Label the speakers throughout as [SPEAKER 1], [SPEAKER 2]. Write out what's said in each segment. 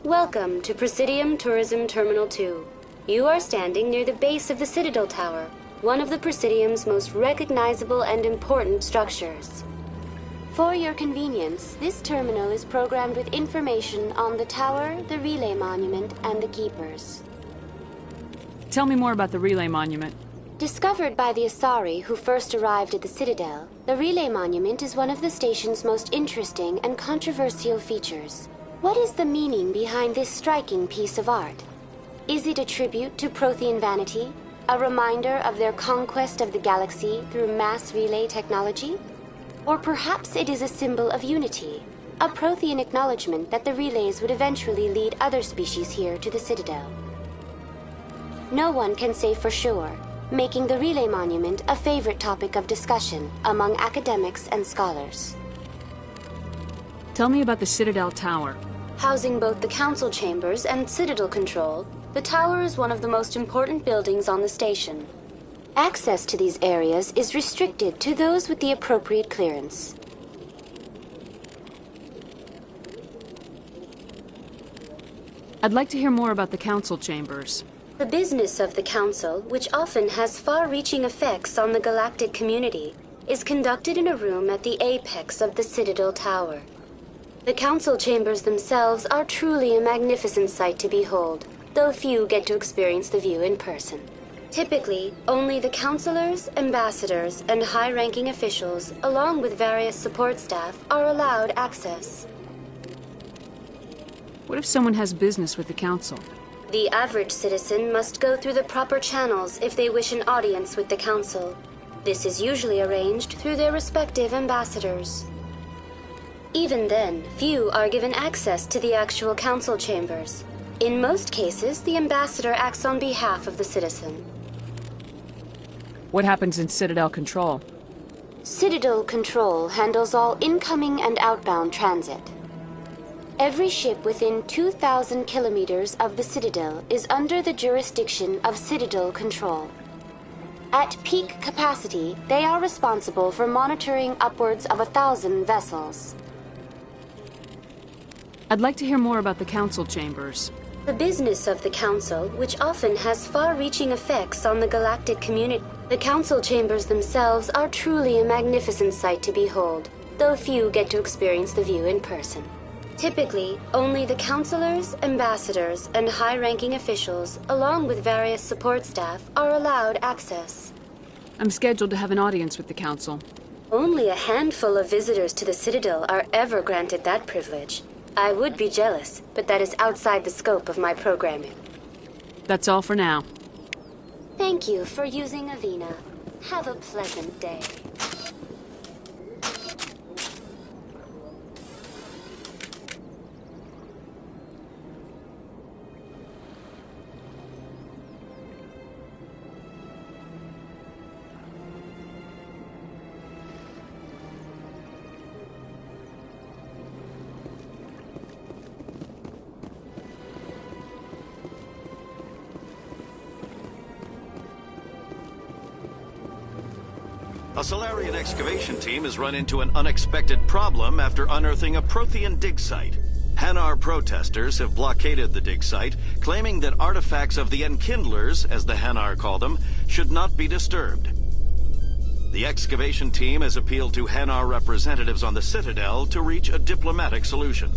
[SPEAKER 1] Welcome to Presidium Tourism Terminal 2. You are standing near the base of the Citadel Tower, one of the Presidium's most recognizable and important structures. For your convenience, this terminal is programmed with information on the tower, the relay monument, and the keepers.
[SPEAKER 2] Tell me more about the relay monument.
[SPEAKER 1] Discovered by the Asari who first arrived at the Citadel, the relay monument is one of the station's most interesting and controversial features. What is the meaning behind this striking piece of art? Is it a tribute to Prothean vanity? A reminder of their conquest of the galaxy through mass relay technology? Or perhaps it is a symbol of unity, a Prothean acknowledgement that the relays would eventually lead other species here to the Citadel. No one can say for sure, making the relay monument a favorite topic of discussion among academics and scholars.
[SPEAKER 2] Tell me about the Citadel Tower.
[SPEAKER 1] Housing both the council chambers and Citadel control, the tower is one of the most important buildings on the station. Access to these areas is restricted to those with the appropriate clearance.
[SPEAKER 2] I'd like to hear more about the council chambers.
[SPEAKER 1] The business of the council, which often has far-reaching effects on the galactic community, is conducted in a room at the apex of the Citadel Tower. The council chambers themselves are truly a magnificent sight to behold, though few get to experience the view in person. Typically, only the councilors, ambassadors, and high-ranking officials, along with various support staff, are allowed access.
[SPEAKER 2] What if someone has business with the council?
[SPEAKER 1] The average citizen must go through the proper channels if they wish an audience with the council. This is usually arranged through their respective ambassadors. Even then, few are given access to the actual council chambers. In most cases, the ambassador acts on behalf of the citizen.
[SPEAKER 2] What happens in Citadel Control?
[SPEAKER 1] Citadel Control handles all incoming and outbound transit. Every ship within 2,000 kilometers of the Citadel is under the jurisdiction of Citadel Control. At peak capacity, they are responsible for monitoring upwards of 1,000 vessels.
[SPEAKER 2] I'd like to hear more about the council chambers.
[SPEAKER 1] The business of the council, which often has far-reaching effects on the galactic community. The council chambers themselves are truly a magnificent sight to behold, though few get to experience the view in person. Typically, only the councilors, ambassadors, and high-ranking officials, along with various support staff, are allowed access.
[SPEAKER 2] I'm scheduled to have an audience with the council.
[SPEAKER 1] Only a handful of visitors to the Citadel are ever granted that privilege. I would be jealous, but that is outside the scope of my programming.
[SPEAKER 2] That's all for now.
[SPEAKER 1] Thank you for using Avina. Have a pleasant day.
[SPEAKER 3] A Solarian excavation team has run into an unexpected problem after unearthing a Prothean dig site. Hanar protesters have blockaded the dig site, claiming that artifacts of the Enkindlers, as the Hanar call them, should not be disturbed. The excavation team has appealed to Hanar representatives on the Citadel to reach a diplomatic solution.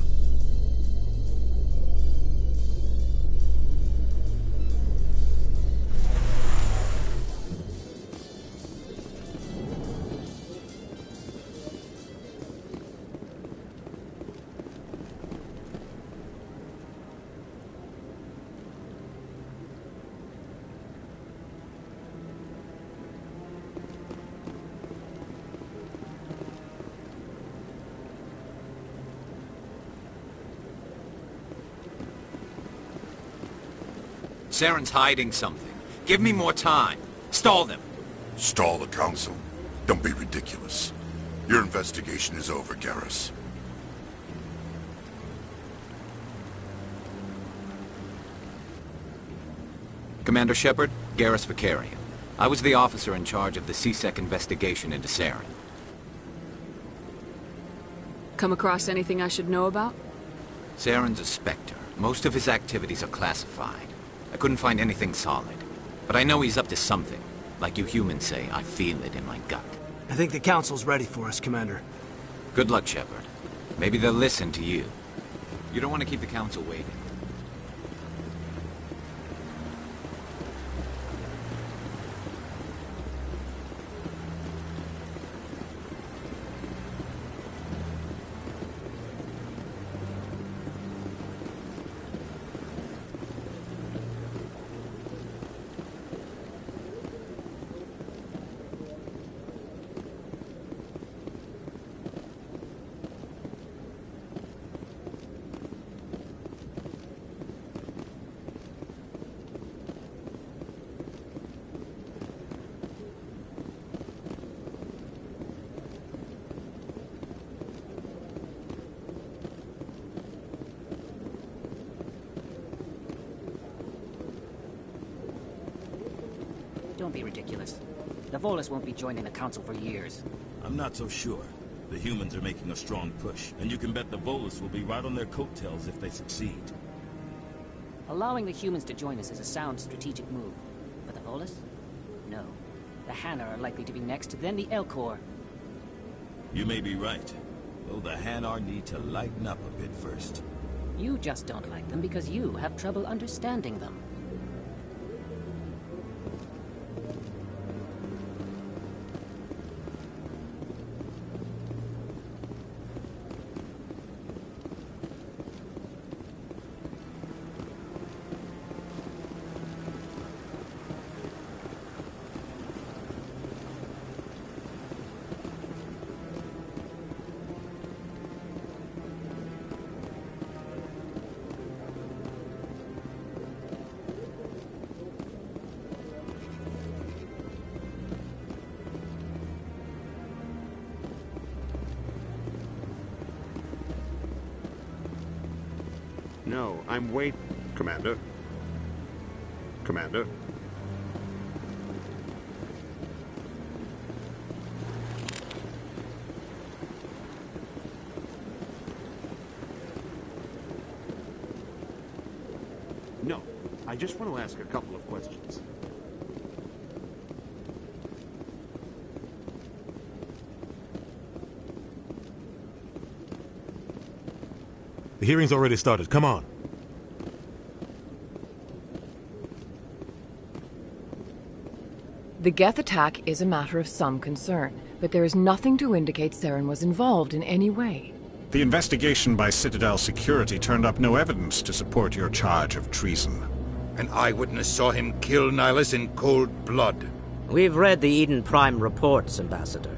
[SPEAKER 4] Saren's hiding something. Give me more time. Stall them.
[SPEAKER 5] Stall the council? Don't be ridiculous. Your investigation is over, Garrus.
[SPEAKER 4] Commander Shepard, Garrus Vicarian. I was the officer in charge of the C-Sec investigation into Saren.
[SPEAKER 2] Come across anything I should know about?
[SPEAKER 4] Saren's a Spectre. Most of his activities are classified. I couldn't find anything solid. But I know he's up to something. Like you humans say, I feel it in my gut.
[SPEAKER 6] I think the Council's ready for us, Commander.
[SPEAKER 4] Good luck, Shepard. Maybe they'll listen to you. You don't want to keep the Council waiting.
[SPEAKER 7] Don't be ridiculous. The Volus won't be joining the Council for years.
[SPEAKER 8] I'm not so sure. The humans are making a strong push, and you can bet the Volus will be right on their coattails if they succeed.
[SPEAKER 7] Allowing the humans to join us is a sound strategic move. But the Volus? No. The Hanna are likely to be next, then the Elcor.
[SPEAKER 8] You may be right, though the Hanar need to lighten up a bit first.
[SPEAKER 7] You just don't like them because you have trouble understanding them.
[SPEAKER 9] No, I'm waiting, Commander. Commander? No, I just want to ask a couple of questions.
[SPEAKER 10] The hearing's already started. Come on.
[SPEAKER 11] The Geth attack is a matter of some concern, but there is nothing to indicate Saren was involved in any way.
[SPEAKER 12] The investigation by Citadel Security turned up no evidence to support your charge of treason.
[SPEAKER 13] An eyewitness saw him kill Nihilus in cold blood.
[SPEAKER 14] We've read the Eden Prime reports, Ambassador.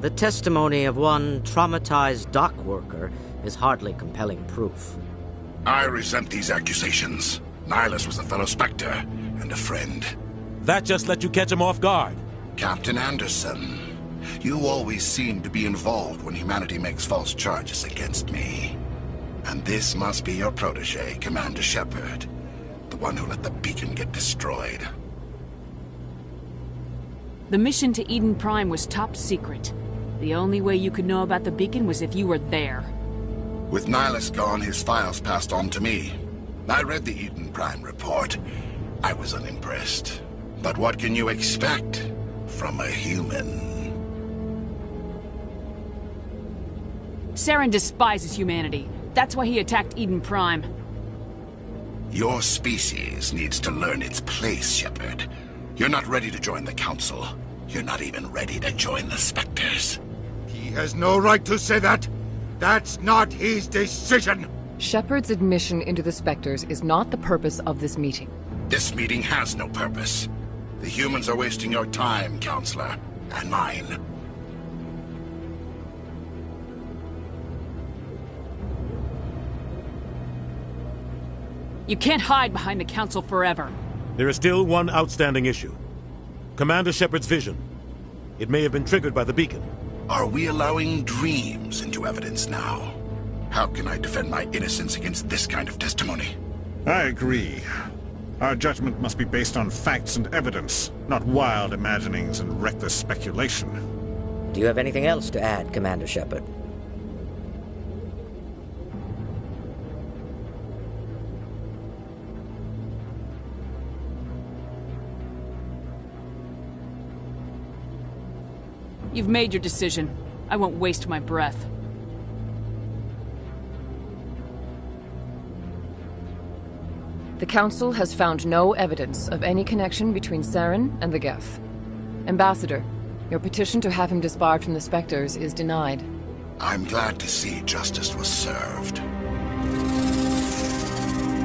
[SPEAKER 14] The testimony of one traumatized dock worker is hardly compelling proof.
[SPEAKER 5] I resent these accusations. Nihilus was a fellow Spectre and a friend.
[SPEAKER 10] That just let you catch him off guard.
[SPEAKER 5] Captain Anderson, you always seem to be involved when humanity makes false charges against me. And this must be your protege, Commander Shepard. The one who let the beacon get destroyed.
[SPEAKER 2] The mission to Eden Prime was top secret. The only way you could know about the beacon was if you were there.
[SPEAKER 5] With Nihilus gone, his files passed on to me. I read the Eden Prime report. I was unimpressed. But what can you expect from a human?
[SPEAKER 2] Saren despises humanity. That's why he attacked Eden Prime.
[SPEAKER 5] Your species needs to learn its place, Shepard. You're not ready to join the Council. You're not even ready to join the Spectres.
[SPEAKER 13] He has no right to say that. That's not his decision.
[SPEAKER 11] Shepard's admission into the Spectres is not the purpose of this meeting.
[SPEAKER 5] This meeting has no purpose. The humans are wasting your time, Counselor, and mine.
[SPEAKER 2] You can't hide behind the Council forever.
[SPEAKER 10] There is still one outstanding issue. Commander Shepard's vision. It may have been triggered by the beacon.
[SPEAKER 5] Are we allowing dreams into evidence now? How can I defend my innocence against this kind of testimony?
[SPEAKER 12] I agree. Our judgment must be based on facts and evidence, not wild imaginings and reckless speculation.
[SPEAKER 14] Do you have anything else to add, Commander Shepard?
[SPEAKER 2] You've made your decision. I won't waste my breath.
[SPEAKER 11] The Council has found no evidence of any connection between Saren and the Geth. Ambassador, your petition to have him disbarred from the Spectres is denied.
[SPEAKER 5] I'm glad to see justice was served.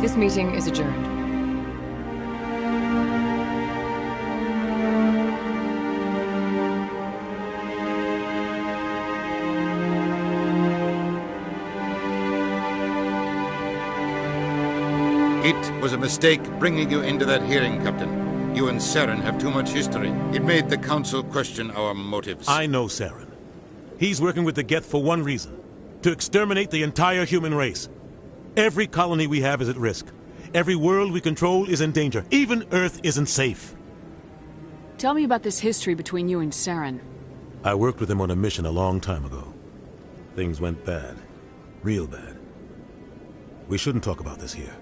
[SPEAKER 11] This meeting is adjourned.
[SPEAKER 13] It was a mistake bringing you into that hearing, Captain. You and Saren have too much history. It made the Council question our motives.
[SPEAKER 10] I know Saren. He's working with the Geth for one reason. To exterminate the entire human race. Every colony we have is at risk. Every world we control is in danger. Even Earth isn't safe.
[SPEAKER 2] Tell me about this history between you and Saren.
[SPEAKER 10] I worked with him on a mission a long time ago. Things went bad. Real bad. We shouldn't talk about this here.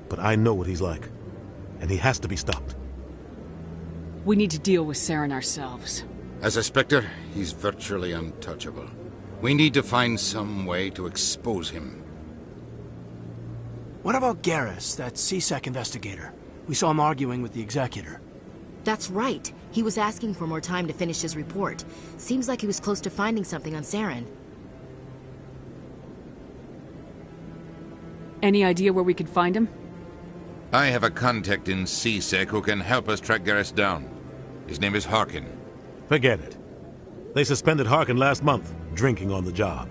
[SPEAKER 10] But I know what he's like. And he has to be stopped.
[SPEAKER 2] We need to deal with Saren ourselves.
[SPEAKER 13] As a Spectre, he's virtually untouchable. We need to find some way to expose him.
[SPEAKER 6] What about Garrus, that CSEC investigator? We saw him arguing with the Executor.
[SPEAKER 15] That's right. He was asking for more time to finish his report. Seems like he was close to finding something on Saren.
[SPEAKER 2] Any idea where we could find him?
[SPEAKER 13] I have a contact in CSEC who can help us track Garrus down. His name is Harkin.
[SPEAKER 10] Forget it. They suspended Harkin last month, drinking on the job.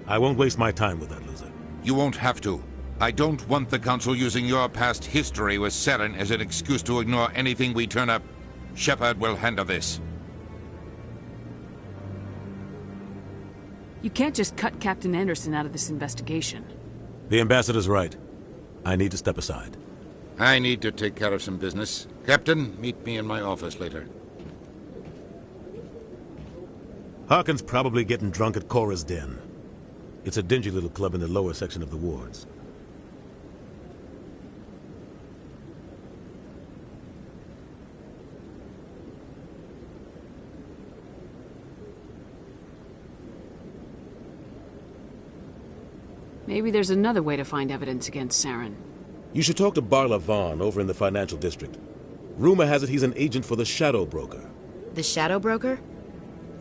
[SPEAKER 10] I won't waste my time with that loser.
[SPEAKER 13] You won't have to. I don't want the Council using your past history with Saren as an excuse to ignore anything we turn up. Shepard will handle this.
[SPEAKER 2] You can't just cut Captain Anderson out of this investigation.
[SPEAKER 10] The Ambassador's right. I need to step aside.
[SPEAKER 13] I need to take care of some business. Captain, meet me in my office later.
[SPEAKER 10] Harkin's probably getting drunk at Cora's Den. It's a dingy little club in the lower section of the wards.
[SPEAKER 2] Maybe there's another way to find evidence against Saren.
[SPEAKER 10] You should talk to Barla Vaughn over in the financial district. Rumor has it he's an agent for the Shadow Broker.
[SPEAKER 15] The Shadow Broker?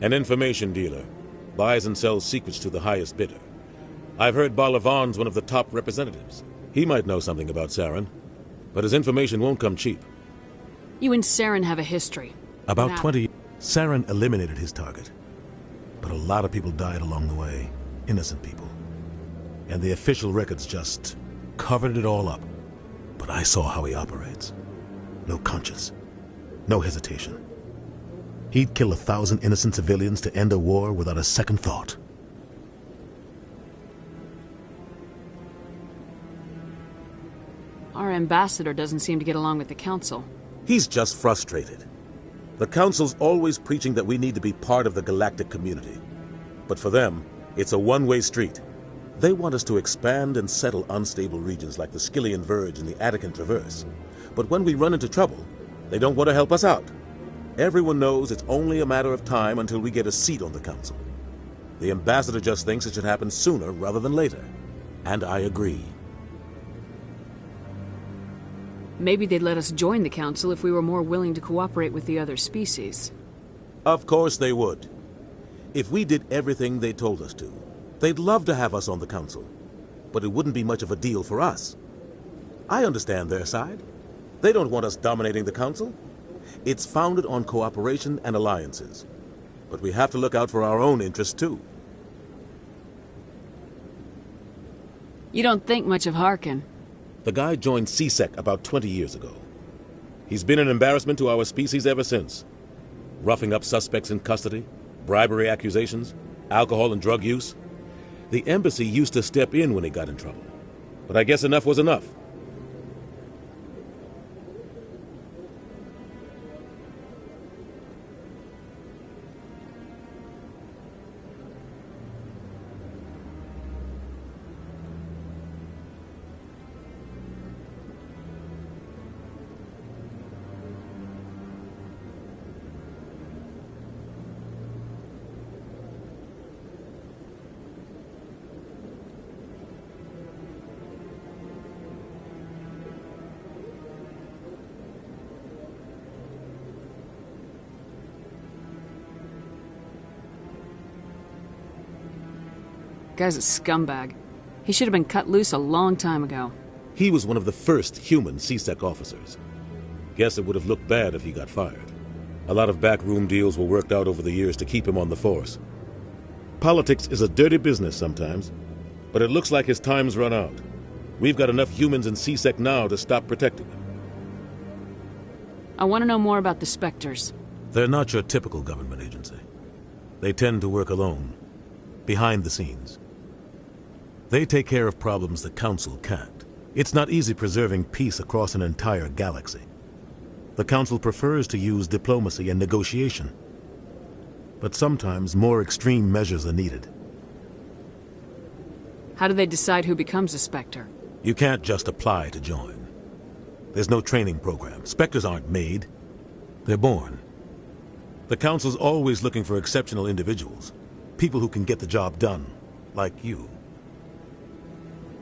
[SPEAKER 10] An information dealer. Buys and sells secrets to the highest bidder. I've heard Barla Vaughn's one of the top representatives. He might know something about Saren, but his information won't come cheap.
[SPEAKER 2] You and Saren have a history.
[SPEAKER 10] About 20... Saren eliminated his target. But a lot of people died along the way. Innocent people. And the official records just covered it all up. But I saw how he operates. No conscience. No hesitation. He'd kill 1,000 innocent civilians to end a war without a second thought.
[SPEAKER 2] Our ambassador doesn't seem to get along with the Council.
[SPEAKER 10] He's just frustrated. The Council's always preaching that we need to be part of the galactic community. But for them, it's a one-way street. They want us to expand and settle unstable regions like the Skillian Verge and the Attican Traverse. But when we run into trouble, they don't want to help us out. Everyone knows it's only a matter of time until we get a seat on the Council. The Ambassador just thinks it should happen sooner rather than later. And I agree.
[SPEAKER 2] Maybe they'd let us join the Council if we were more willing to cooperate with the other species.
[SPEAKER 10] Of course they would. If we did everything they told us to, they'd love to have us on the Council. But it wouldn't be much of a deal for us. I understand their side. They don't want us dominating the Council. It's founded on cooperation and alliances. But we have to look out for our own interests, too.
[SPEAKER 2] You don't think much of Harkin.
[SPEAKER 10] The guy joined CSEC about 20 years ago. He's been an embarrassment to our species ever since. Roughing up suspects in custody, bribery accusations, alcohol and drug use. The embassy used to step in when he got in trouble. But I guess enough was enough.
[SPEAKER 2] guy's a scumbag. He should have been cut loose a long time ago.
[SPEAKER 10] He was one of the first human CSEC officers. Guess it would have looked bad if he got fired. A lot of backroom deals were worked out over the years to keep him on the force. Politics is a dirty business sometimes, but it looks like his time's run out. We've got enough humans in CSEC now to stop protecting him.
[SPEAKER 2] I want to know more about the Spectres.
[SPEAKER 10] They're not your typical government agency. They tend to work alone, behind the scenes. They take care of problems the Council can't. It's not easy preserving peace across an entire galaxy. The Council prefers to use diplomacy and negotiation. But sometimes more extreme measures are needed.
[SPEAKER 2] How do they decide who becomes a Spectre?
[SPEAKER 10] You can't just apply to join. There's no training program. Spectres aren't made. They're born. The Council's always looking for exceptional individuals. People who can get the job done, like you.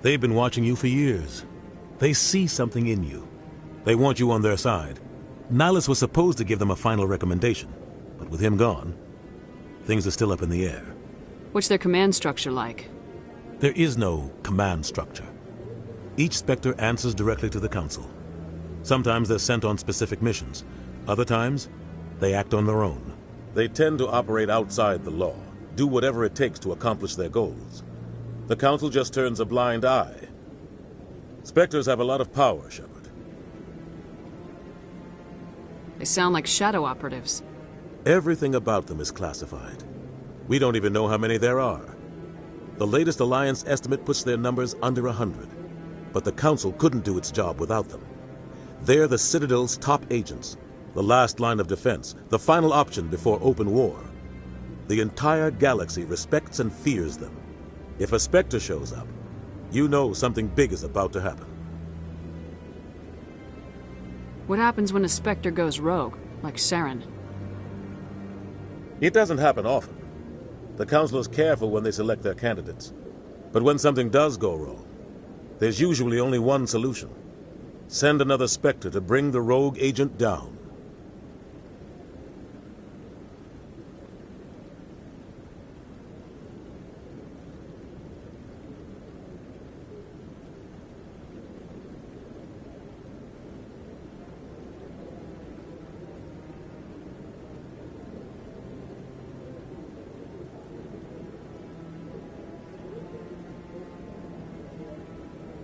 [SPEAKER 10] They've been watching you for years. They see something in you. They want you on their side. Nihilus was supposed to give them a final recommendation, but with him gone, things are still up in the air.
[SPEAKER 2] What's their command structure like?
[SPEAKER 10] There is no command structure. Each Spectre answers directly to the Council. Sometimes they're sent on specific missions. Other times, they act on their own. They tend to operate outside the law, do whatever it takes to accomplish their goals. The Council just turns a blind eye. Spectres have a lot of power, Shepard.
[SPEAKER 2] They sound like shadow operatives.
[SPEAKER 10] Everything about them is classified. We don't even know how many there are. The latest Alliance estimate puts their numbers under 100. But the Council couldn't do its job without them. They're the Citadel's top agents, the last line of defense, the final option before open war. The entire galaxy respects and fears them. If a Spectre shows up, you know something big is about to happen.
[SPEAKER 2] What happens when a Spectre goes rogue, like Saren?
[SPEAKER 10] It doesn't happen often. The Council is careful when they select their candidates. But when something does go wrong, there's usually only one solution. Send another Spectre to bring the rogue agent down.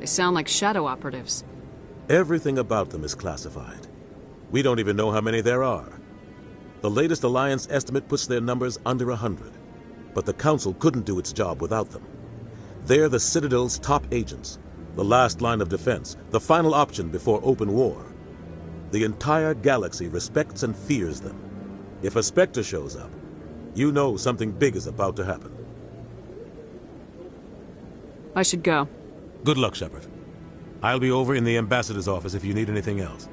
[SPEAKER 2] They sound like shadow operatives.
[SPEAKER 10] Everything about them is classified. We don't even know how many there are. The latest Alliance estimate puts their numbers under 100. But the Council couldn't do its job without them. They're the Citadel's top agents, the last line of defense, the final option before open war. The entire galaxy respects and fears them. If a Spectre shows up, you know something big is about to happen.
[SPEAKER 2] I should go.
[SPEAKER 10] Good luck, Shepard. I'll be over in the ambassador's office if you need anything else.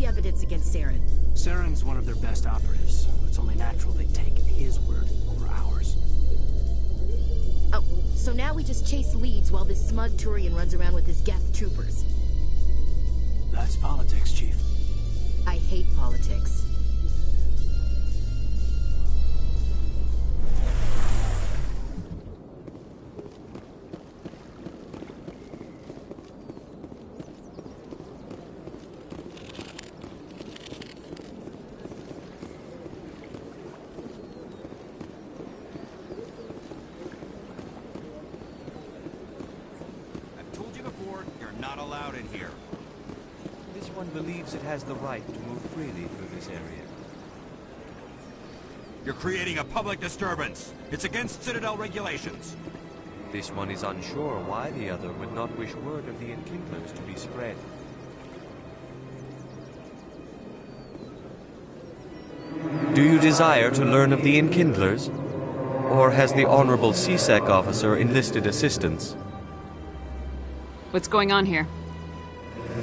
[SPEAKER 15] Evidence against Saren.
[SPEAKER 6] Saren's one of their best operatives. It's only natural they take his word over ours.
[SPEAKER 15] Oh, so now we just chase leads while this smug Turian runs around with his Geth troopers.
[SPEAKER 6] That's politics, Chief.
[SPEAKER 15] I hate politics.
[SPEAKER 16] allowed in here.
[SPEAKER 17] This one believes it has the right to move freely through this area.
[SPEAKER 16] You're creating a public disturbance. It's against Citadel regulations.
[SPEAKER 17] This one is unsure why the other would not wish word of the Enkindlers to be spread. Do you desire to learn of the Enkindlers? Or has the Honorable C-Sec officer enlisted assistance?
[SPEAKER 2] What's going on here?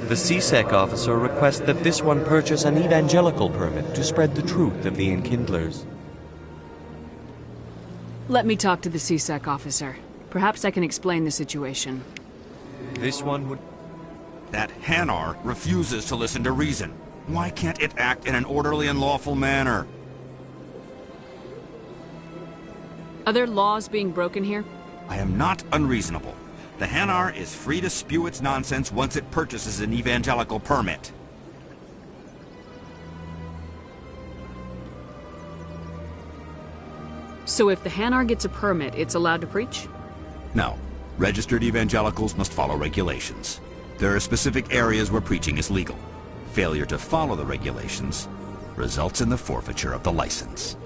[SPEAKER 17] The C-Sec officer requests that this one purchase an evangelical permit to spread the truth of the Enkindlers.
[SPEAKER 2] Let me talk to the C-Sec officer. Perhaps I can explain the situation.
[SPEAKER 17] This one would...
[SPEAKER 16] That Hanar refuses to listen to reason. Why can't it act in an orderly and lawful manner?
[SPEAKER 2] Are there laws being broken here?
[SPEAKER 16] I am not unreasonable. The Hanar is free to spew its nonsense once it purchases an evangelical permit.
[SPEAKER 2] So if the Hanar gets a permit, it's allowed to preach?
[SPEAKER 16] No. Registered evangelicals must follow regulations. There are specific areas where preaching is legal. Failure to follow the regulations results in the forfeiture of the license.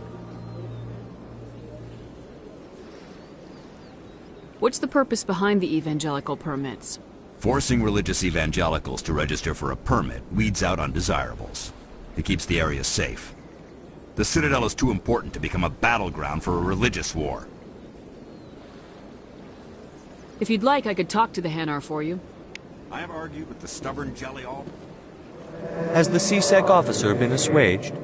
[SPEAKER 2] What's the purpose behind the evangelical permits?
[SPEAKER 16] Forcing religious evangelicals to register for a permit weeds out undesirables. It keeps the area safe. The Citadel is too important to become a battleground for a religious war.
[SPEAKER 2] If you'd like, I could talk to the Hanar for you.
[SPEAKER 16] I have argued with the stubborn jelly-all.
[SPEAKER 17] Has the C-Sec officer been assuaged?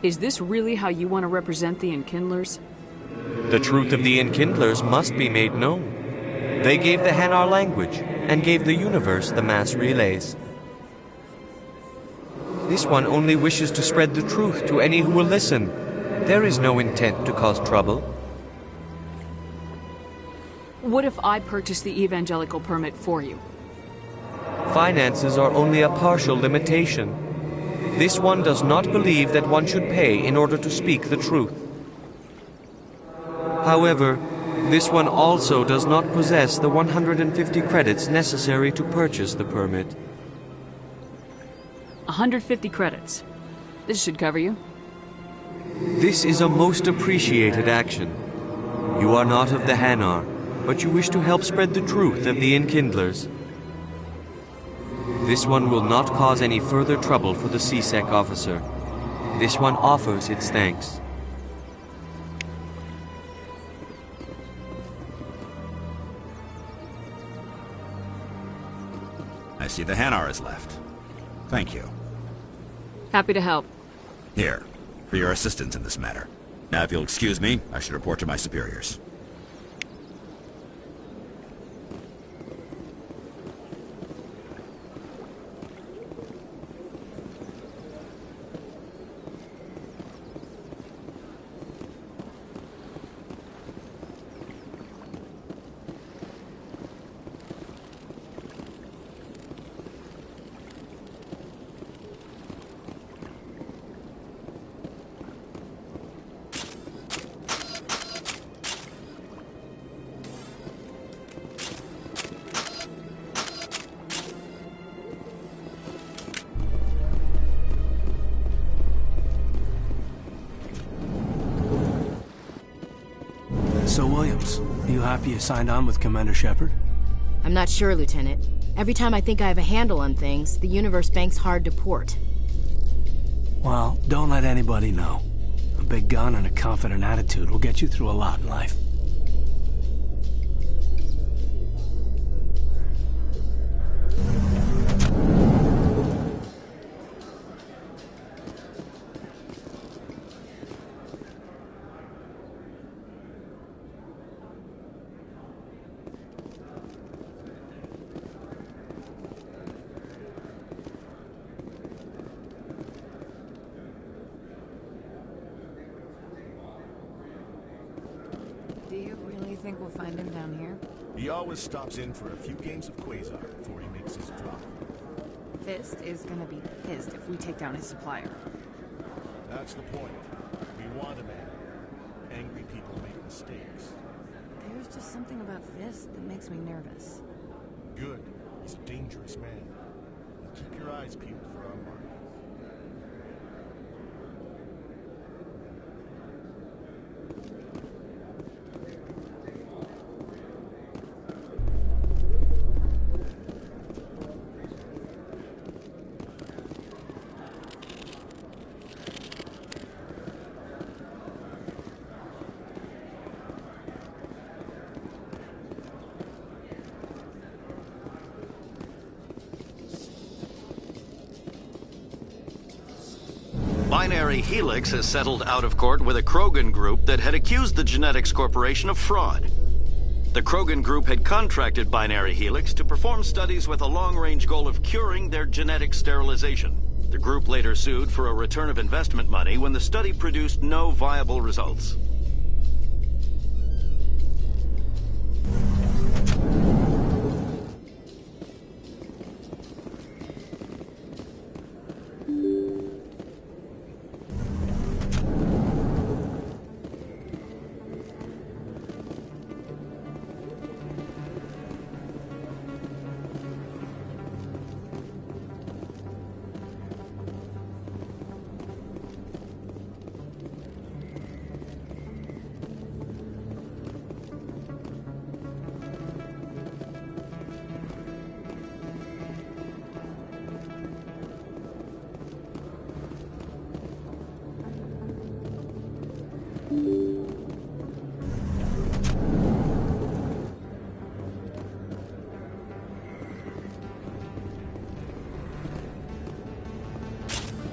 [SPEAKER 2] Is this really how you want to represent the Enkindlers?
[SPEAKER 17] The truth of the Enkindlers must be made known. They gave the Hanar language, and gave the universe the mass relays. This one only wishes to spread the truth to any who will listen. There is no intent to cause trouble.
[SPEAKER 2] What if I purchase the evangelical permit for you?
[SPEAKER 17] Finances are only a partial limitation. This one does not believe that one should pay in order to speak the truth. However, this one also does not possess the 150 credits necessary to purchase the permit.
[SPEAKER 2] 150 credits. This should cover you.
[SPEAKER 17] This is a most appreciated action. You are not of the Hanar, but you wish to help spread the truth of the Enkindlers. This one will not cause any further trouble for the C-Sec officer. This one offers its thanks.
[SPEAKER 16] I see the Hanar is left. Thank you.
[SPEAKER 2] Happy to help.
[SPEAKER 16] Here, for your assistance in this matter. Now, if you'll excuse me, I should report to my superiors.
[SPEAKER 6] So, Williams, you happy you signed on with Commander Shepard?
[SPEAKER 15] I'm not sure, Lieutenant. Every time I think I have a handle on things, the universe banks hard to port.
[SPEAKER 6] Well, don't let anybody know. A big gun and a confident attitude will get you through a lot in life.
[SPEAKER 11] Do you really think we'll find him down here?
[SPEAKER 9] He always stops in for a few games of Quasar before he makes his drop.
[SPEAKER 11] Fist is gonna be pissed if we take down his supplier.
[SPEAKER 9] That's the point. We want a man. Angry people make mistakes.
[SPEAKER 11] There's just something about Fist that makes me nervous.
[SPEAKER 9] Good. He's a dangerous man. Now keep your eyes peeled for our mark.
[SPEAKER 3] Binary Helix has settled out of court with a Krogan group that had accused the Genetics Corporation of fraud. The Krogan group had contracted Binary Helix to perform studies with a long-range goal of curing their genetic sterilization. The group later sued for a return of investment money when the study produced no viable results.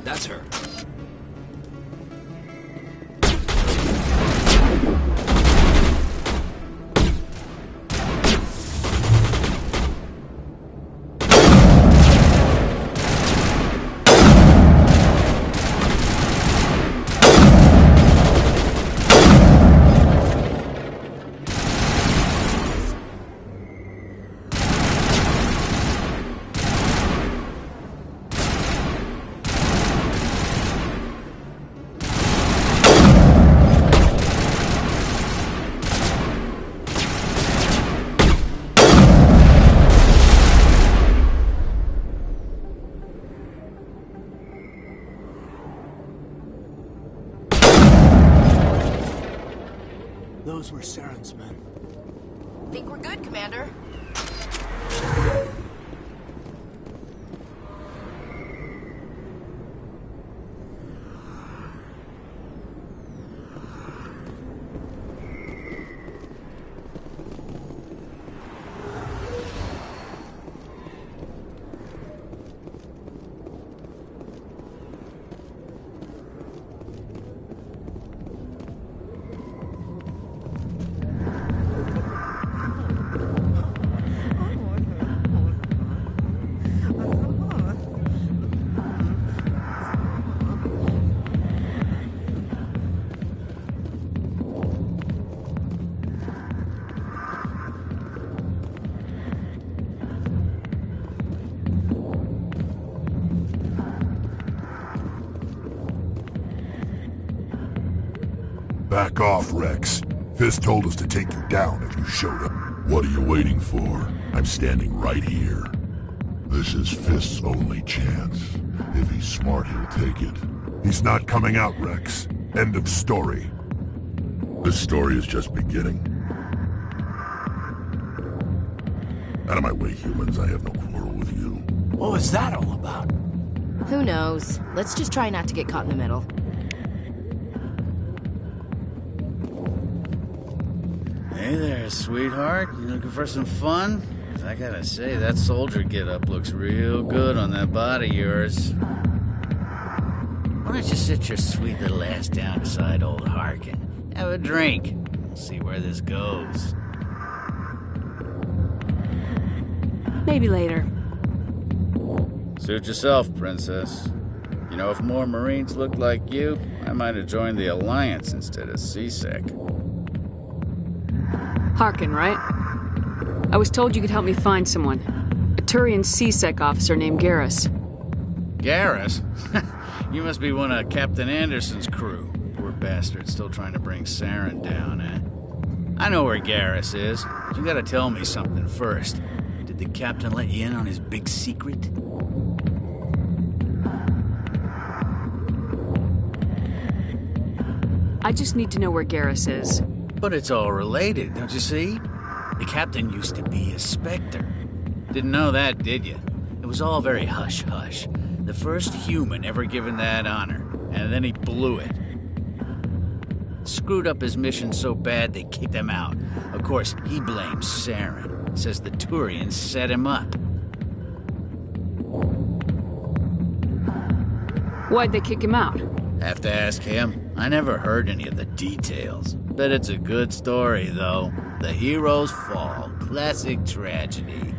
[SPEAKER 16] That's her.
[SPEAKER 6] Those were Saren's men.
[SPEAKER 15] Think we're good, Commander.
[SPEAKER 18] Back off, Rex. Fisk told us to take you down if you showed up. What are you waiting for? I'm standing right here. This is Fisk's only chance. If he's smart, he'll take it. He's not coming out, Rex. End of story. This story is just beginning. Out of my way, humans. I have no quarrel with you.
[SPEAKER 6] What was that all about?
[SPEAKER 15] Who knows? Let's just try not to get caught in the middle.
[SPEAKER 19] Hey there, sweetheart. You looking for some fun? I gotta say, that soldier get-up looks real good on that body of yours. Why don't you sit your sweet little ass down beside old Harkin? Have a drink. We'll see where this goes.
[SPEAKER 2] Maybe later.
[SPEAKER 19] Suit yourself, princess. You know, if more Marines looked like you, I might have joined the Alliance instead of CSEC.
[SPEAKER 2] Harkin, right? I was told you could help me find someone. A Turian CSEC officer named Garrus.
[SPEAKER 19] Garrus? You must be one of Captain Anderson's crew. Poor bastard, still trying to bring Saren down, eh? I know where Garrus is, but you gotta tell me something first. Did the captain let you in on his big secret?
[SPEAKER 2] I just need to know where Garrus is.
[SPEAKER 19] But it's all related, don't you see? The captain used to be a Spectre. Didn't know that, did you? It was all very hush-hush. The first human ever given that honor, and then he blew it. Screwed up his mission so bad they kicked him out. Of course, he blames Saren. Says the Turians set him up.
[SPEAKER 2] Why'd they kick him out?
[SPEAKER 19] Have to ask him. I never heard any of the details. Bet it's a good story, though. The hero's fall. Classic tragedy.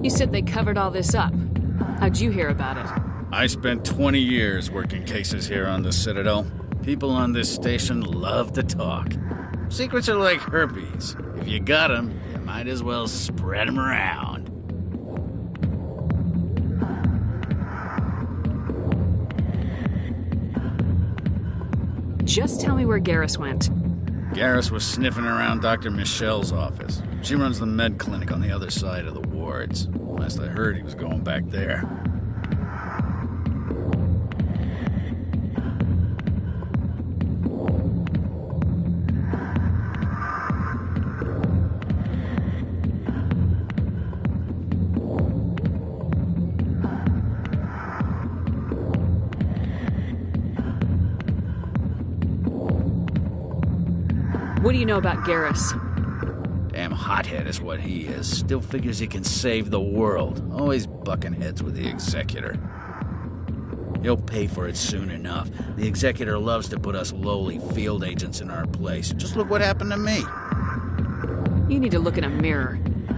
[SPEAKER 2] You said they covered all this up. How'd you hear about it?
[SPEAKER 19] I spent 20 years working cases here on the Citadel. People on this station love to talk. Secrets are like herpes. If you got them, you might as well spread them around.
[SPEAKER 2] Just tell me where Garrus went.
[SPEAKER 19] Garrus was sniffing around Dr. Michelle's office. She runs the med clinic on the other side of the wards. Last I heard, he was going back there.
[SPEAKER 2] What do you know about Garrus?
[SPEAKER 19] Damn hothead is what he is. Still figures he can save the world. Always bucking heads with the Executor. He'll pay for it soon enough. The Executor loves to put us lowly field agents in our place. Just look what happened to me.
[SPEAKER 2] You need to look in a mirror.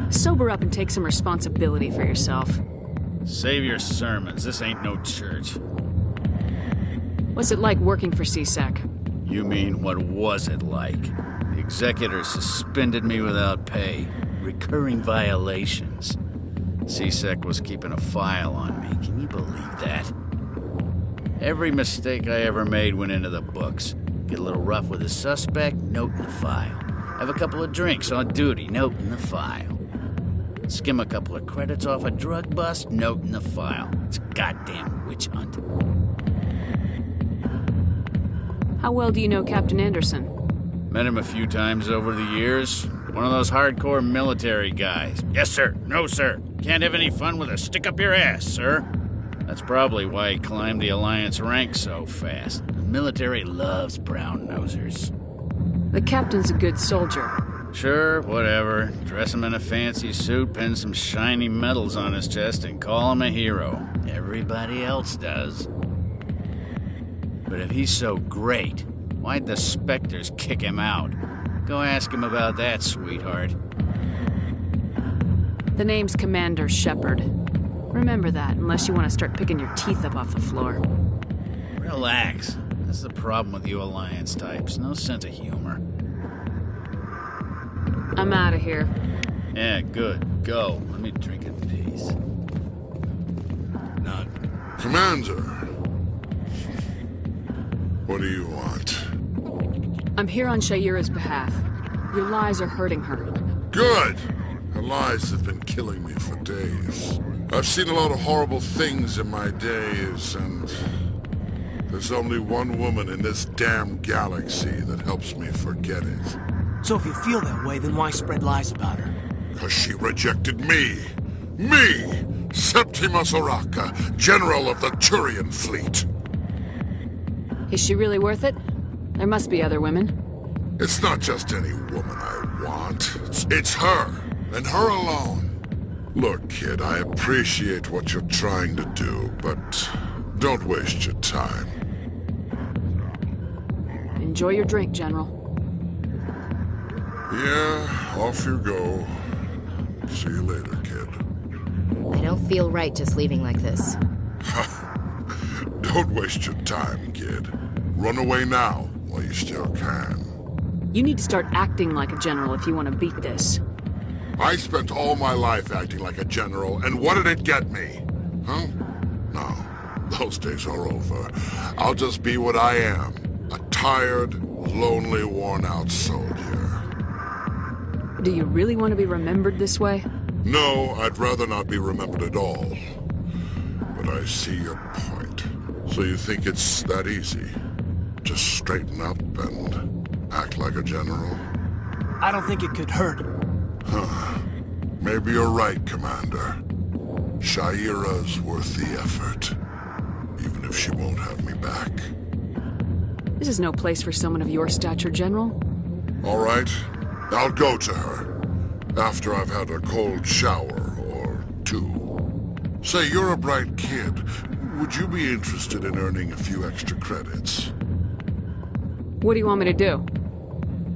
[SPEAKER 2] Sober up and take some responsibility for yourself.
[SPEAKER 19] Save your sermons. This ain't no church.
[SPEAKER 2] What's it like working for CSEC?
[SPEAKER 19] You mean, what was it like? The Executor suspended me without pay. Recurring violations. CSEC was keeping a file on me. Can you believe that? Every mistake I ever made went into the books. Get a little rough with a suspect, note in the file. Have a couple of drinks on duty, note in the file. Skim a couple of credits off a drug bust, note in the file. It's a goddamn witch hunt.
[SPEAKER 2] How well do you know Captain Anderson?
[SPEAKER 19] Met him a few times over the years. One of those hardcore military guys. Yes, sir. No, sir. Can't have any fun with a stick up your ass, sir. That's probably why he climbed the Alliance ranks so fast. The military loves brown-nosers.
[SPEAKER 2] The captain's a good soldier.
[SPEAKER 19] Sure, whatever. Dress him in a fancy suit, pin some shiny medals on his chest, and call him a hero. Everybody else does. But if he's so great, why'd the Spectres kick him out? Go ask him about that, sweetheart.
[SPEAKER 2] The name's Commander Shepard. Remember that, unless you want to start picking your teeth up off the floor.
[SPEAKER 19] Relax. That's the problem with you Alliance types. No sense of humor.
[SPEAKER 2] I'm out of here.
[SPEAKER 19] Yeah, good. Go. Let me drink in peace. None.
[SPEAKER 18] Commander. What do you want?
[SPEAKER 2] I'm here on Shayura's behalf. Your lies are hurting her.
[SPEAKER 18] Good! Her lies have been killing me for days. I've seen a lot of horrible things in my days, and there's only one woman in this damn galaxy that helps me forget it.
[SPEAKER 6] So if you feel that way, then why spread lies about her?
[SPEAKER 18] Because she rejected me! Me! Septimus Oraka, General of the Turian Fleet!
[SPEAKER 2] Is she really worth it? There must be other women.
[SPEAKER 18] It's not just any woman I want. It's her, and her alone. Look, kid, I appreciate what you're trying to do, but don't waste your time.
[SPEAKER 2] Enjoy your drink, General.
[SPEAKER 18] Yeah, off you go. See you later, kid.
[SPEAKER 15] I don't feel right just leaving like this.
[SPEAKER 18] Don't waste your time, kid. Run away now, while you still can.
[SPEAKER 2] You need to start acting like a general if you want to beat this.
[SPEAKER 18] I spent all my life acting like a general, and what did it get me? Huh? No, those days are over. I'll just be what I am. A tired, lonely, worn-out soldier.
[SPEAKER 2] Do you really want to be remembered this way?
[SPEAKER 18] No, I'd rather not be remembered at all. But I see your point. So you think it's that easy? Just straighten up and act like a general?
[SPEAKER 6] I don't think it could hurt.
[SPEAKER 18] Huh. Maybe you're right, Commander. Shaira's worth the effort. Even if she won't have me back.
[SPEAKER 2] This is no place for someone of your stature, General.
[SPEAKER 18] All right. I'll go to her. After I've had a cold shower or two. Say, you're a bright kid. Would you be interested in earning a few extra credits?
[SPEAKER 2] What do you want me to do?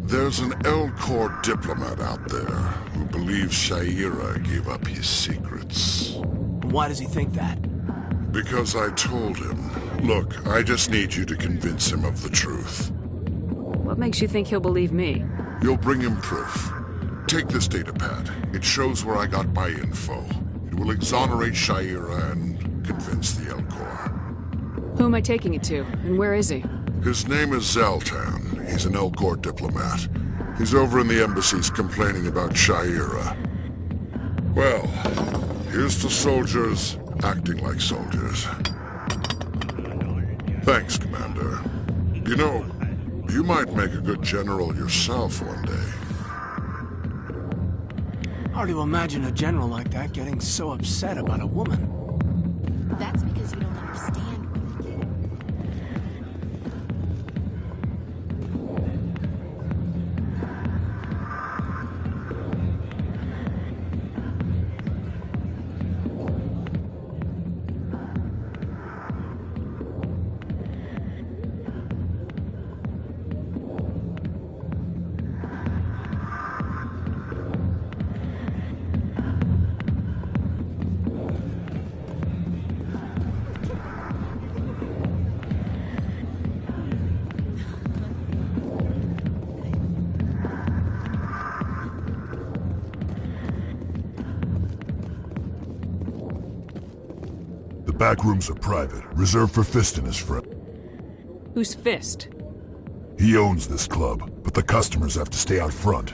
[SPEAKER 18] There's an L-Corps diplomat out there who believes Shaira gave up his secrets.
[SPEAKER 6] Why does he think that?
[SPEAKER 18] Because I told him. Look, I just need you to convince him of the truth.
[SPEAKER 2] What makes you think he'll believe me?
[SPEAKER 18] You'll bring him proof. Take this datapad. It shows where I got my info. It will exonerate Shaira and convince the L-Corps.
[SPEAKER 2] Who am I taking it to, and where is he?
[SPEAKER 18] His name is Zaltan. He's an L-Corps diplomat. He's over in the embassies complaining about Shaira. Well, here's to soldiers acting like soldiers. Thanks, Commander. You know, you might make a good general yourself one day.
[SPEAKER 6] Hard to imagine a general like that getting so upset about a woman.
[SPEAKER 15] That's because you don't understand women, kid.
[SPEAKER 18] The back rooms are private, reserved for Fist and his friend.
[SPEAKER 2] Who's Fist?
[SPEAKER 18] He owns this club, but the customers have to stay out front.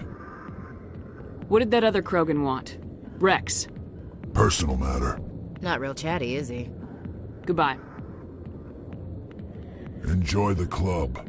[SPEAKER 2] What did that other Krogan want? Rex.
[SPEAKER 18] Personal matter.
[SPEAKER 15] Not real chatty, is he?
[SPEAKER 2] Goodbye.
[SPEAKER 18] Enjoy the club.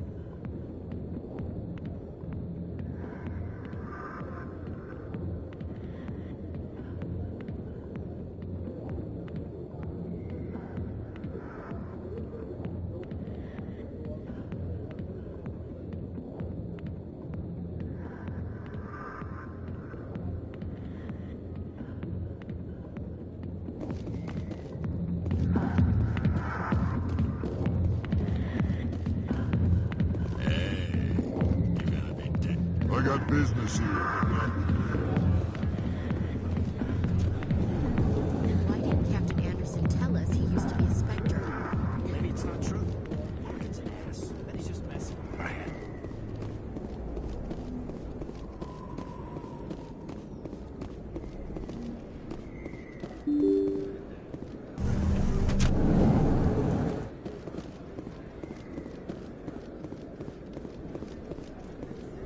[SPEAKER 18] I got business here.
[SPEAKER 15] Then why didn't Captain Anderson tell us he used to be a Spectre?
[SPEAKER 6] Maybe it's not true. Morgan's an ass. Then he's just messing with my head.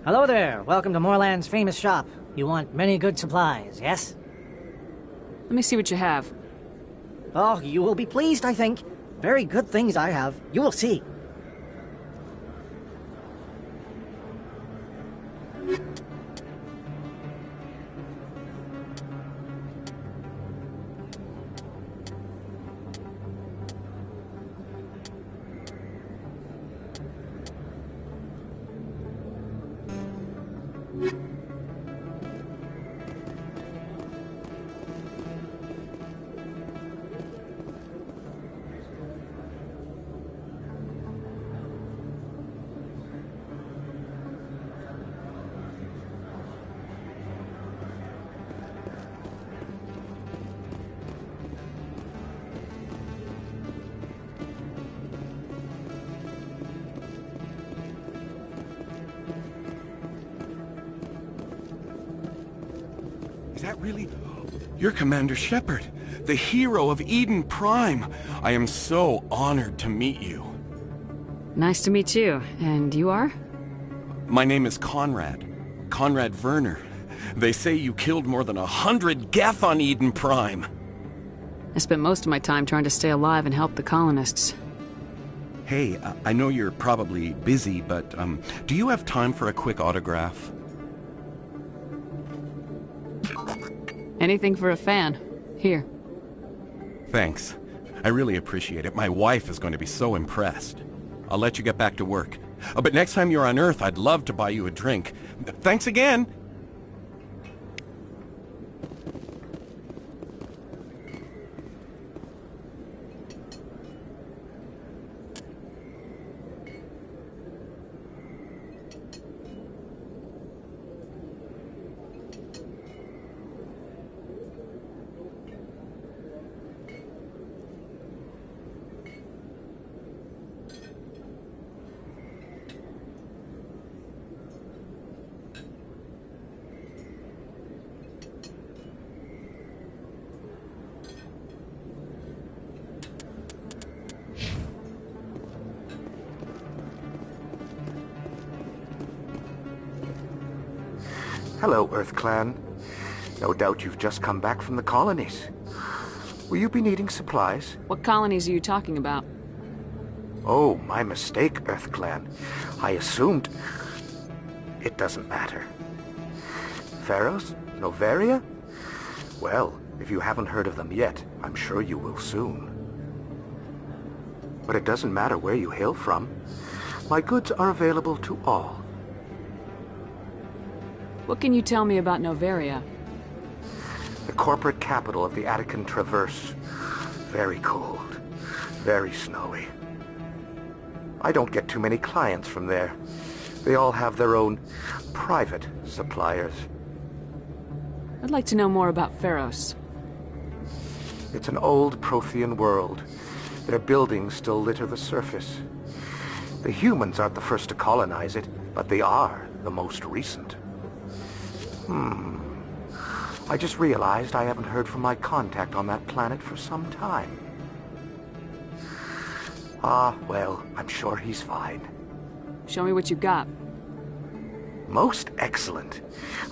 [SPEAKER 20] Hello there. Welcome to Moorland's famous shop. You want many good supplies, yes?
[SPEAKER 2] Let me see what you have.
[SPEAKER 20] Oh, you will be pleased, I think. Very good things I have. You will see.
[SPEAKER 21] Is that really... You're Commander Shepard, the hero of Eden Prime. I am so honored to meet you.
[SPEAKER 2] Nice to meet you. And you are?
[SPEAKER 21] My name is Conrad. Conrad Werner. They say you killed more than 100 Geth on Eden Prime.
[SPEAKER 2] I spent most of my time trying to stay alive and help the colonists.
[SPEAKER 21] Hey, I know you're probably busy, but do you have time for a quick autograph?
[SPEAKER 2] Anything for a fan. Here.
[SPEAKER 21] Thanks. I really appreciate it. My wife is going to be so impressed. I'll let you get back to work. But next time you're on Earth, I'd love to buy you a drink. Thanks again!
[SPEAKER 1] Hello, Earth Clan. No doubt you've just come back from the colonies. Will you be needing supplies?
[SPEAKER 2] What colonies are you talking about?
[SPEAKER 1] Oh, my mistake, Earth Clan. I assumed... It doesn't matter. Pharos? Noveria? Well, if you haven't heard of them yet, I'm sure you will soon. But it doesn't matter where you hail from. My goods are available to all.
[SPEAKER 2] What can you tell me about Noveria?
[SPEAKER 1] The corporate capital of the Attican Traverse. Very cold. Very snowy. I don't get too many clients from there. They all have their own private suppliers.
[SPEAKER 2] I'd like to know more about Pharos.
[SPEAKER 1] It's an old Prothean world. Their buildings still litter the surface. The humans aren't the first to colonize it, but they are the most recent. I just realized I haven't heard from my contact on that planet for some time. Ah, well, I'm sure he's fine.
[SPEAKER 2] Show me what you've got.
[SPEAKER 1] Most excellent.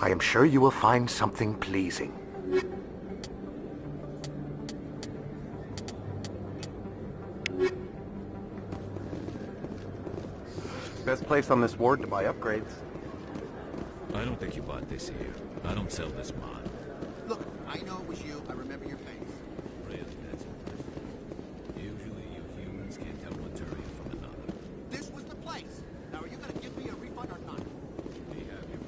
[SPEAKER 1] I am sure you will find something pleasing. Best place on this ward to buy upgrades.
[SPEAKER 4] I don't think you bought this here. I don't sell this mod.
[SPEAKER 22] Look, I know it was you. I remember your face.
[SPEAKER 4] Really, that's impressive. Usually you humans can't tell one Turian from another.
[SPEAKER 22] This was the place. Now, are you going to give me a refund or not?
[SPEAKER 4] We have you.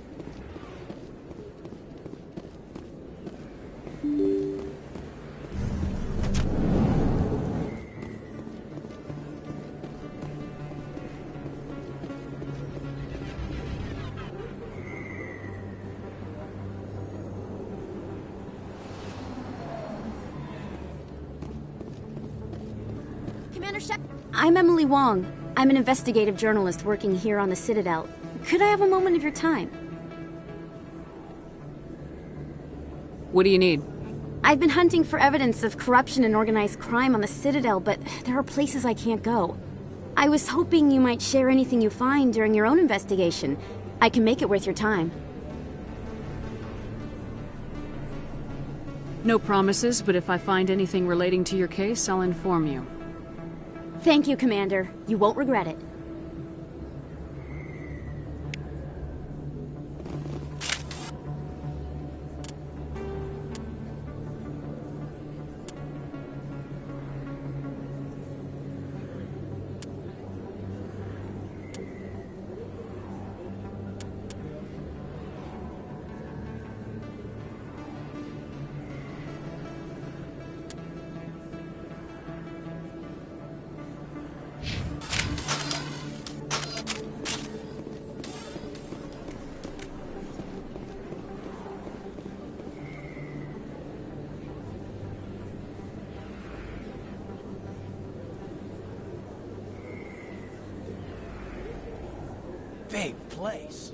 [SPEAKER 23] I'm Emily Wong. I'm an investigative journalist working here on the Citadel. Could I have a moment of your time?
[SPEAKER 2] What do you need?
[SPEAKER 23] I've been hunting for evidence of corruption and organized crime on the Citadel, but there are places I can't go. I was hoping you might share anything you find during your own investigation. I can make it worth your time.
[SPEAKER 2] No promises, but if I find anything relating to your case, I'll inform you.
[SPEAKER 23] Thank you, Commander. You won't regret it.
[SPEAKER 6] Big place.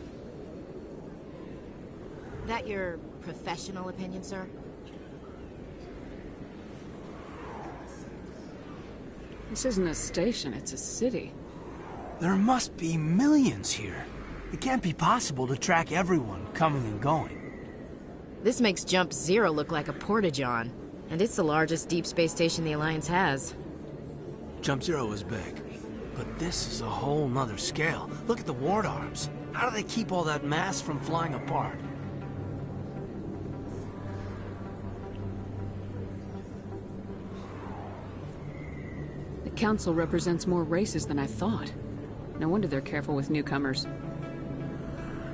[SPEAKER 15] That your professional opinion, sir?
[SPEAKER 2] This isn't a station, it's a city.
[SPEAKER 6] There must be millions here. It can't be possible to track everyone coming and going.
[SPEAKER 15] This makes Jump Zero look like a porta-john, and it's the largest deep space station the Alliance has.
[SPEAKER 6] Jump Zero is big, but this is a whole nother scale. Look at the ward arms. How do they keep all that mass from flying apart?
[SPEAKER 2] The Council represents more races than I thought. No wonder they're careful with newcomers.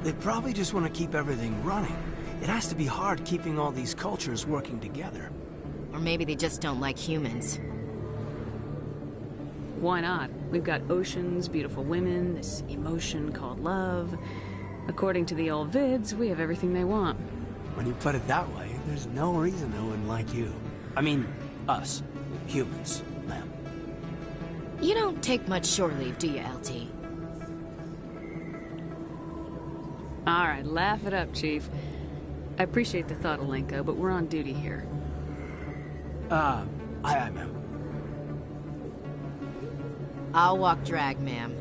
[SPEAKER 6] They probably just want to keep everything running. It has to be hard keeping all these cultures working together.
[SPEAKER 15] Or maybe they just don't like humans.
[SPEAKER 2] Why not? We've got oceans, beautiful women, this emotion called love. According to the old vids, we have everything they want.
[SPEAKER 6] When you put it that way, there's no reason they wouldn't like you. I mean, us. Humans, ma'am.
[SPEAKER 15] You don't take much shore leave, do you, LT?
[SPEAKER 2] Alright, laugh it up, Chief. I appreciate the thought, Alenko, but we're on duty here.
[SPEAKER 6] Aye, ma'am.
[SPEAKER 15] I'll walk drag, ma'am.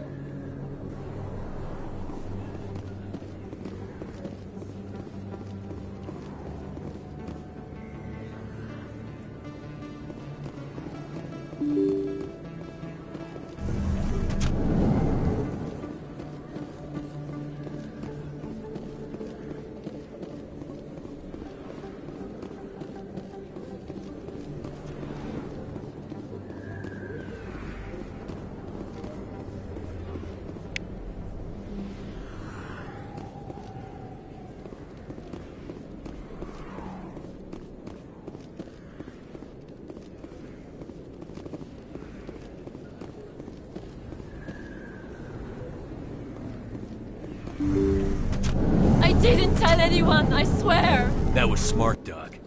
[SPEAKER 7] I didn't tell anyone, I swear!
[SPEAKER 17] That was smart, Doc.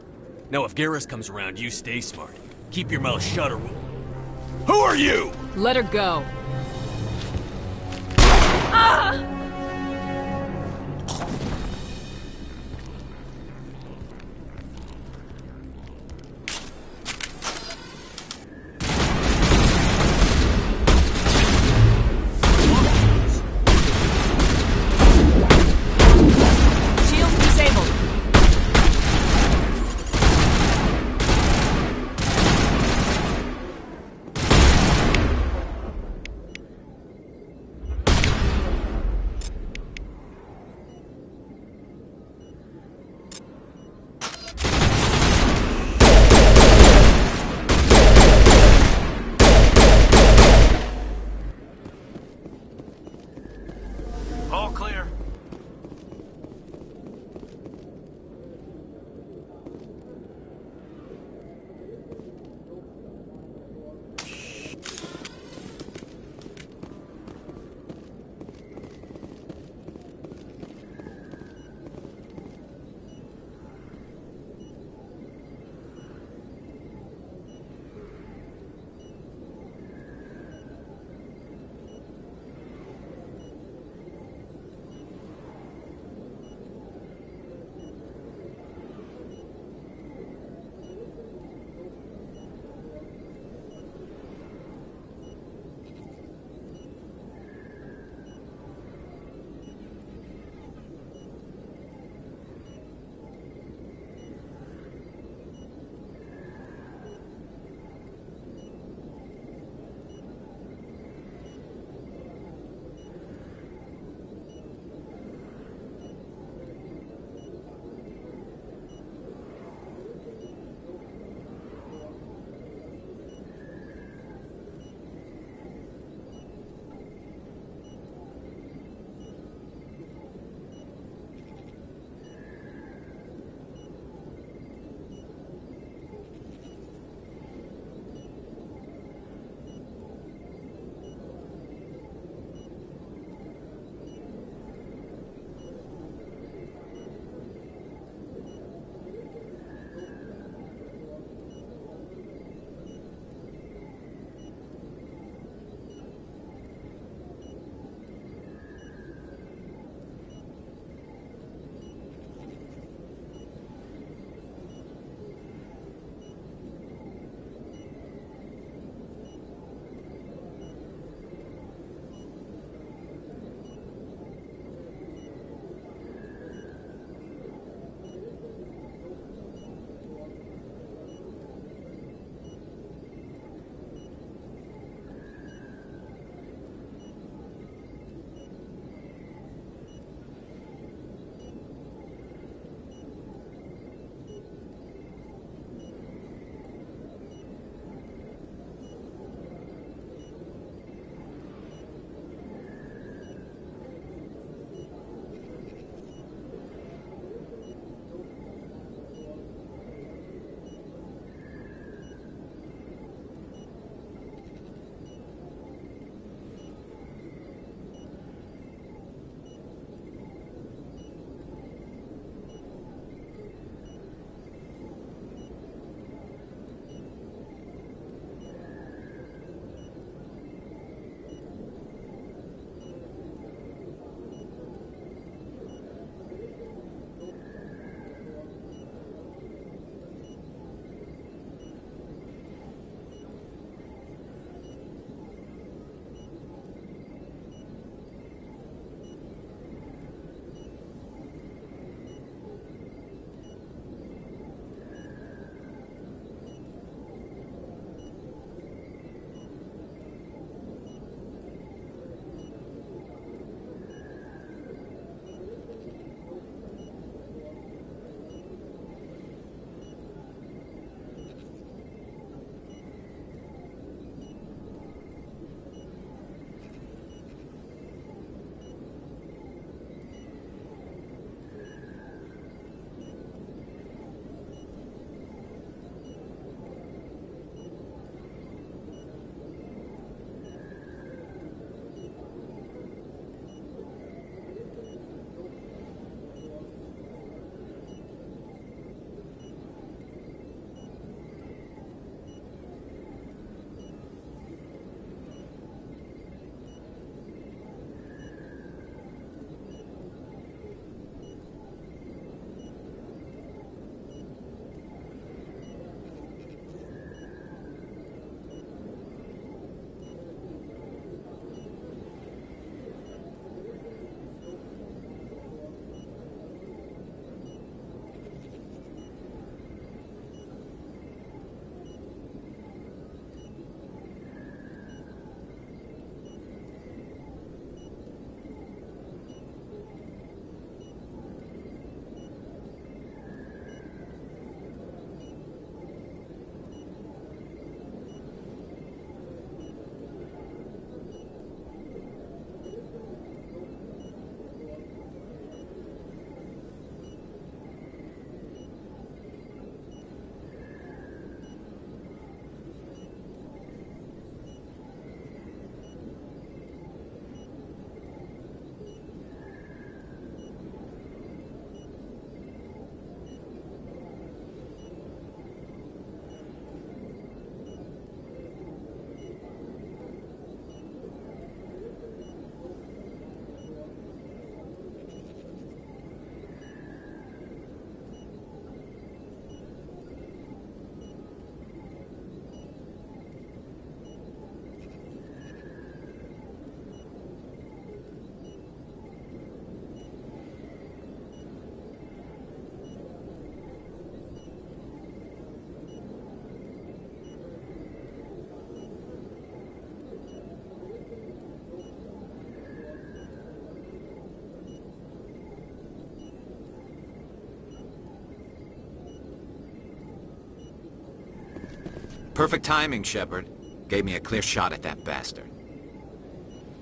[SPEAKER 17] Now if Garrus comes around, you stay smart. Keep your mouth shut or we'll... Who are you?
[SPEAKER 2] Let her go.
[SPEAKER 7] Ah!
[SPEAKER 4] Perfect timing, Shepard. Gave me a clear shot at that bastard.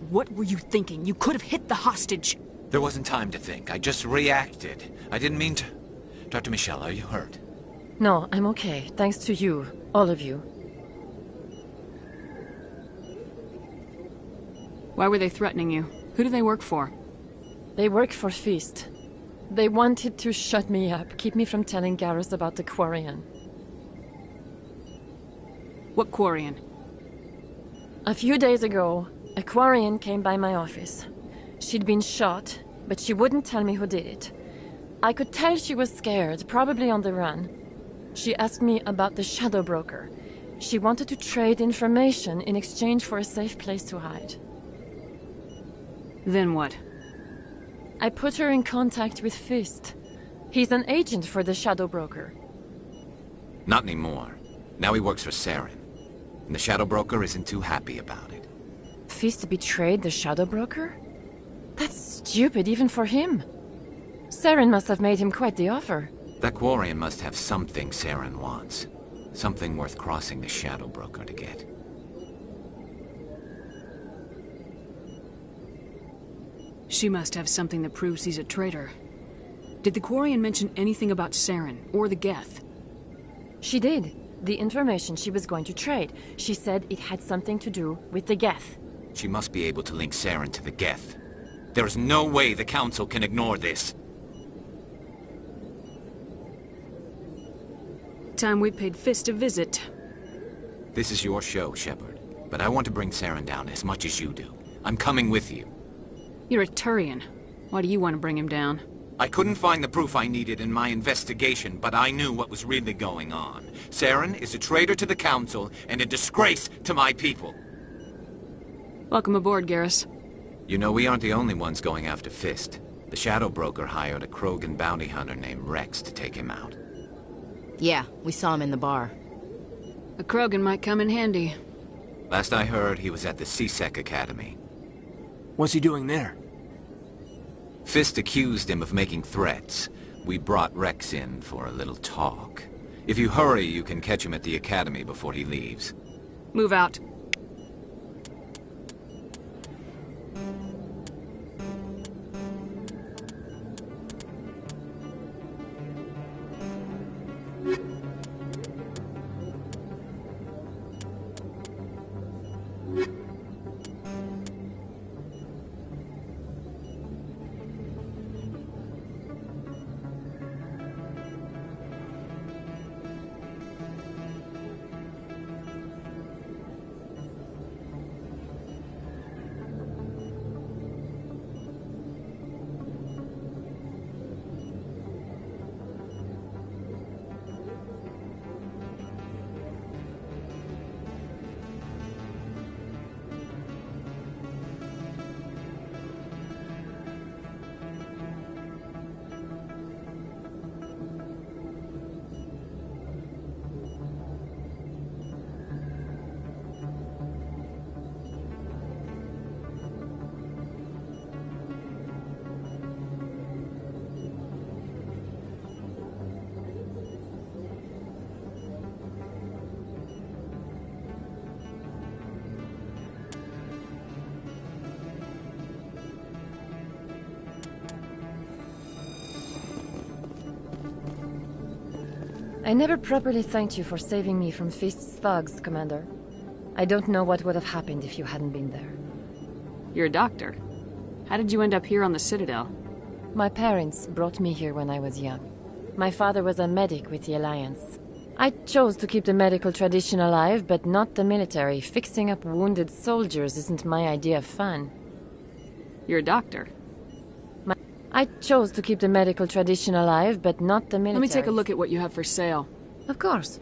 [SPEAKER 2] What were you thinking? You could have hit the hostage.
[SPEAKER 4] There wasn't time to think. I just reacted. I didn't mean to... Dr. Michelle, are you hurt?
[SPEAKER 11] No, I'm okay. Thanks to you. All of you.
[SPEAKER 2] Why were they threatening you? Who do they work for?
[SPEAKER 11] They work for Feast. They wanted to shut me up, keep me from telling Garrus about the Quarian.
[SPEAKER 2] What Quarian?
[SPEAKER 11] A few days ago, a Quarian came by my office. She'd been shot, but she wouldn't tell me who did it. I could tell she was scared, probably on the run. She asked me about the Shadow Broker. She wanted to trade information in exchange for a safe place to hide.
[SPEAKER 2] Then what?
[SPEAKER 11] I put her in contact with Fist. He's an agent for the Shadow Broker.
[SPEAKER 4] Not anymore. Now he works for Saren. And the Shadow Broker isn't too happy about it.
[SPEAKER 11] Fist betrayed the Shadow Broker? That's stupid even for him. Saren must have made him quite the offer.
[SPEAKER 4] That Quarian must have something Saren wants. Something worth crossing the Shadow Broker to get.
[SPEAKER 2] She must have something that proves he's a traitor. Did the Quarian mention anything about Saren, or the Geth?
[SPEAKER 11] She did. The information she was going to trade. She said it had something to do with the Geth.
[SPEAKER 4] She must be able to link Saren to the Geth. There is no way the Council can ignore this.
[SPEAKER 2] Time we paid Fist a visit.
[SPEAKER 4] This is your show, Shepard. But I want to bring Saren down as much as you do. I'm coming with you.
[SPEAKER 2] You're a Turian. Why do you want to bring him down?
[SPEAKER 4] I couldn't find the proof I needed in my investigation, but I knew what was really going on. Saren is a traitor to the Council and a disgrace to my people.
[SPEAKER 2] Welcome aboard, Garrus.
[SPEAKER 4] You know, we aren't the only ones going after Fist. The Shadow Broker hired a Krogan bounty hunter named Rex to take him out.
[SPEAKER 15] Yeah, we saw him in the bar.
[SPEAKER 2] A Krogan might come in handy.
[SPEAKER 4] Last I heard, he was at the C-Sec Academy.
[SPEAKER 6] What's he doing there?
[SPEAKER 4] Fist accused him of making threats. We brought Rex in for a little talk. If you hurry, you can catch him at the Academy before he leaves.
[SPEAKER 2] Move out.
[SPEAKER 11] I never properly thanked you for saving me from Fist's thugs, Commander. I don't know what would have happened if you hadn't been there.
[SPEAKER 2] You're a doctor. How did you end up here on the Citadel?
[SPEAKER 11] My parents brought me here when I was young. My father was a medic with the Alliance. I chose to keep the medical tradition alive, but not the military. Fixing up wounded soldiers isn't my idea of fun.
[SPEAKER 2] You're a doctor.
[SPEAKER 11] I chose to keep the medical tradition alive, but not the military.
[SPEAKER 2] Let me take a look at what you have for sale.
[SPEAKER 11] Of course.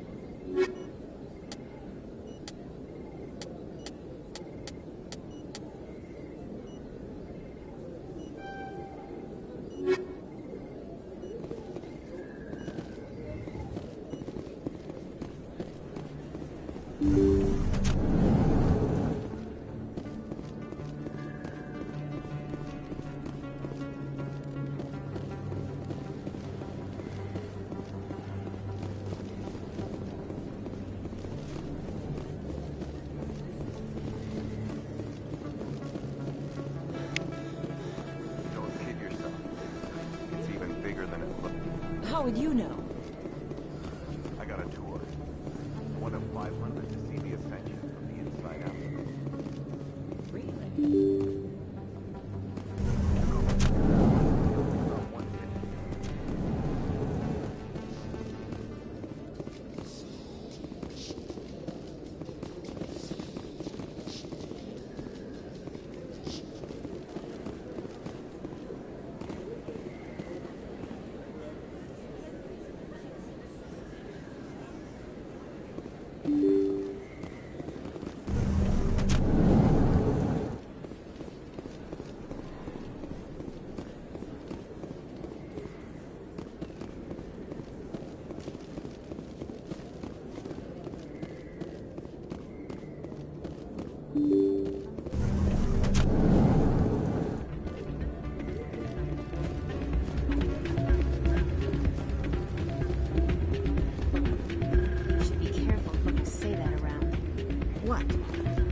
[SPEAKER 8] would you know?
[SPEAKER 1] I got a tour. One of 500 to see the ascension from the inside out.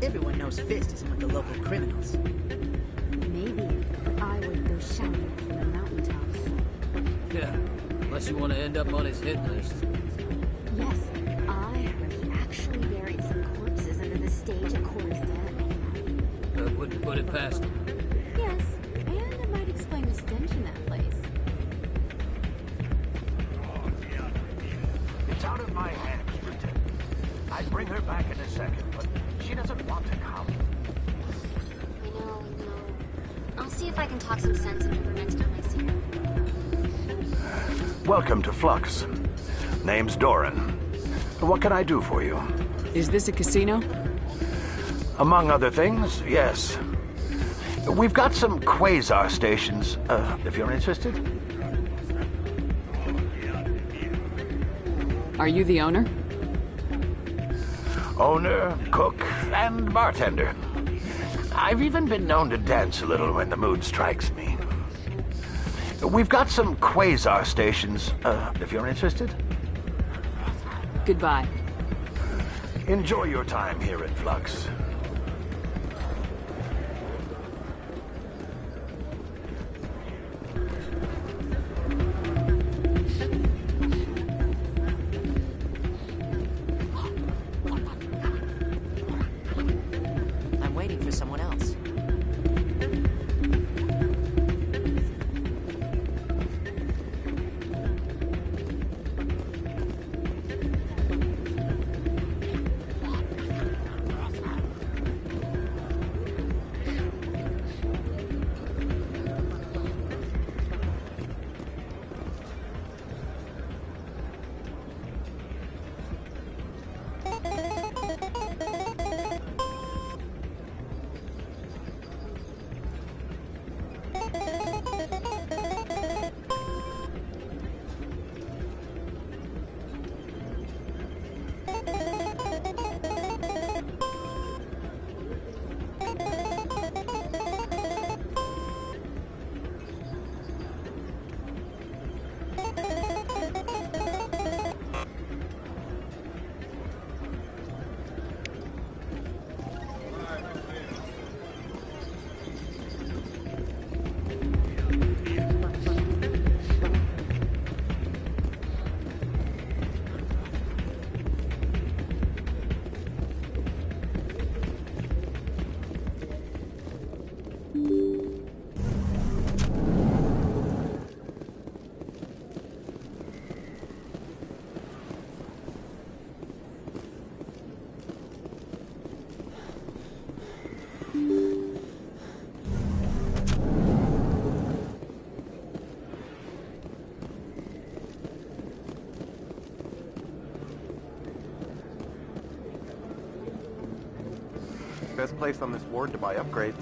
[SPEAKER 8] Everyone knows Fist is one of the local criminals.
[SPEAKER 23] Maybe, but I wouldn't go shouting it from the mountaintops.
[SPEAKER 6] Yeah, unless you want to end up on his hit list.
[SPEAKER 23] Yes, I heard he actually buried some corpses under the stage at Cora's Den.
[SPEAKER 6] I wouldn't put it past him.
[SPEAKER 23] Yes, and it might explain the stench in that place.
[SPEAKER 22] It's out of my hands, Lieutenant. I'd bring her back in a second, but she doesn't want to come.
[SPEAKER 23] I know. I'll see if I can talk some sense into her next time I see her.
[SPEAKER 22] Welcome to Flux. Name's Doran. What can I do for you?
[SPEAKER 2] Is this a casino?
[SPEAKER 22] Among other things, yes. We've got some quasar stations, if you're interested.
[SPEAKER 2] Are you the owner?
[SPEAKER 22] Owner, cook, and bartender. I've even been known to dance a little when the mood strikes me. We've got some quasar stations, if you're interested.
[SPEAKER 2] Goodbye.
[SPEAKER 22] Enjoy your time here at Flux.
[SPEAKER 8] I'm waiting for someone else.
[SPEAKER 1] Best place on this ward to buy upgrades.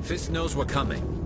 [SPEAKER 4] Fist knows we're coming.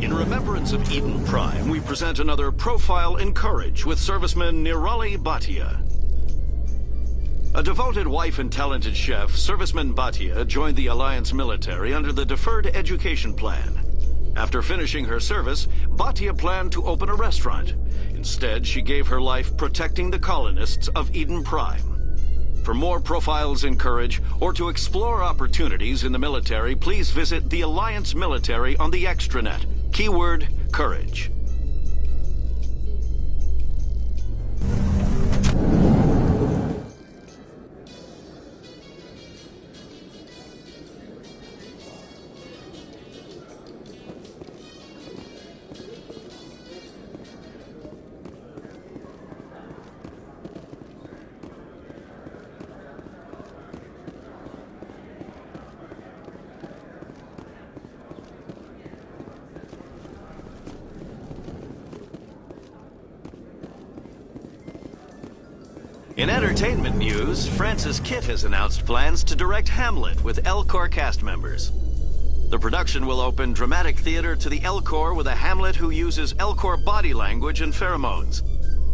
[SPEAKER 3] In remembrance of Eden Prime, we present another Profile in Courage with serviceman Nirali Bhatia. A devoted wife and talented chef, Serviceman Bhatia joined the Alliance military under the Deferred Education Plan. After finishing her service, Bhatia planned to open a restaurant. Instead, she gave her life protecting the colonists of Eden Prime. For more Profiles in Courage, or to explore opportunities in the military, please visit the Alliance military on the extranet. Keyword, Courage. In entertainment news, Francis Kitt has announced plans to direct Hamlet with Elcor cast members. The production will open dramatic theater to the Elcor with a Hamlet who uses Elcor body language and pheromones.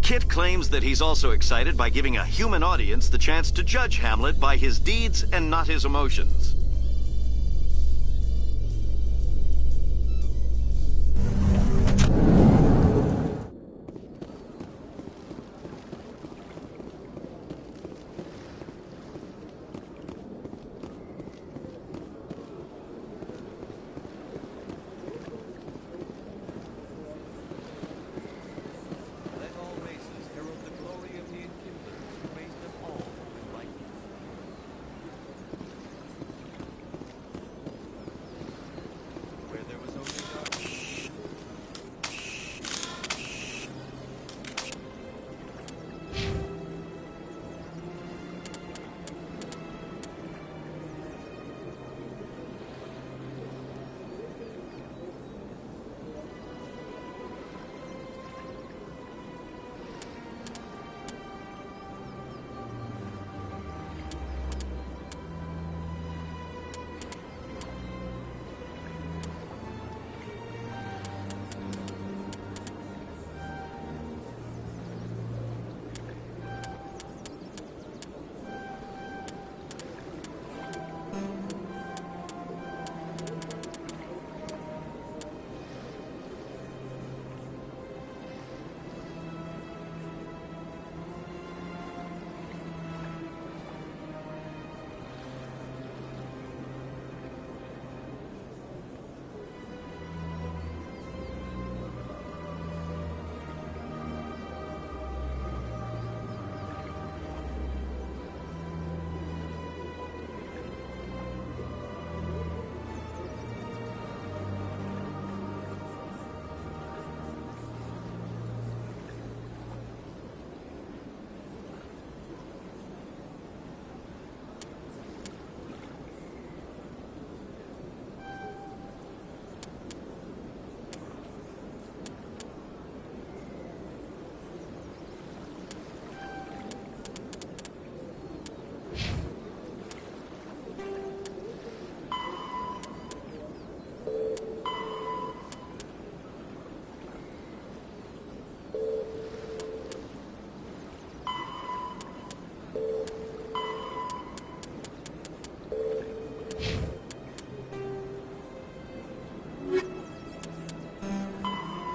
[SPEAKER 3] Kit claims that he's also excited by giving a human audience the chance to judge Hamlet by his deeds and not his emotions.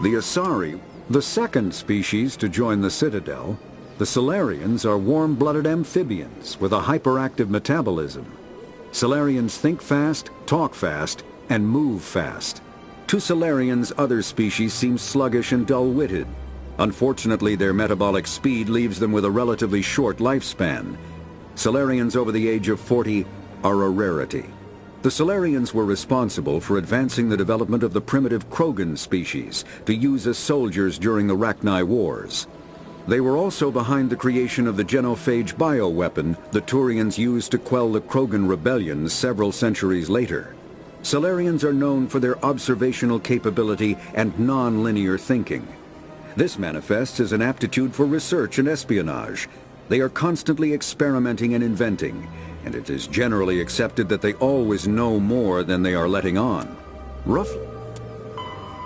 [SPEAKER 5] The Asari, the second species to join the Citadel, the Solarians are warm-blooded amphibians with a hyperactive metabolism. Solarians think fast, talk fast, and move fast. To Solarians, other species seem sluggish and dull-witted. Unfortunately, their metabolic speed leaves them with a relatively short lifespan. Solarians over the age of 40 are a rarity. The Solarians were responsible for advancing the development of the primitive Krogan species to use as soldiers during the Rachni Wars. They were also behind the creation of the genophage bioweapon the Turians used to quell the Krogan rebellions several centuries later. Solarians are known for their observational capability and non-linear thinking. This manifests as an aptitude for research and espionage. They are constantly experimenting and inventing, and it is generally accepted that they always know more than they are letting on. Roughly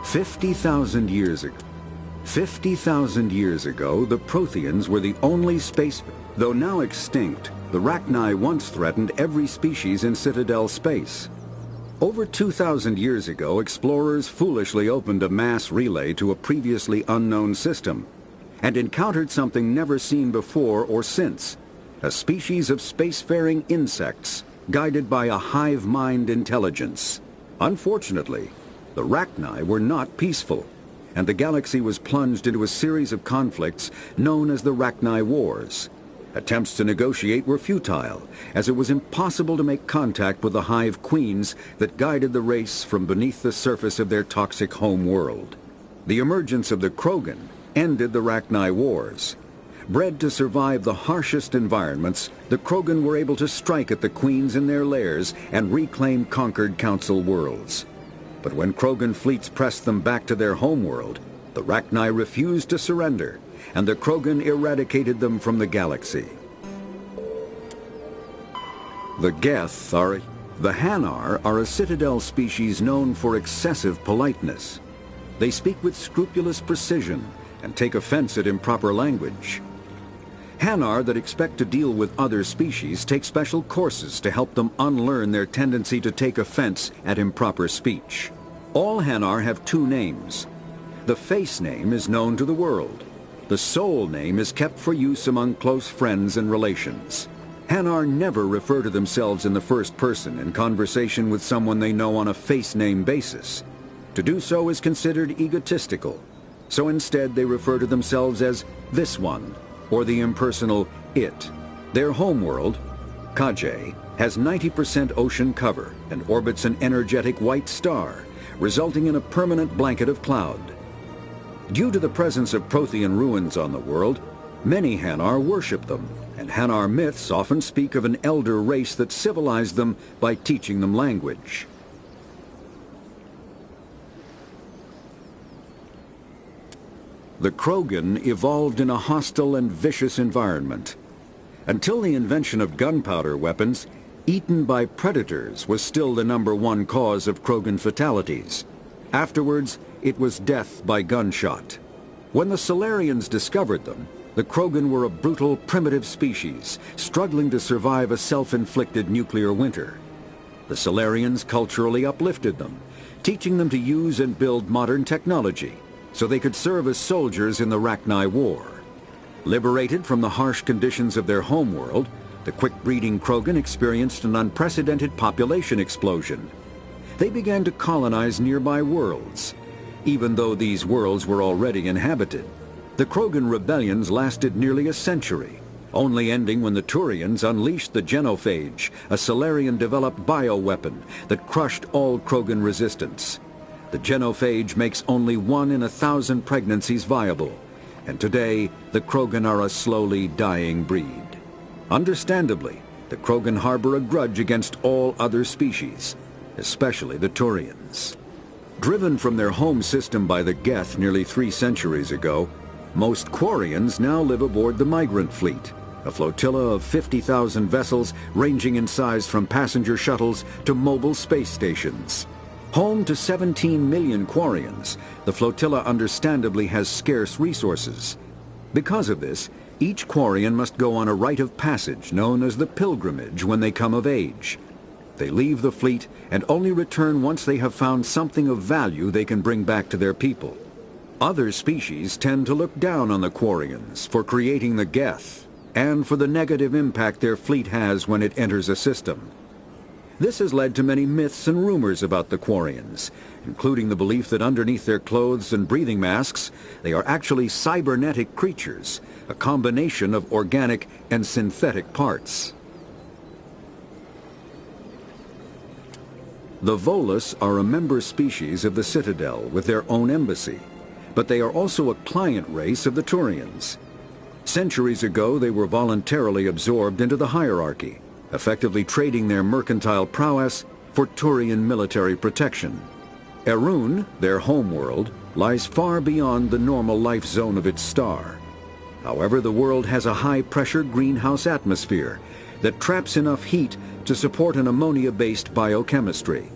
[SPEAKER 5] 50,000 years ago. 50,000 years ago, the Protheans were the only space... Though now extinct, the Rachni once threatened every species in Citadel space. Over 2,000 years ago, explorers foolishly opened a mass relay to a previously unknown system, and encountered something never seen before or since. A species of spacefaring insects, guided by a hive mind intelligence. Unfortunately, the Rachni were not peaceful, and the galaxy was plunged into a series of conflicts known as the Rachni Wars. Attempts to negotiate were futile, as it was impossible to make contact with the hive queens that guided the race from beneath the surface of their toxic home world. The emergence of the Krogan ended the Rachni Wars. Bred to survive the harshest environments, the Krogan were able to strike at the queens in their lairs and reclaim conquered council worlds. But when Krogan fleets pressed them back to their homeworld, the Rachni refused to surrender, and the Krogan eradicated them from the galaxy. The Geth are The Hanar are a Citadel species known for excessive politeness. They speak with scrupulous precision and take offense at improper language. Hanar that expect to deal with other species take special courses to help them unlearn their tendency to take offense at improper speech. All Hanar have two names. The face name is known to the world. The soul name is kept for use among close friends and relations. Hanar never refer to themselves in the first person in conversation with someone they know on a face name basis. To do so is considered egotistical, so instead they refer to themselves as this one, or the impersonal it. Their homeworld, Kajay, has 90% ocean cover and orbits an energetic white star, resulting in a permanent blanket of cloud. Due to the presence of Prothean ruins on the world, many Hanar worship them, and Hanar myths often speak of an elder race that civilized them by teaching them language. The Krogan evolved in a hostile and vicious environment. Until the invention of gunpowder weapons, eaten by predators was still the #1 cause of Krogan fatalities. Afterwards, it was death by gunshot. When the Solarians discovered them, the Krogan were a brutal, primitive species, struggling to survive a self-inflicted nuclear winter. The Solarians culturally uplifted them, teaching them to use and build modern technology, so they could serve as soldiers in the Rachni War. Liberated from the harsh conditions of their homeworld, the quick-breeding Krogan experienced an unprecedented population explosion. They began to colonize nearby worlds. Even though these worlds were already inhabited, the Krogan rebellions lasted nearly a century, only ending when the Turians unleashed the Genophage, a Solarian-developed bioweapon that crushed all Krogan resistance. The Genophage makes only 1 in 1,000 pregnancies viable, and today the Krogan are a slowly dying breed. Understandably, the Krogan harbor a grudge against all other species, especially the Turians. Driven from their home system by the Geth nearly 3 centuries ago, most Quarians now live aboard the Migrant Fleet, a flotilla of 50,000 vessels ranging in size from passenger shuttles to mobile space stations. Home to 17 million Quarians, the flotilla understandably has scarce resources. Because of this, each Quarian must go on a rite of passage known as the pilgrimage when they come of age. They leave the fleet and only return once they have found something of value they can bring back to their people. Other species tend to look down on the Quarians for creating the Geth, and for the negative impact their fleet has when it enters a system. This has led to many myths and rumors about the Quarians, including the belief that underneath their clothes and breathing masks, they are actually cybernetic creatures, a combination of organic and synthetic parts. The Volus are a member species of the Citadel with their own embassy, but they are also a client race of the Turians. Centuries ago, they were voluntarily absorbed into the hierarchy, effectively trading their mercantile prowess for Turian military protection. Erun, their homeworld, lies far beyond the normal life zone of its star. However, the world has a high-pressure greenhouse atmosphere that traps enough heat to support an ammonia-based biochemistry.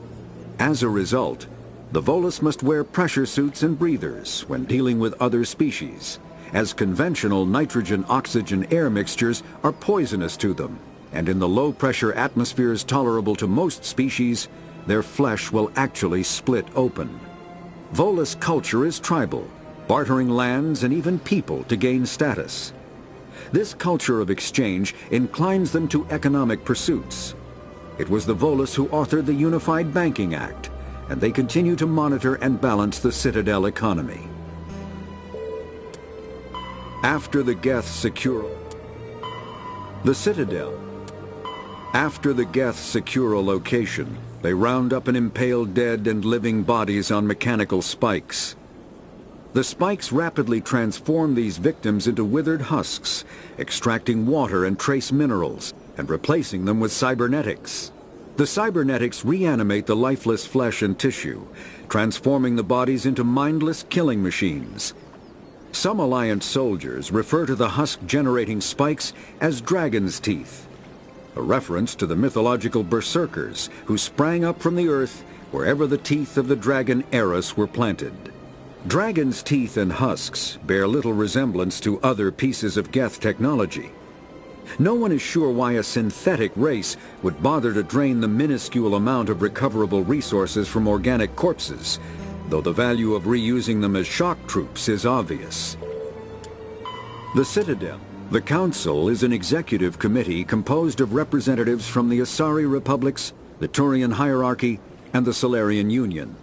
[SPEAKER 5] As a result, the Volus must wear pressure suits and breathers when dealing with other species, as conventional nitrogen-oxygen air mixtures are poisonous to them, and in the low-pressure atmospheres tolerable to most species, their flesh will actually split open. Volus culture is tribal, bartering lands and even people to gain status. This culture of exchange inclines them to economic pursuits. It was the Volus who authored the Unified Banking Act, and they continue to monitor and balance the Citadel economy. After the Geth secure the Citadel. After the Geth secure a location, they round up and impale dead and living bodies on mechanical spikes. The spikes rapidly transform these victims into withered husks, extracting water and trace minerals, and replacing them with cybernetics. The cybernetics reanimate the lifeless flesh and tissue, transforming the bodies into mindless killing machines. Some Alliance soldiers refer to the husk-generating spikes as dragon's teeth. a reference to the mythological berserkers who sprang up from the earth wherever the teeth of the dragon Eris were planted. Dragons' teeth and husks bear little resemblance to other pieces of Geth technology. No one is sure why a synthetic race would bother to drain the minuscule amount of recoverable resources from organic corpses, though the value of reusing them as shock troops is obvious. The Citadel. The Council is an executive committee composed of representatives from the Asari Republics, the Turian Hierarchy, and the Solarian Union.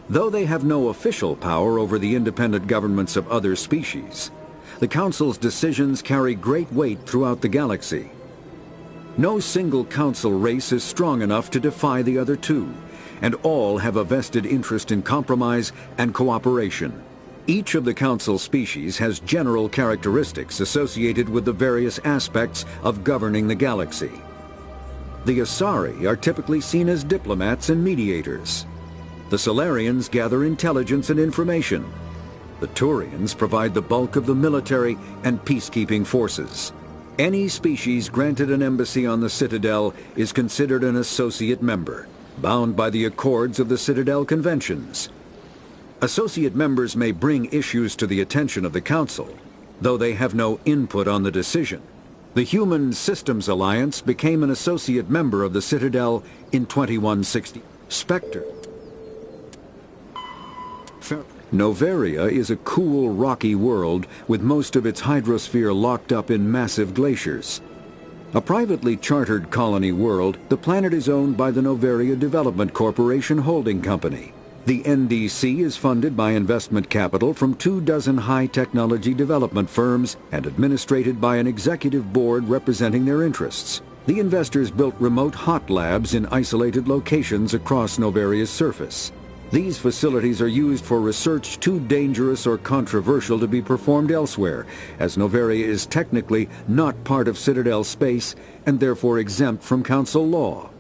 [SPEAKER 5] Though they have no official power over the independent governments of other species, the Council's decisions carry great weight throughout the galaxy. No single Council race is strong enough to defy the other two, and all have a vested interest in compromise and cooperation. Each of the Council species has general characteristics associated with the various aspects of governing the galaxy. The Asari are typically seen as diplomats and mediators. The Solarians gather intelligence and information. The Turians provide the bulk of the military and peacekeeping forces. Any species granted an embassy on the Citadel is considered an associate member, bound by the accords of the Citadel Conventions. Associate members may bring issues to the attention of the Council, though they have no input on the decision. The Human Systems Alliance became an associate member of the Citadel in 2160. Spectre. Noveria is a cool, rocky world with most of its hydrosphere locked up in massive glaciers. A privately chartered colony world, the planet is owned by the Noveria Development Corporation Holding Company. The NDC is funded by investment capital from 24 high-technology development firms and administrated by an executive board representing their interests. The investors built remote hot labs in isolated locations across Noveria's surface. These facilities are used for research too dangerous or controversial to be performed elsewhere, as Noveria is technically not part of Citadel space and therefore exempt from Council law.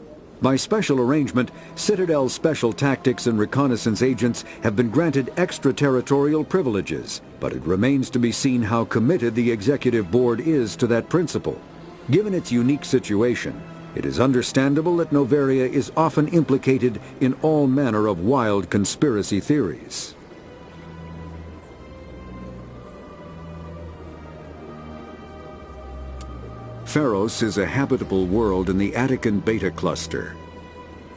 [SPEAKER 5] By special arrangement, Citadel Special Tactics and Reconnaissance agents have been granted extraterritorial privileges, but it remains to be seen how committed the Executive Board is to that principle. Given its unique situation, it is understandable that Noveria is often implicated in all manner of wild conspiracy theories. Pharos is a habitable world in the Attican Beta Cluster.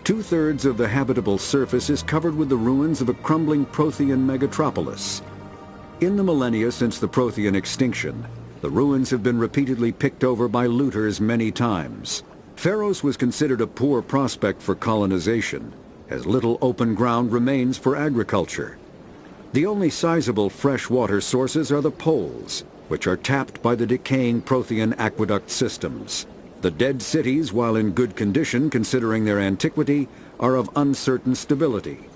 [SPEAKER 5] 2/3 of the habitable surface is covered with the ruins of a crumbling Prothean megatropolis. In the millennia since the Prothean extinction, the ruins have been repeatedly picked over by looters many times. Pharos was considered a poor prospect for colonization, as little open ground remains for agriculture. The only sizable freshwater sources are the poles, which are tapped by the decaying Prothean aqueduct systems. The dead cities, while in good condition considering their antiquity, are of uncertain stability.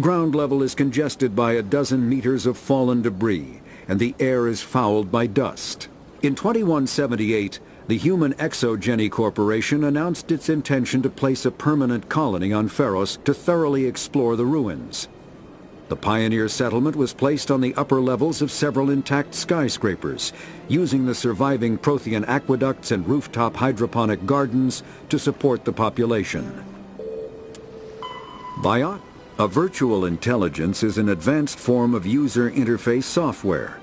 [SPEAKER 5] Ground level is congested by 12 meters of fallen debris, and the air is fouled by dust. In 2178, the Human Exogeny Corporation announced its intention to place a permanent colony on Pharos to thoroughly explore the ruins. The pioneer settlement was placed on the upper levels of several intact skyscrapers, using the surviving Prothean aqueducts and rooftop hydroponic gardens to support the population. Biot, a virtual intelligence, is an advanced form of user interface software.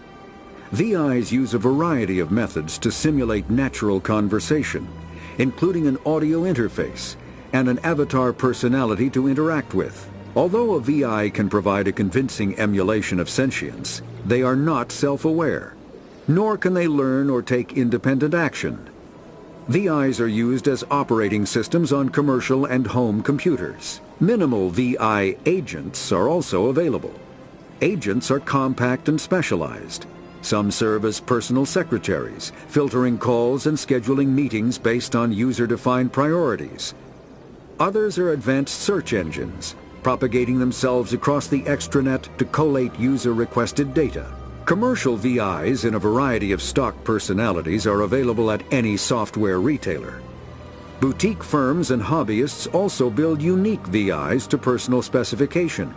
[SPEAKER 5] VIs use a variety of methods to simulate natural conversation, including an audio interface and an avatar personality to interact with. Although a VI can provide a convincing emulation of sentience, they are not self-aware, nor can they learn or take independent action. VIs are used as operating systems on commercial and home computers. Minimal VI agents are also available. Agents are compact and specialized. Some serve as personal secretaries, filtering calls and scheduling meetings based on user-defined priorities. Others are advanced search engines, propagating themselves across the extranet to collate user-requested data. Commercial VIs in a variety of stock personalities are available at any software retailer. Boutique firms and hobbyists also build unique VIs to personal specification.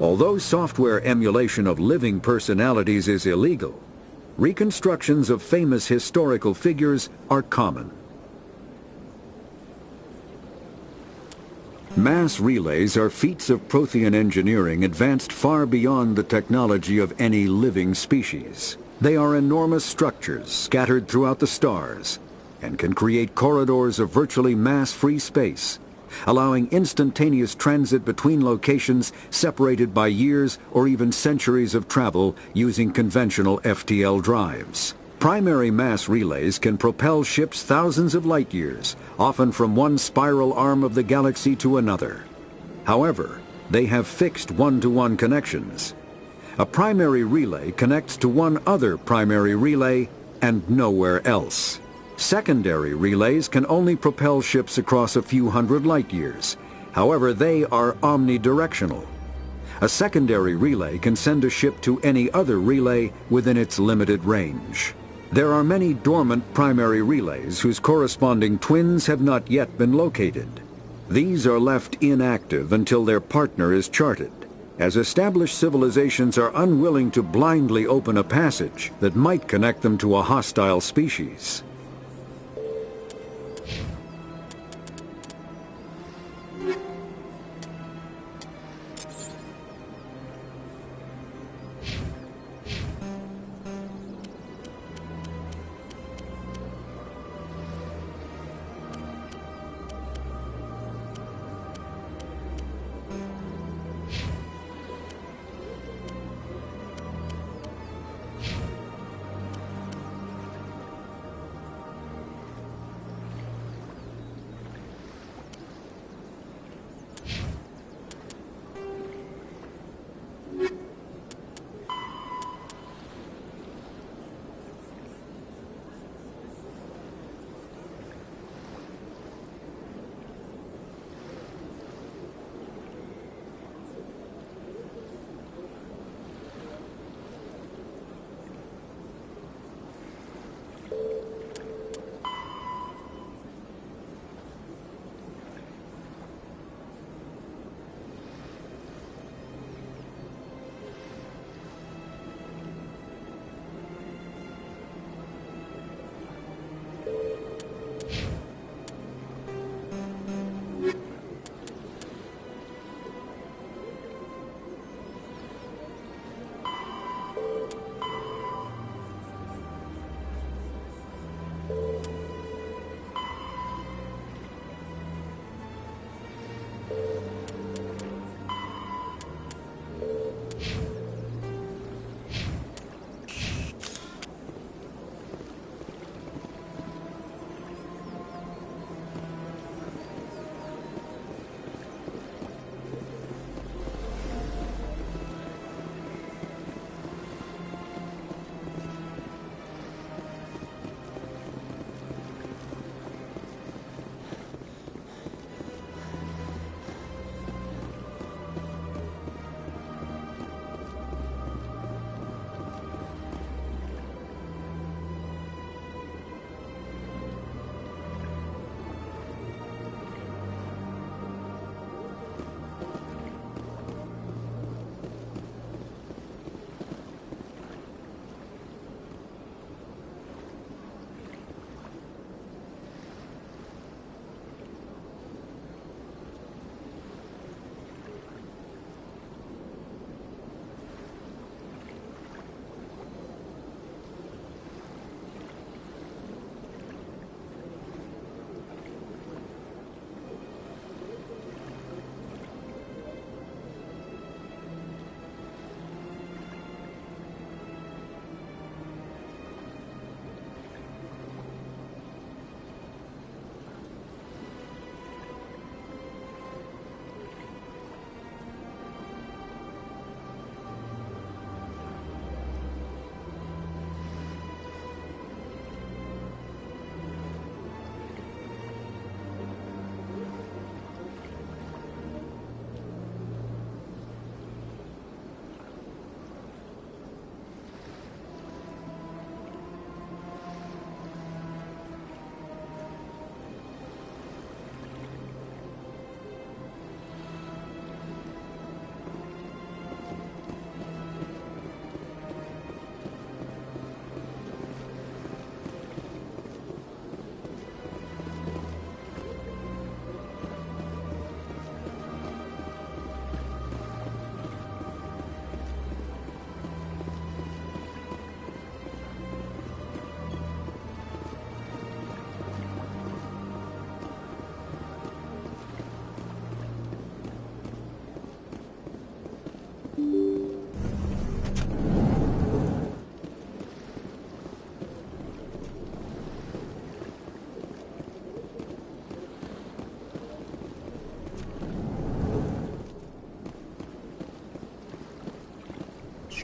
[SPEAKER 5] Although software emulation of living personalities is illegal, reconstructions of famous historical figures are common. Mass relays are feats of Prothean engineering advanced far beyond the technology of any living species. They are enormous structures scattered throughout the stars and can create corridors of virtually mass-free space, allowing instantaneous transit between locations separated by years or even centuries of travel using conventional FTL drives. Primary mass relays can propel ships thousands of light years, often from one spiral arm of the galaxy to another. However, they have fixed one-to-one connections. A primary relay connects to one other primary relay and nowhere else. Secondary relays can only propel ships across a few hundred light years. However, they are omnidirectional. A secondary relay can send a ship to any other relay within its limited range. There are many dormant primary relays whose corresponding twins have not yet been located. These are left inactive until their partner is charted, as established civilizations are unwilling to blindly open a passage that might connect them to a hostile species.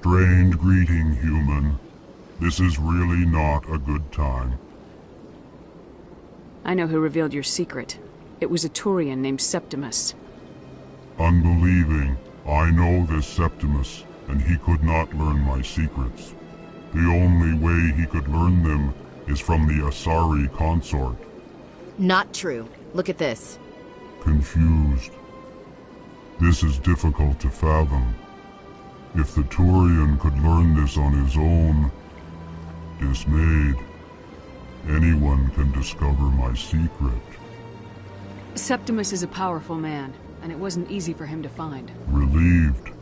[SPEAKER 18] Strained greeting, human. This is really not a good time.
[SPEAKER 2] I know who revealed your secret. It was a Turian named Septimus.
[SPEAKER 18] Unbelieving, I know this Septimus, and he could not learn my secrets. The only way he could learn them is from the Asari consort.
[SPEAKER 15] Not true. Look at this.
[SPEAKER 18] Confused. This is difficult to fathom. If the Turian could learn this on his own, dismayed, anyone can discover my secret.
[SPEAKER 2] Septimus is a powerful man, and it wasn't easy for him to find.
[SPEAKER 18] Relieved.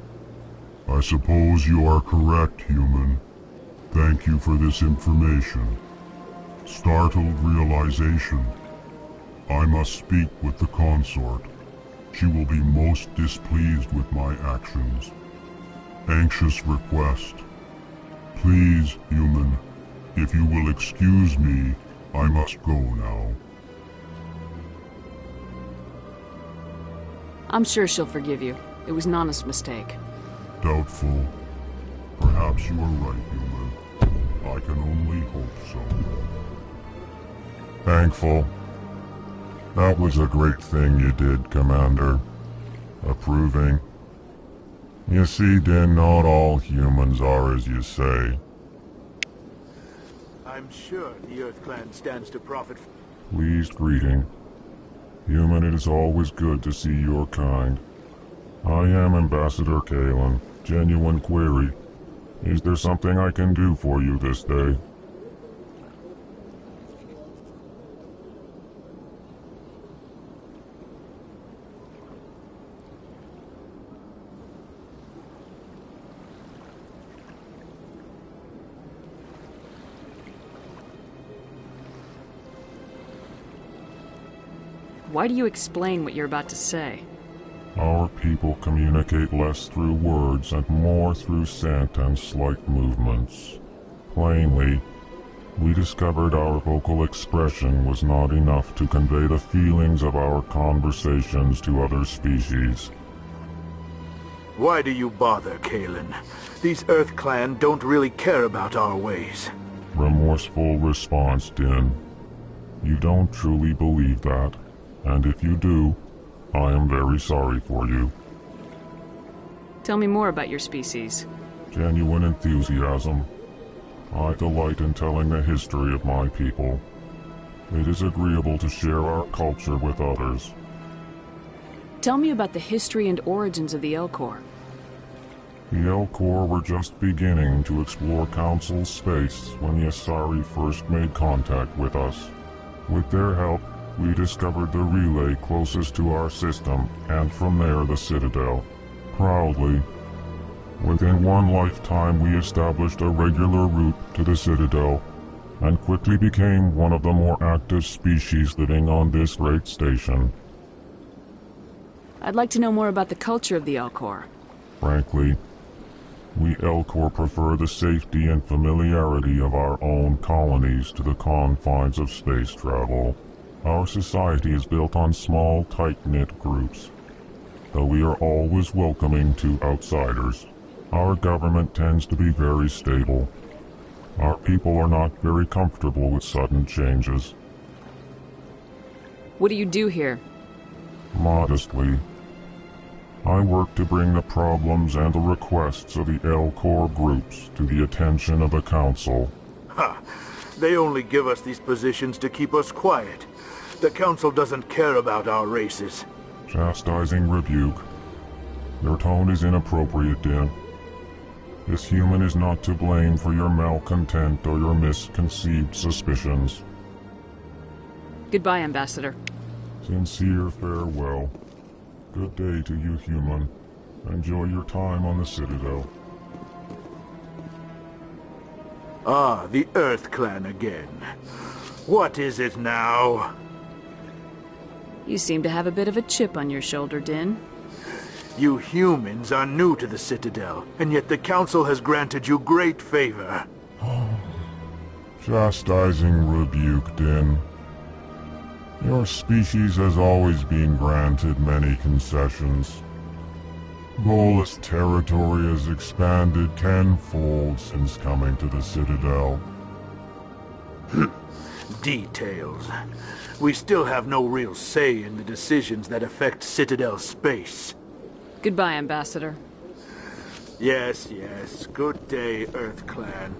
[SPEAKER 18] I suppose you are correct, human. Thank you for this information. Startled realization. I must speak with the consort. She will be most displeased with my actions. Anxious request. Please, human, if you will excuse me, I must go now.
[SPEAKER 2] I'm sure she'll forgive you. It was Nana's mistake.
[SPEAKER 18] Doubtful. Perhaps you are right, human. I can only hope so. Thankful. That was a great thing you did, Commander. Approving. You see, Din, not all humans are as you say.
[SPEAKER 9] I'm sure the Earth Clan stands to profit.
[SPEAKER 18] Pleased greeting. Human, it is always good to see your kind. I am Ambassador Kalen. Genuine query. Is there something I can do for you this day?
[SPEAKER 2] Why do you explain what you're about to say?
[SPEAKER 18] Our people communicate less through words and more through scent and slight movements. Plainly, we discovered our vocal expression was not enough to convey the feelings of our conversations to other species.
[SPEAKER 9] Why do you bother, Kalen? These Earth Clan don't really care about our ways.
[SPEAKER 18] Remorseful response, Din. You don't truly believe that, and if you do, I am very sorry for you.
[SPEAKER 2] Tell me more about your species.
[SPEAKER 18] Genuine enthusiasm. I delight in telling the history of my people. It is agreeable to share our culture with others.
[SPEAKER 2] Tell me about the history and origins of the Elcor.
[SPEAKER 18] The Elcor were just beginning to explore Council space when the Asari first made contact with us. With their help, we discovered the relay closest to our system, and from there the Citadel. Proudly. Within one lifetime we established a regular route to the Citadel, and quickly became one of the more active species living on this great station.
[SPEAKER 2] I'd like to know more about the culture of the Elcor.
[SPEAKER 18] Frankly, we Elcor prefer the safety and familiarity of our own colonies to the confines of space travel. Our society is built on small, tight-knit groups, though we are always welcoming to outsiders. Our government tends to be very stable. Our people are not very comfortable with sudden changes.
[SPEAKER 2] What do you do here?
[SPEAKER 18] Modestly, I work to bring the problems and the requests of the Elcor groups to the attention of the Council.
[SPEAKER 9] Ha! They only give us these positions to keep us quiet. The Council doesn't care about our races.
[SPEAKER 18] Chastising rebuke. Your tone is inappropriate, Din. This human is not to blame for your malcontent or your misconceived suspicions.
[SPEAKER 2] Goodbye, Ambassador.
[SPEAKER 18] Sincere farewell. Good day to you, human. Enjoy your time on the Citadel.
[SPEAKER 9] Ah, the Earth Clan again. What is it now?
[SPEAKER 2] You seem to have a bit of a chip on your shoulder, Din.
[SPEAKER 9] You humans are new to the Citadel, and yet the Council has granted you great favor.
[SPEAKER 18] Chastising rebuke, Din. Your species has always been granted many concessions. Bolus territory has expanded tenfold since coming to the Citadel.
[SPEAKER 9] Details. We still have no real say in the decisions that affect Citadel space.
[SPEAKER 2] Goodbye, Ambassador.
[SPEAKER 9] Yes, yes. Good day, Earth Clan.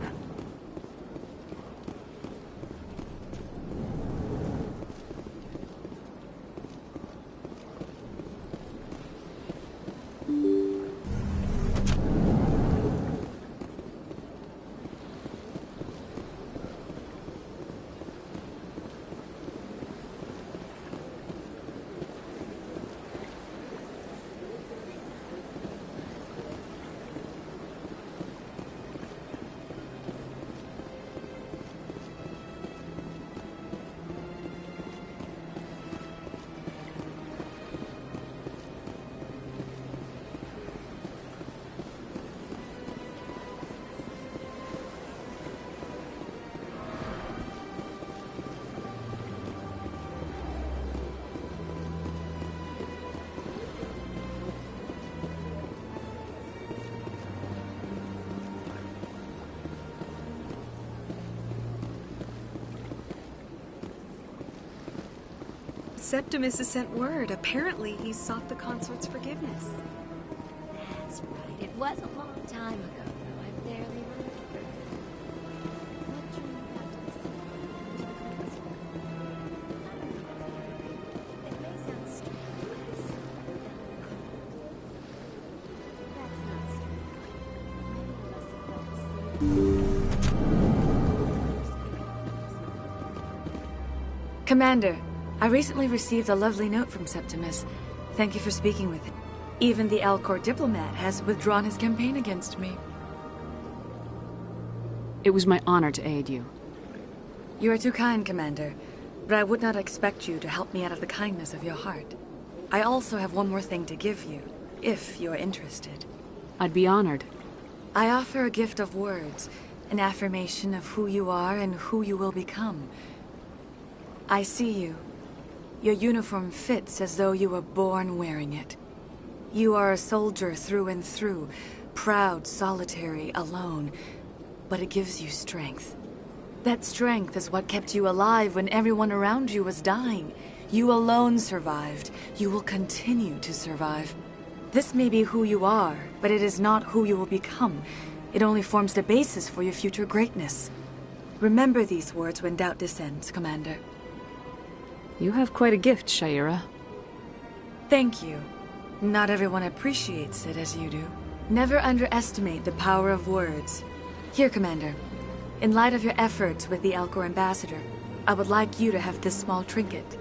[SPEAKER 12] Septimus has sent word. Apparently, he sought the consort's forgiveness.
[SPEAKER 13] That's right. It was a long time ago, though. I barely remember. What drew you back to the consort? It may sound strange, but I saw that's not strange. Many of us have felt the same.
[SPEAKER 12] Commander, I recently received a lovely note from Septimus. Thank you for speaking with him. Even the Alcor diplomat has withdrawn his campaign against me.
[SPEAKER 2] It was my honor to aid you.
[SPEAKER 12] You are too kind, Commander, but I would not expect you to help me out of the kindness of your heart. I also have one more thing to give you, if you are interested.
[SPEAKER 2] I'd be honored.
[SPEAKER 12] I offer a gift of words, an affirmation of who you are and who you will become. I see you. Your uniform fits as though you were born wearing it. You are a soldier through and through, proud, solitary, alone, but it gives you strength. That strength is what kept you alive when everyone around you was dying. You alone survived. You will continue to survive. This may be who you are, but it is not who you will become. It only forms the basis for your future greatness. Remember these words when doubt descends, Commander.
[SPEAKER 2] You have quite a gift, Shaira.
[SPEAKER 12] Thank you. Not everyone appreciates it as you do. Never underestimate the power of words. Here, Commander. In light of your efforts with the Alcor ambassador, I would like you to have this small trinket.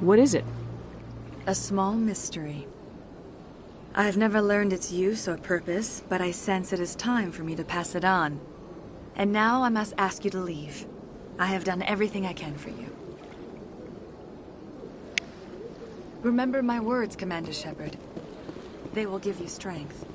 [SPEAKER 2] What is it?
[SPEAKER 12] A small mystery. I have never learned its use or purpose, but I sense it is time for me to pass it on. And now I must ask you to leave. I have done everything I can for you. Remember my words, Commander Shepard. They will give you strength.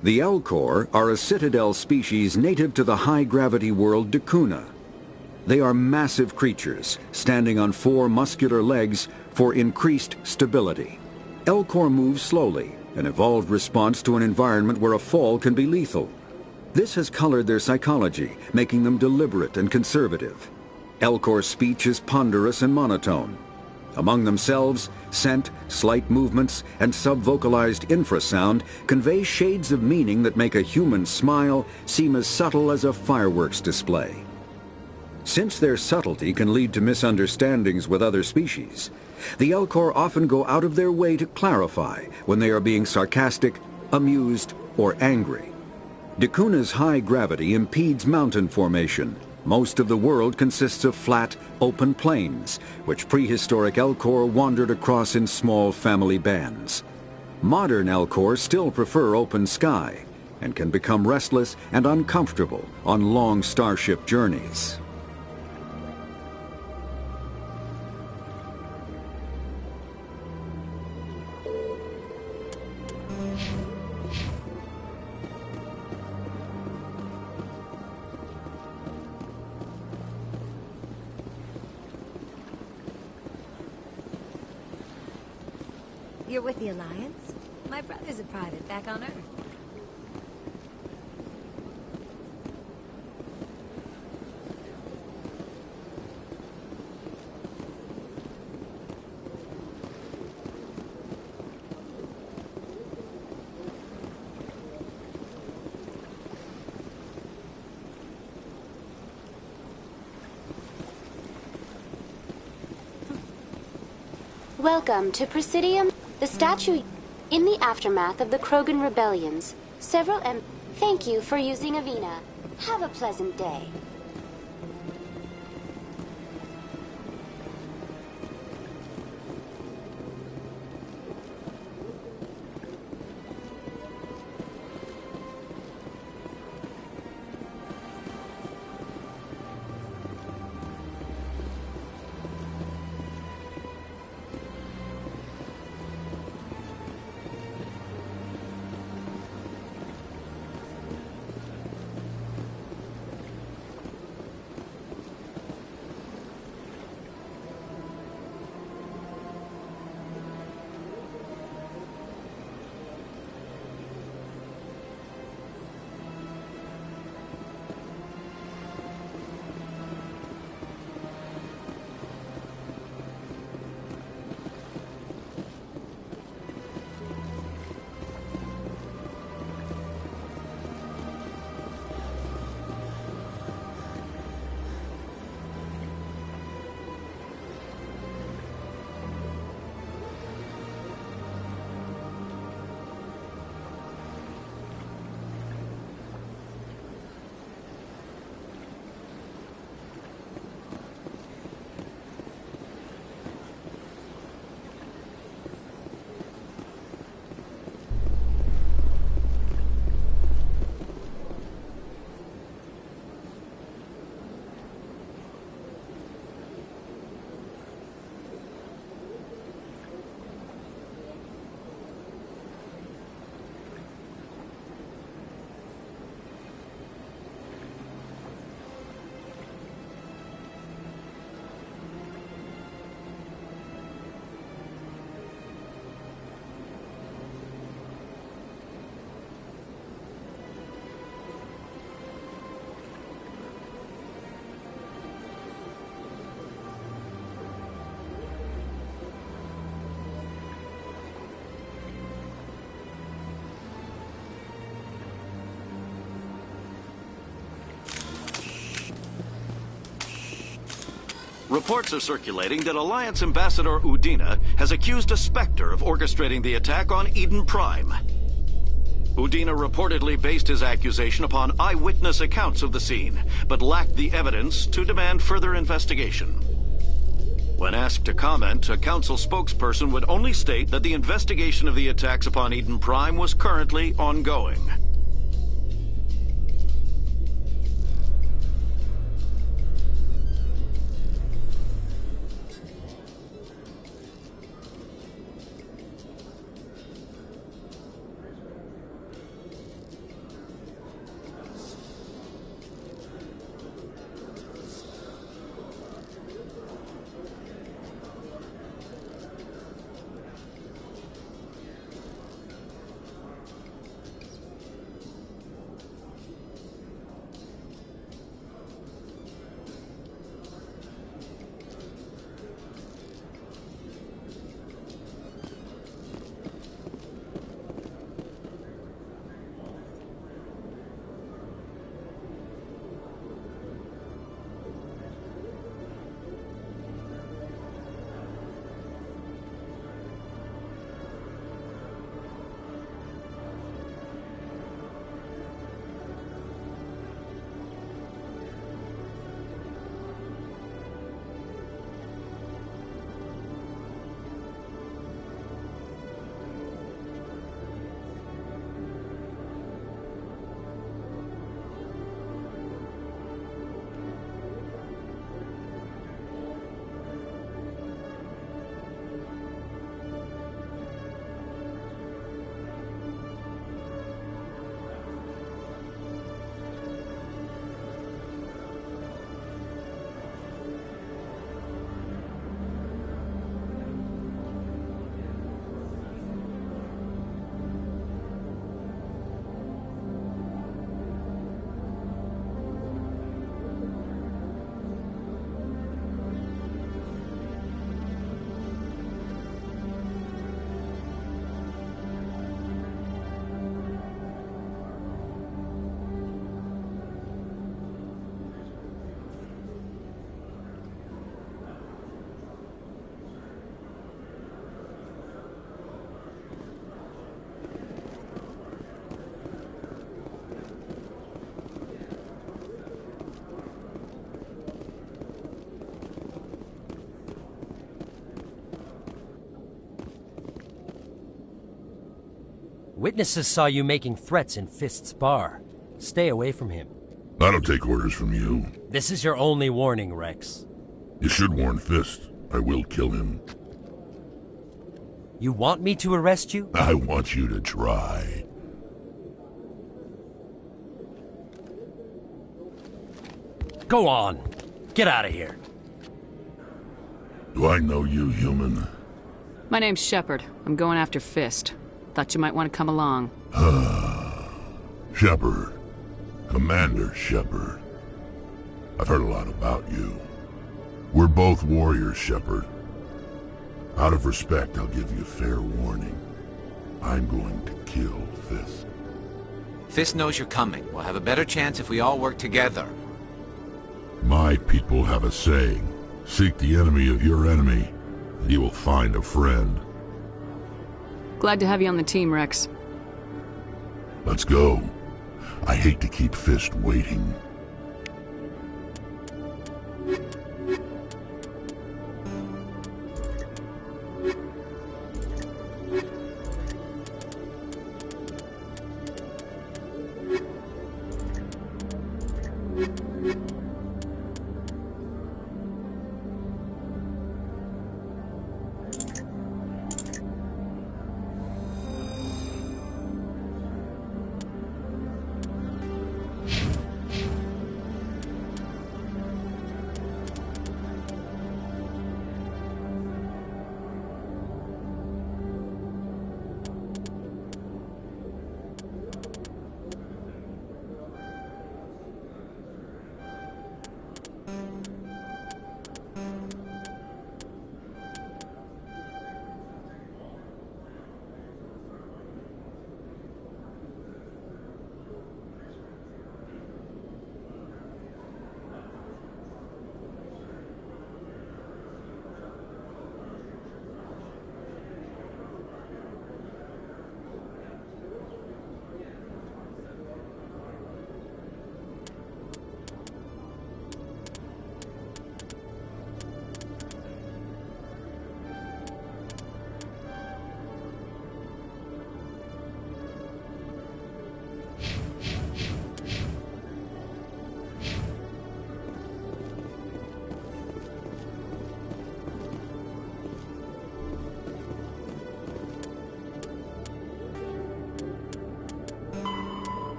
[SPEAKER 5] The Elcor are a Citadel species native to the high-gravity world Dakuna. They are massive creatures, standing on 4 muscular legs for increased stability. Elcor move slowly, an evolved response to an environment where a fall can be lethal. This has colored their psychology, making them deliberate and conservative. Elcor speech is ponderous and monotone. Among themselves, scent, slight movements, and sub-vocalized infrasound convey shades of meaning that make a human smile seem as subtle as a fireworks display. Since their subtlety can lead to misunderstandings with other species, the Elcor often go out of their way to clarify when they are being sarcastic, amused, or angry. Dakuna's high gravity impedes mountain formation. Most of the world consists of flat, open plains, which prehistoric Elcor wandered across in small family bands. Modern Elcor still prefer open sky, and can become restless and uncomfortable on long starship journeys.
[SPEAKER 13] You're with the Alliance? My brother's a private back on Earth.
[SPEAKER 10] Welcome to Presidium. The statue in the aftermath of the Krogan rebellions. Thank you for using Avina. Have a pleasant day.
[SPEAKER 3] Reports are circulating that Alliance Ambassador Udina has accused a Spectre of orchestrating the attack on Eden Prime. Udina reportedly based his accusation upon eyewitness accounts of the scene, but lacked the evidence to demand further investigation. When asked to comment, a council spokesperson would only state that the investigation of the attacks upon Eden Prime was currently ongoing.
[SPEAKER 14] Witnesses saw you making threats in Fist's bar. Stay away from him.
[SPEAKER 18] I don't take orders from you.
[SPEAKER 14] This is your only warning, Rex.
[SPEAKER 18] You should warn Fist. I will kill him.
[SPEAKER 14] You want me to arrest you?
[SPEAKER 18] I want you to try.
[SPEAKER 14] Go on. Get out of here.
[SPEAKER 18] Do I know you, human?
[SPEAKER 2] My name's Shepard. I'm going after Fist. Thought you might want to come along.
[SPEAKER 18] Shepard. Commander Shepard. I've heard a lot about you. We're both warriors, Shepard. Out of respect, I'll give you fair warning. I'm going to kill Fist.
[SPEAKER 4] Fist knows you're coming. We'll have a better chance if we all work together.
[SPEAKER 18] My people have a saying. Seek the enemy of your enemy, and you will find a friend.
[SPEAKER 2] Glad to have you on the team, Rex.
[SPEAKER 18] Let's go. I hate to keep Fist waiting.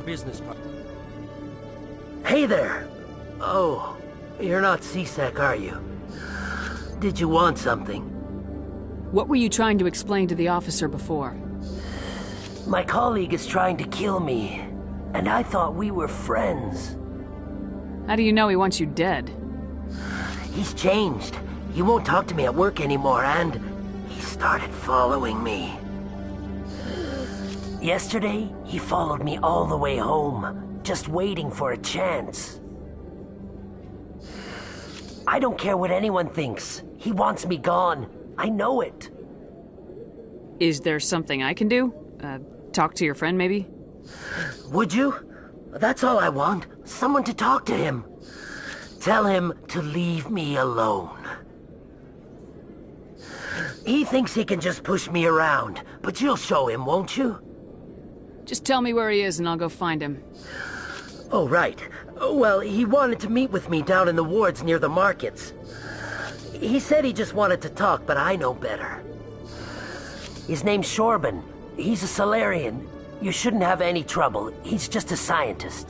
[SPEAKER 14] business partner.
[SPEAKER 16] Hey there! Oh, you're not C-Sec, are you? Did you want something?
[SPEAKER 2] What were you trying to explain to the officer before?
[SPEAKER 16] My colleague is trying to kill me, and I thought we were friends.
[SPEAKER 2] How do you know he wants you dead?
[SPEAKER 16] He's changed. He won't talk to me at work anymore, and he started following me. Yesterday, he followed me all the way home, just waiting for a chance. I don't care what anyone thinks. He wants me gone. I know it.
[SPEAKER 2] Is there something I can do? Talk to your friend, maybe?
[SPEAKER 16] Would you? That's all I want. Someone to talk to him. Tell him to leave me alone. He thinks he can just push me around, but you'll show him, won't you?
[SPEAKER 2] Just tell me where he is and I'll go find him.
[SPEAKER 16] Oh, right. Well, he wanted to meet with me down in the wards near the markets. He said he just wanted to talk, but I know better. His name's Shorban. He's a Solarian. You shouldn't have any trouble. He's just a scientist.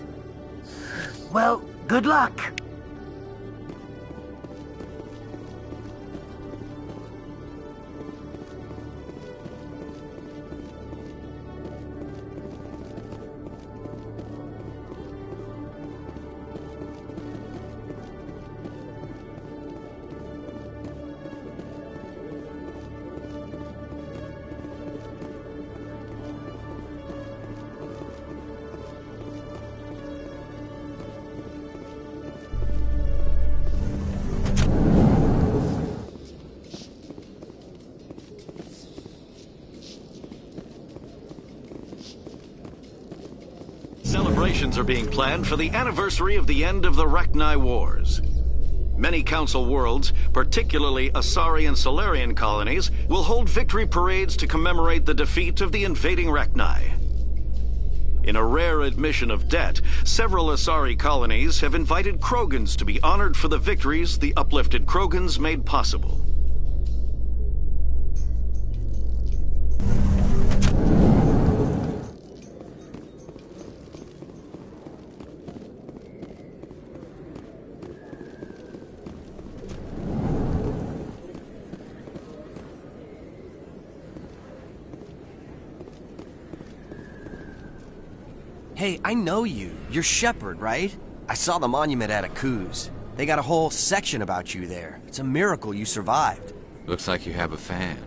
[SPEAKER 16] Well, good luck.
[SPEAKER 3] Celebrations are being planned for the anniversary of the end of the Rachni Wars. Many Council worlds, particularly Asari and Solarian colonies, will hold victory parades to commemorate the defeat of the invading Rachni. In a rare admission of debt, several Asari colonies have invited Krogans to be honored for the victories the uplifted Krogans made possible.
[SPEAKER 19] Hey, I know you. You're Shepard, right? I saw the monument at Akuz. They got a whole section about you there. It's a miracle you survived.
[SPEAKER 4] Looks like you have a fan.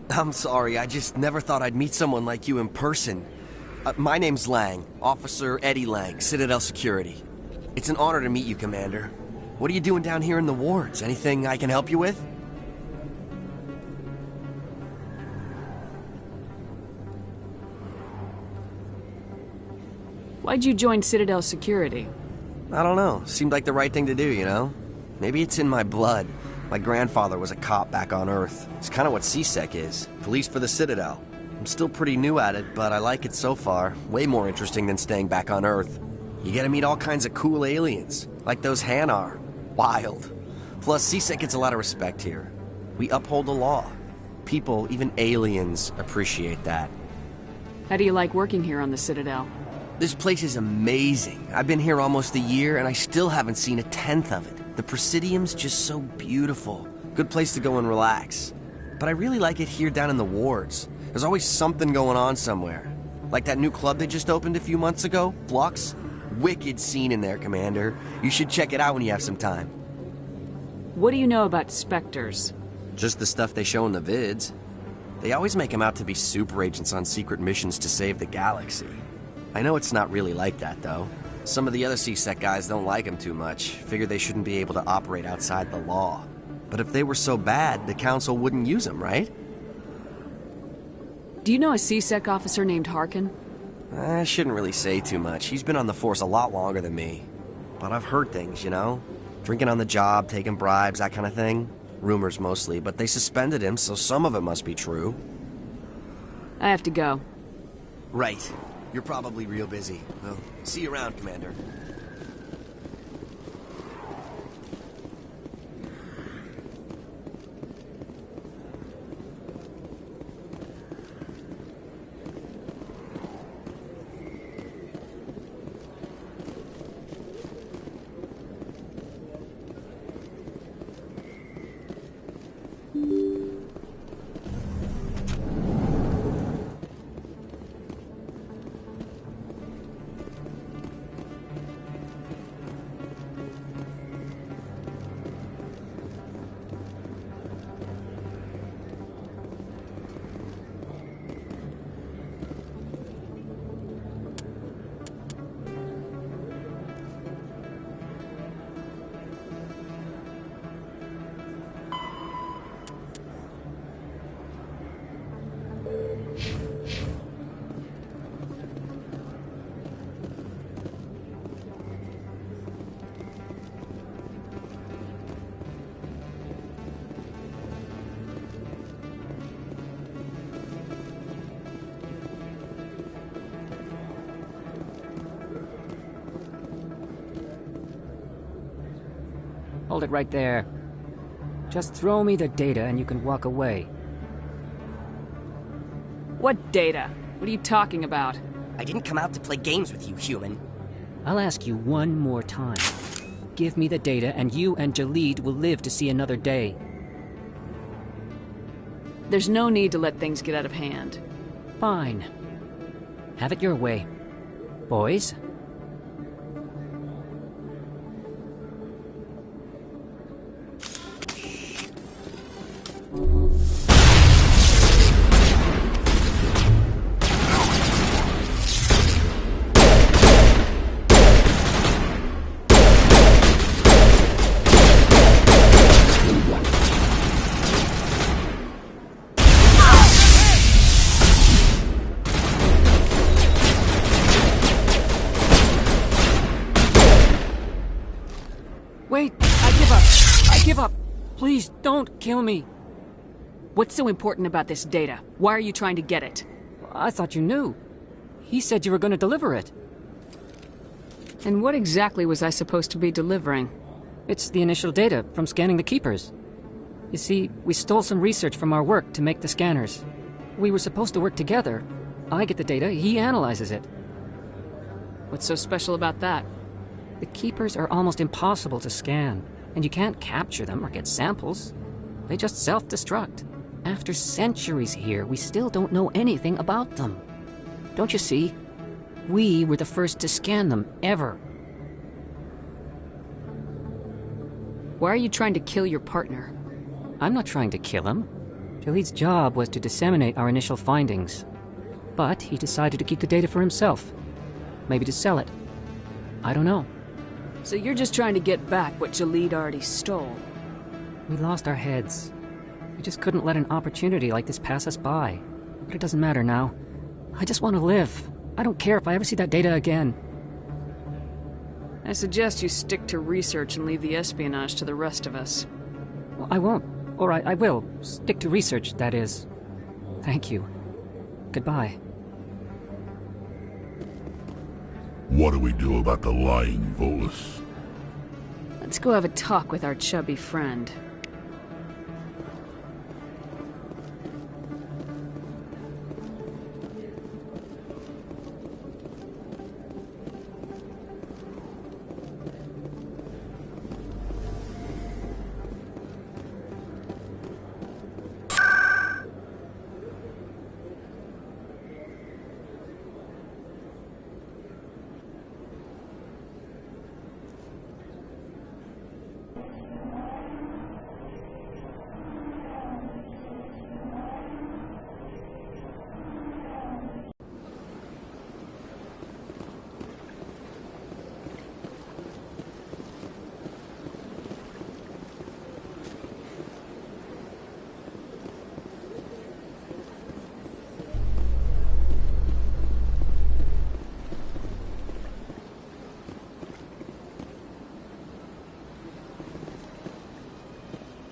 [SPEAKER 19] I'm sorry, I just never thought I'd meet someone like you in person. My name's Lang, Officer Eddie Lang, Citadel Security. It's an honor to meet you, Commander. What are you doing down here in the wards? Anything I can help you with?
[SPEAKER 2] Why'd you join Citadel Security?
[SPEAKER 19] I don't know. Seemed like the right thing to do, you know? Maybe it's in my blood. My grandfather was a cop back on Earth. It's kind of what C-Sec is. Police for the Citadel. I'm still pretty new at it, but I like it so far. Way more interesting than staying back on Earth. You get to meet all kinds of cool aliens, like those Hanar. Wild. Plus, C-Sec gets a lot of respect here. We uphold the law. People, even aliens, appreciate that.
[SPEAKER 2] How do you like working here on the Citadel?
[SPEAKER 19] This place is amazing. I've been here almost a year, and I still haven't seen a tenth of it. The Presidium's just so beautiful. Good place to go and relax. But I really like it here down in the wards. There's always something going on somewhere. Like that new club they just opened a few months ago, Flux. Wicked scene in there, Commander. You should check it out when you have some time.
[SPEAKER 2] What do you know about Spectres?
[SPEAKER 19] Just the stuff they show in the vids. They always make them out to be super agents on secret missions to save the galaxy. I know it's not really like that, though. Some of the other C-Sec guys don't like them too much, figure they shouldn't be able to operate outside the law. But if they were so bad, the Council wouldn't use them, right?
[SPEAKER 2] Do you know a C-Sec officer named Harkin?
[SPEAKER 19] I shouldn't really say too much. He's been on the force a lot longer than me. But I've heard things, you know? Drinking on the job, taking bribes, that kind of thing. Rumors mostly, but they suspended him, so some of it must be true.
[SPEAKER 2] I have to go.
[SPEAKER 19] Right. You're probably real busy. Well, see you around, Commander.
[SPEAKER 17] Hold it right there. Just throw me the data and you can walk away.
[SPEAKER 2] What data? What are you talking about?
[SPEAKER 8] I didn't come out to play games with you, human.
[SPEAKER 17] I'll ask you one more time. Give me the data and you and Jalid will live to see another day.
[SPEAKER 2] There's no need to let things get out of hand.
[SPEAKER 17] Fine. Have it your way. Boys? Wait, I give up. I give up. Please, don't kill me.
[SPEAKER 2] What's so important about this data? Why are you trying to get it?
[SPEAKER 17] I thought you knew. He said you were going to deliver it.
[SPEAKER 2] And what exactly was I supposed to be delivering?
[SPEAKER 17] It's the initial data from scanning the Keepers. You see, we stole some research from our work to make the scanners. We were supposed to work together. I get the data, he analyzes it.
[SPEAKER 2] What's so special about that?
[SPEAKER 17] The Keepers are almost impossible to scan, and you can't capture them or get samples. They just self-destruct. After centuries here, we still don't know anything about them. Don't you see? We were the first to scan them, ever.
[SPEAKER 2] Why are you trying to kill your partner?
[SPEAKER 17] I'm not trying to kill him. Jalid's job was to disseminate our initial findings. But he decided to keep the data for himself. Maybe to sell it. I don't know.
[SPEAKER 2] So you're just trying to get back what Jalid already stole?
[SPEAKER 17] We lost our heads. We just couldn't let an opportunity like this pass us by. But it doesn't matter now. I just want to live. I don't care if I ever see that data again.
[SPEAKER 2] I suggest you stick to research and leave the espionage to the rest of us.
[SPEAKER 17] Well, I won't. Or I will. Stick to research, that is. Thank you. Goodbye.
[SPEAKER 18] What do we do about the lying Volus?
[SPEAKER 2] Let's go have a talk with our chubby friend.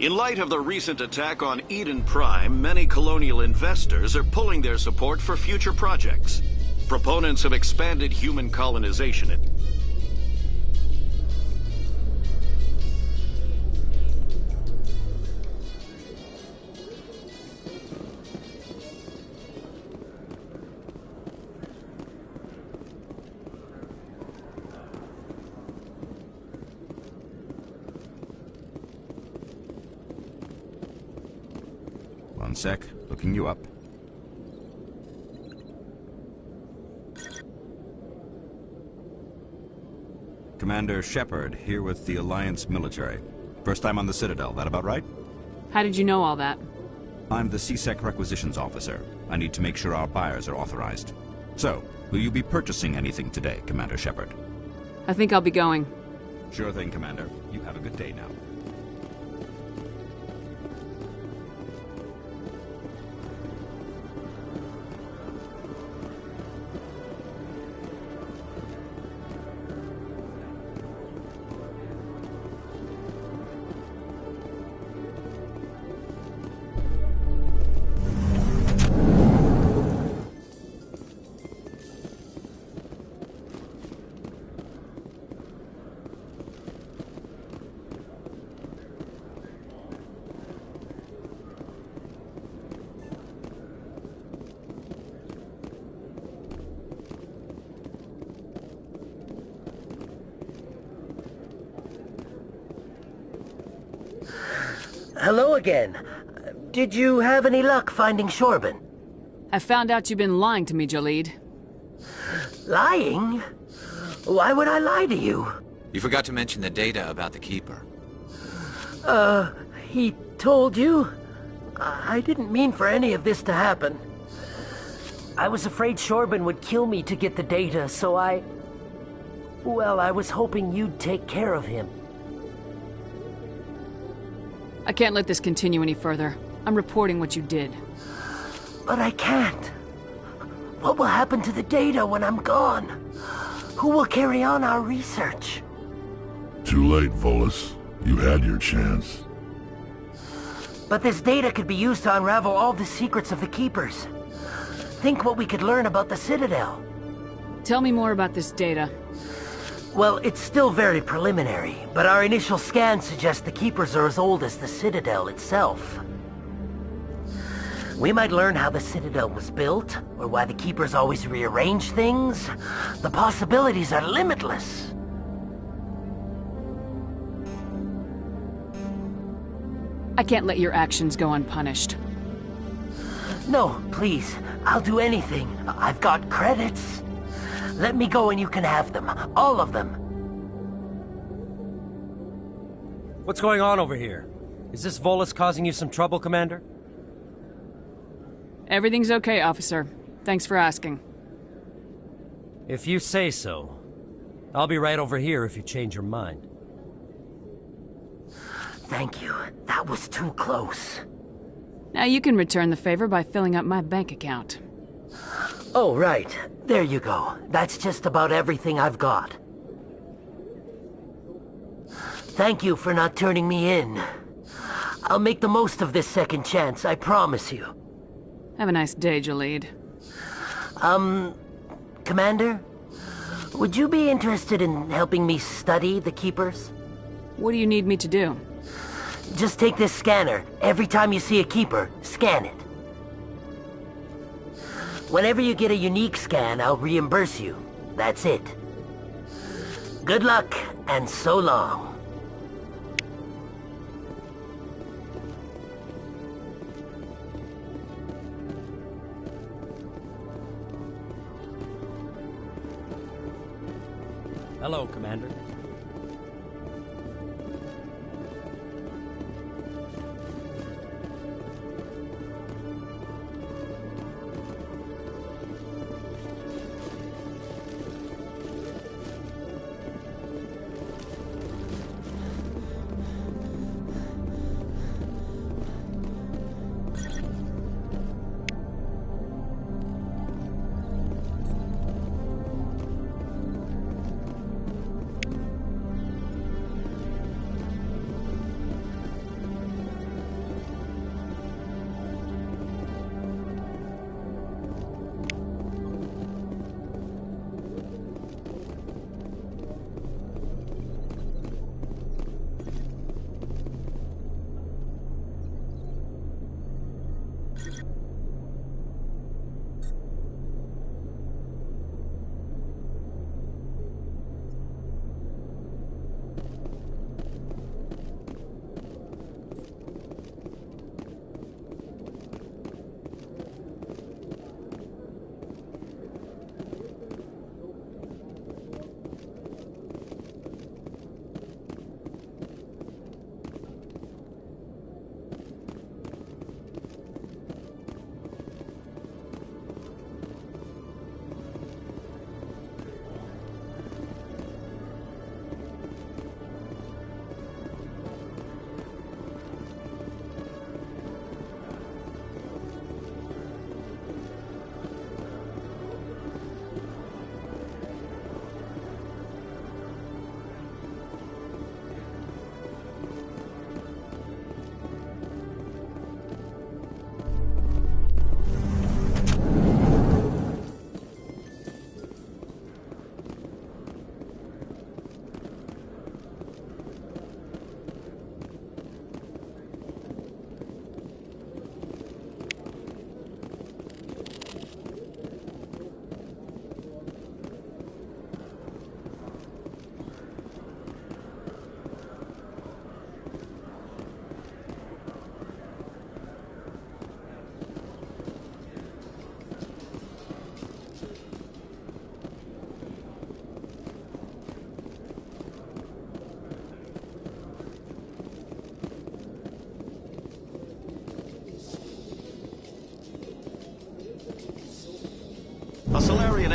[SPEAKER 3] In light of the recent attack on Eden Prime, many colonial investors are pulling their support for future projects. Proponents of expanded human colonization.
[SPEAKER 20] One sec, looking you up. Commander Shepard, here with the Alliance military. First time on the Citadel, that about right?
[SPEAKER 2] How did you know all that?
[SPEAKER 20] I'm the CSEC requisitions officer. I need to make sure our buyers are authorized. So, will you be purchasing anything today, Commander Shepard?
[SPEAKER 2] I think I'll be going.
[SPEAKER 20] Sure thing, Commander. You have a good day now.
[SPEAKER 16] hello again. Did you have any luck finding Shorban?
[SPEAKER 2] I found out you've been lying to me, Jaleed.
[SPEAKER 16] Lying? Why would I lie to you?
[SPEAKER 4] You forgot to mention the data about the Keeper.
[SPEAKER 16] He told you? I didn't mean for any of this to happen. I was afraid Shorban would kill me to get the data, so well, I was hoping you'd take care of him.
[SPEAKER 2] I can't let this continue any further. I'm reporting what you did.
[SPEAKER 16] But I can't. What will happen to the data when I'm gone? Who will carry on our research?
[SPEAKER 18] Too late, Volus. You had your chance.
[SPEAKER 16] But this data could be used to unravel all the secrets of the Keepers. Think what we could learn about the Citadel.
[SPEAKER 2] Tell me more about this data.
[SPEAKER 16] Well, it's still very preliminary, but our initial scans suggest the Keepers are as old as the Citadel itself. We might learn how the Citadel was built, or why the Keepers always rearrange things. The possibilities are limitless.
[SPEAKER 2] I can't let your actions go unpunished.
[SPEAKER 16] No, please. I'll do anything. I've got credits. Let me go and you can have them. All of them.
[SPEAKER 14] What's going on over here? Is this Volus causing you some trouble, Commander?
[SPEAKER 2] Everything's okay, officer. Thanks for asking.
[SPEAKER 14] If you say so. I'll be right over here if you change your mind.
[SPEAKER 16] Thank you. That was too close.
[SPEAKER 2] Now you can return the favor by filling up my bank account.
[SPEAKER 16] Oh, right. There you go. That's just about everything I've got. Thank you for not turning me in. I'll make the most of this second chance, I promise you.
[SPEAKER 2] Have a nice day, Jaleed.
[SPEAKER 16] Commander? Would you be interested in helping me study the Keepers?
[SPEAKER 2] What do you need me to do?
[SPEAKER 16] Just take this scanner. Every time you see a Keeper, scan it. Whenever you get a unique scan, I'll reimburse you. That's it. Good luck, and so long.
[SPEAKER 14] Hello, Commander.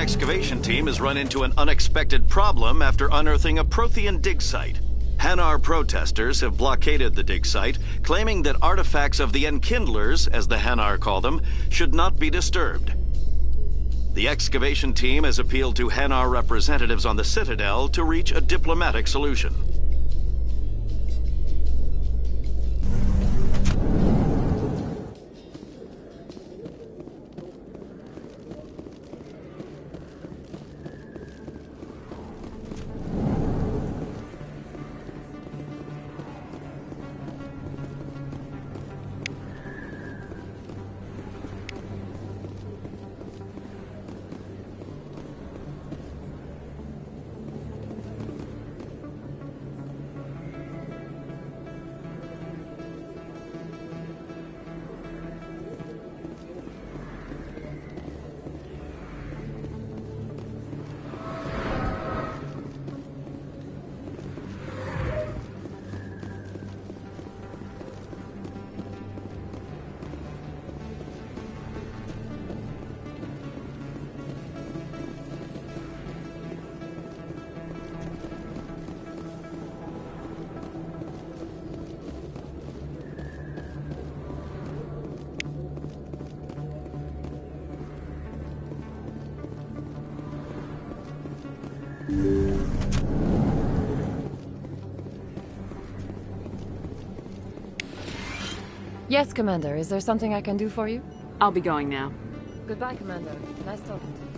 [SPEAKER 3] excavation team has run into an unexpected problem after unearthing a Prothean dig site. Hanar protesters have blockaded the dig site, claiming that artifacts of the Enkindlers, as the Hanar call them, should not be disturbed. The excavation team has appealed to Hanar representatives on the Citadel to reach a diplomatic solution.
[SPEAKER 7] Yes, Commander. Is there something I can do for you?
[SPEAKER 2] I'll be going now.
[SPEAKER 7] Goodbye, Commander. Nice talking to you.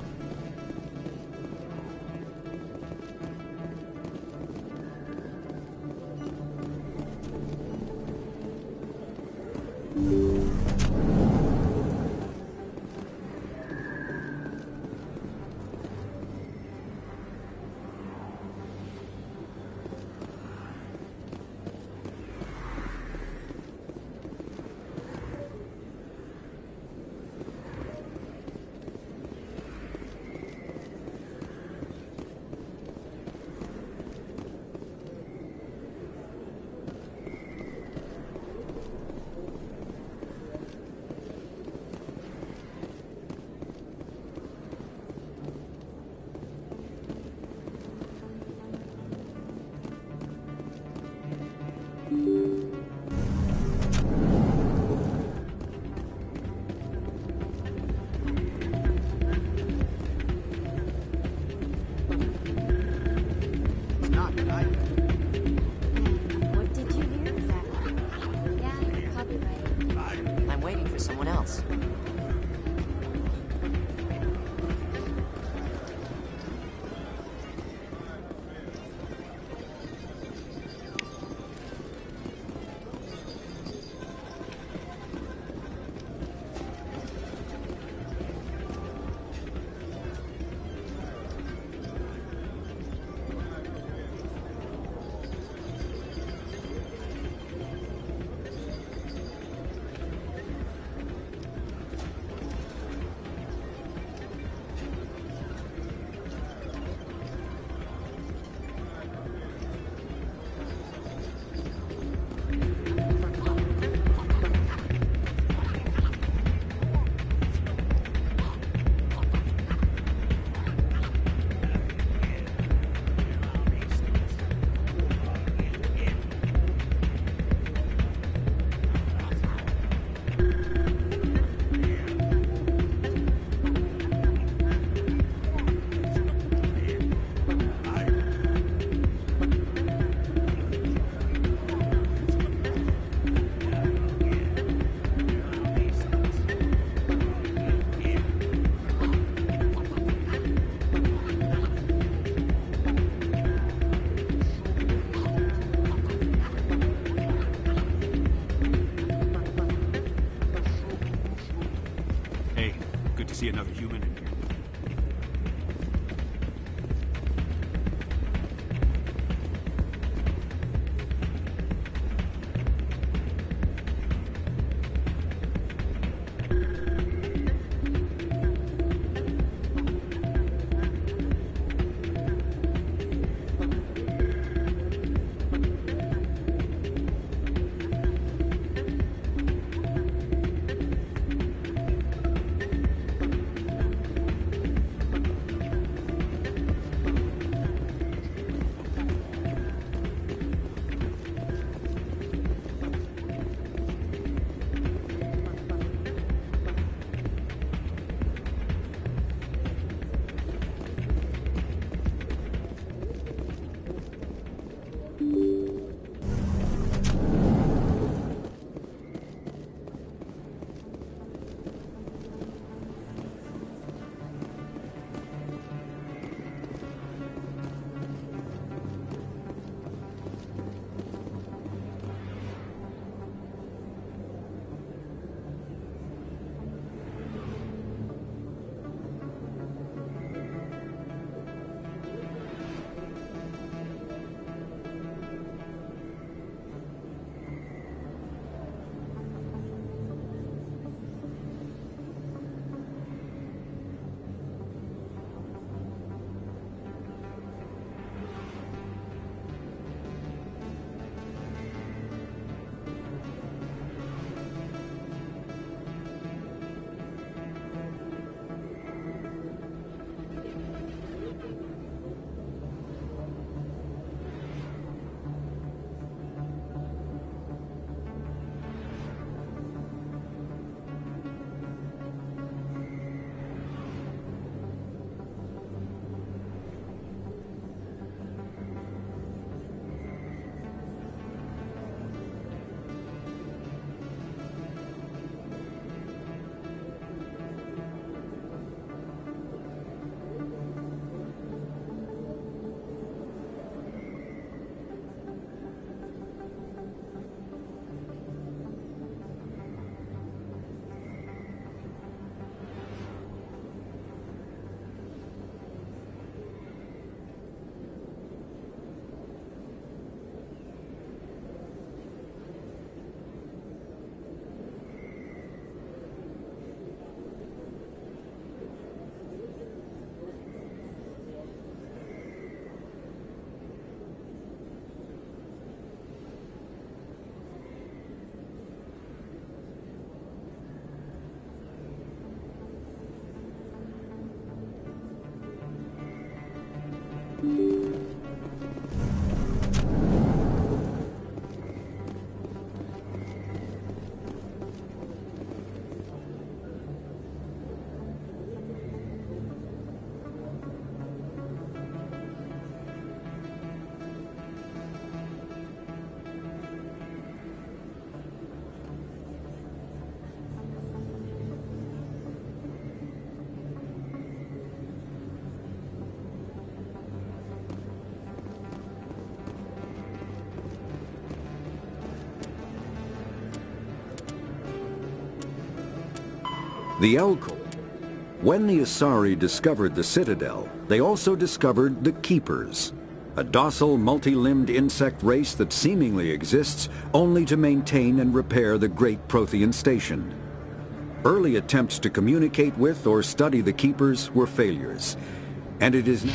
[SPEAKER 8] What did you hear exactly? Yeah, copyright. I'm waiting for someone else.
[SPEAKER 5] The Elcol. When the Asari discovered the Citadel, they also discovered the Keepers, a docile, multi-limbed insect race that seemingly exists only to maintain and repair the great Prothean station. Early attempts to communicate with or study the Keepers were failures, and it is now...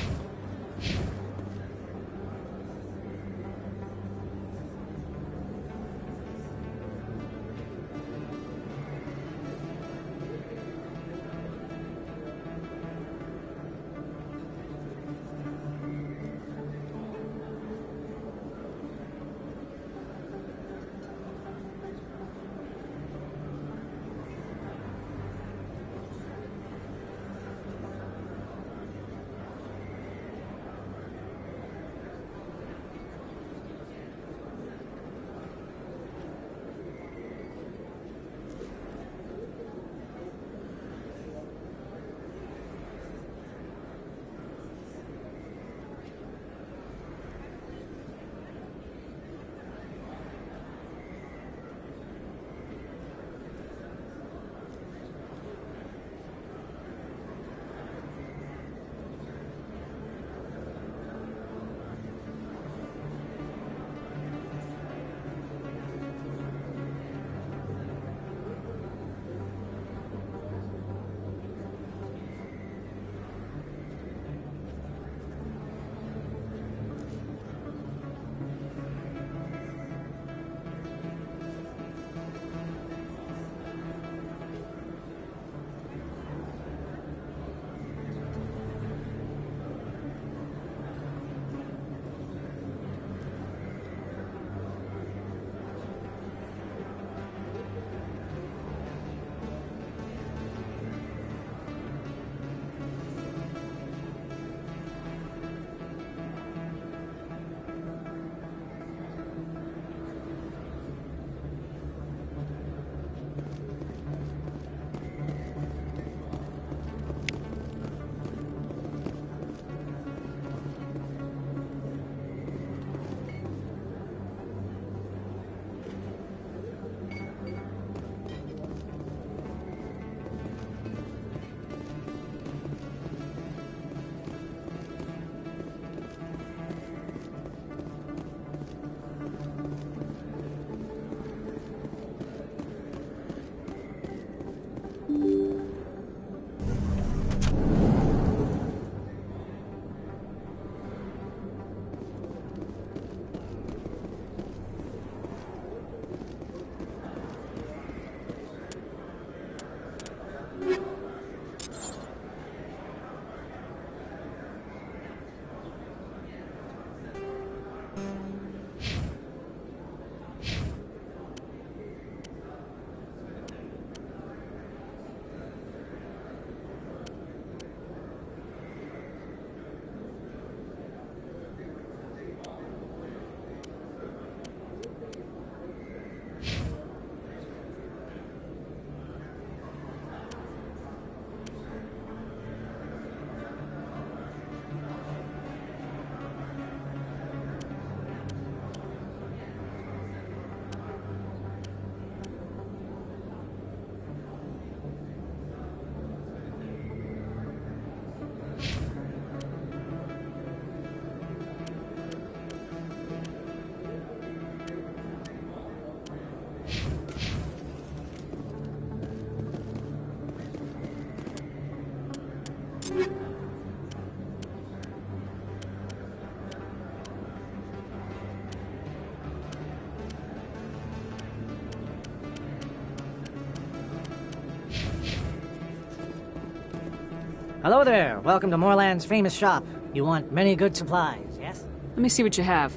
[SPEAKER 6] Hello there. Welcome to Moorland's famous shop. You want many good supplies, yes?
[SPEAKER 2] Let me see what you have.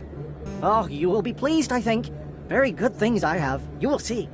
[SPEAKER 6] Oh, you will be pleased, I think. Very good things I have. You will see.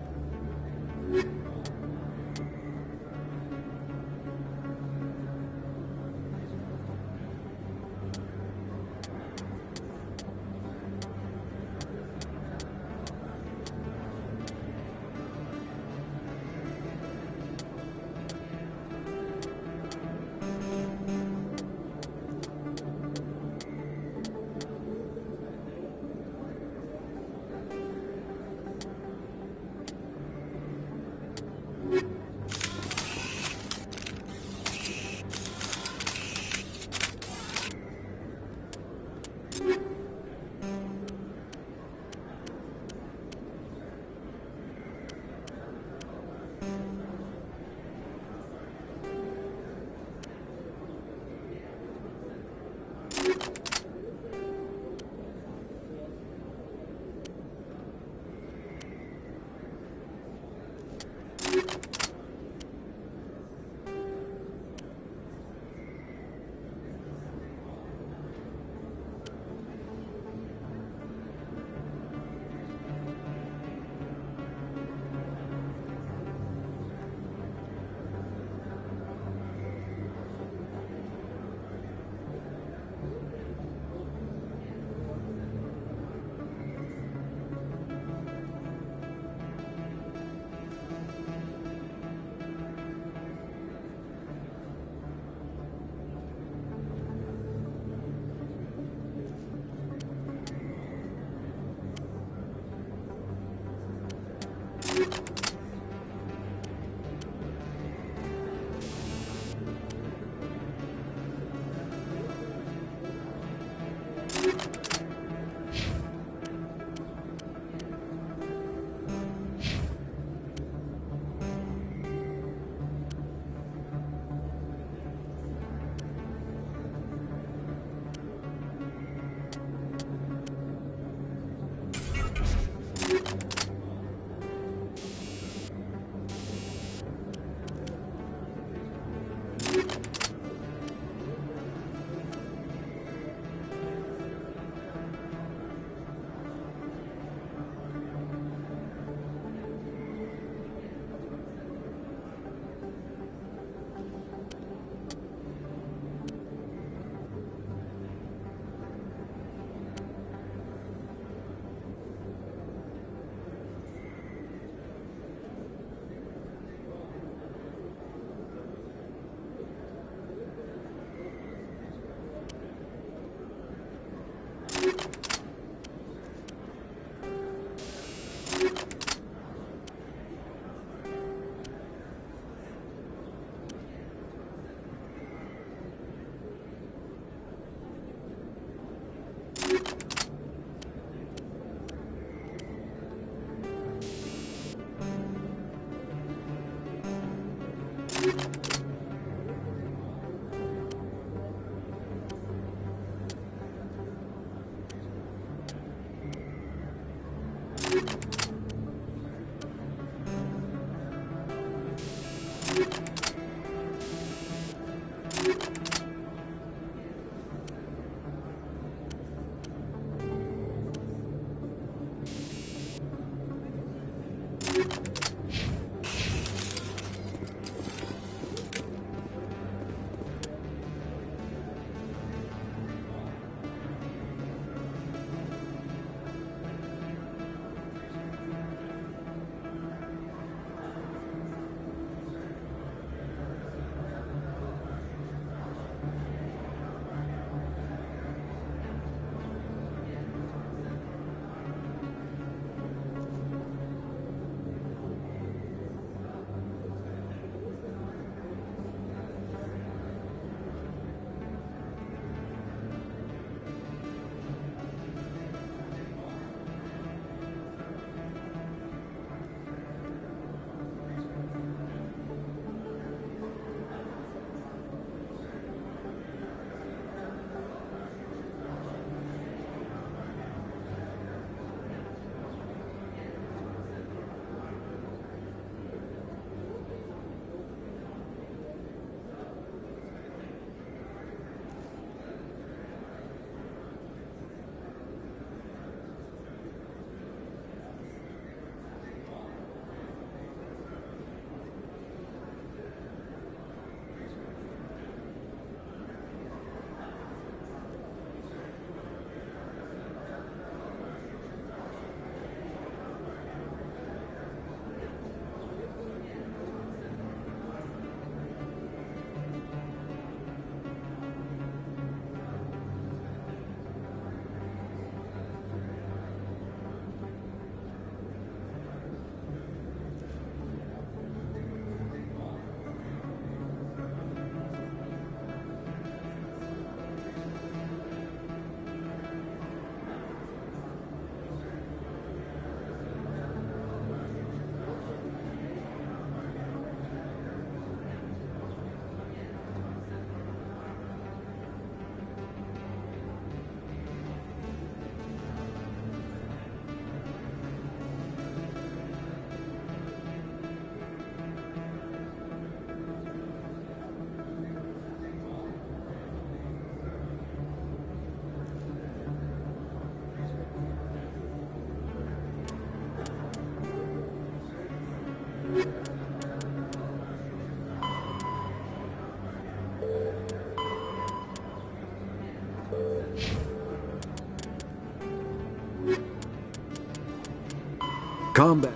[SPEAKER 5] Combat.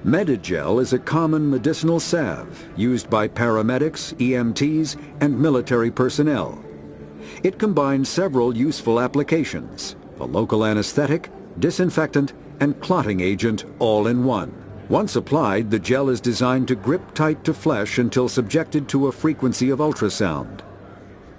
[SPEAKER 5] Medigel is a common medicinal salve used by paramedics, EMTs, and military personnel. It combines several useful applications: a local anesthetic, disinfectant, and clotting agent all in one. Once applied, the gel is designed to grip tight to flesh until subjected to a frequency of ultrasound.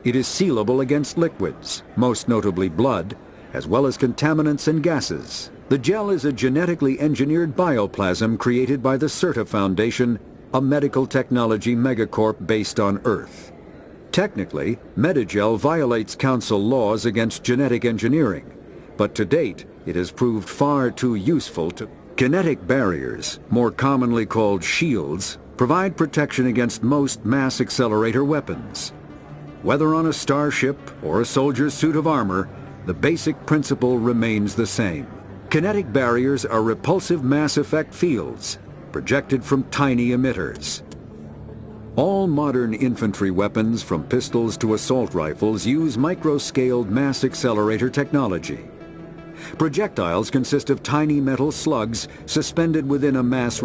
[SPEAKER 5] It is sealable against liquids, most notably blood, as well as contaminants and gases. The gel is a genetically engineered bioplasm created by the CERTA Foundation, a medical technology megacorp based on Earth. Technically, Medigel violates Council laws against genetic engineering, but to date, it has proved far too useful to... Kinetic barriers, more commonly called shields, provide protection against most mass accelerator weapons. Whether on a starship or a soldier's suit of armor, the basic principle remains the same. Kinetic barriers are repulsive mass effect fields, projected from tiny emitters. All modern infantry weapons, from pistols to assault rifles, use micro-scaled mass accelerator technology. Projectiles consist of tiny metal slugs suspended within a mass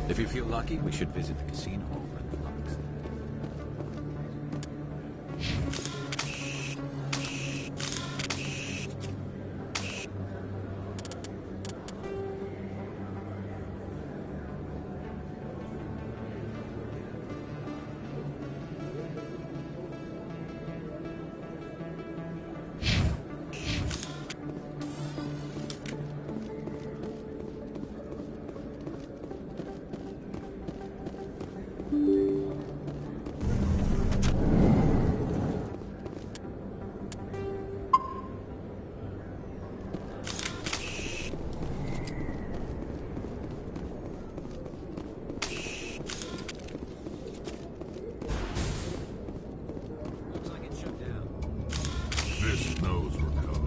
[SPEAKER 4] If you feel lucky, we should visit the casino over in the Flux.
[SPEAKER 18] Fisk knows we're coming.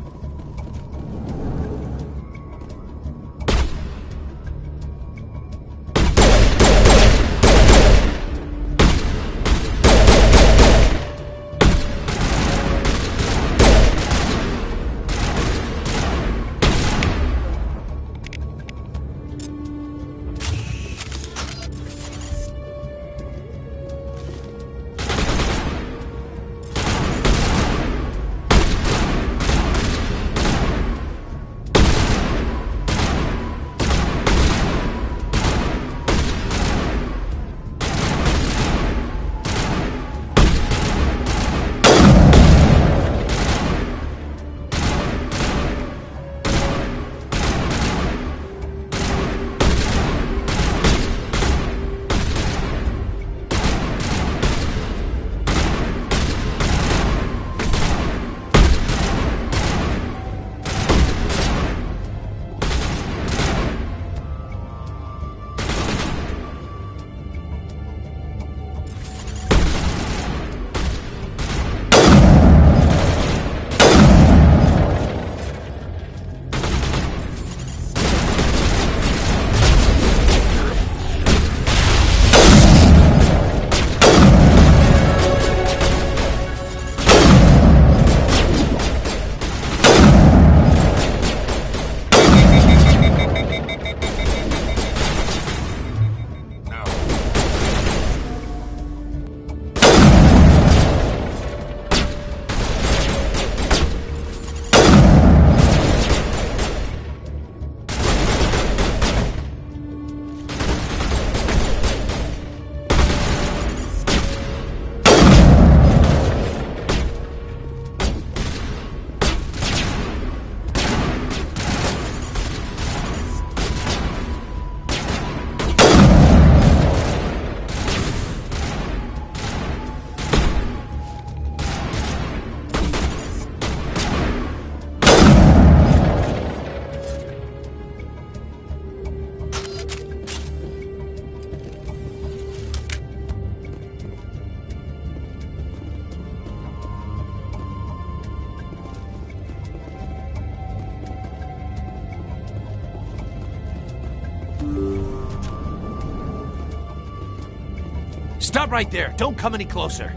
[SPEAKER 11] Stop right there. Don't come any closer.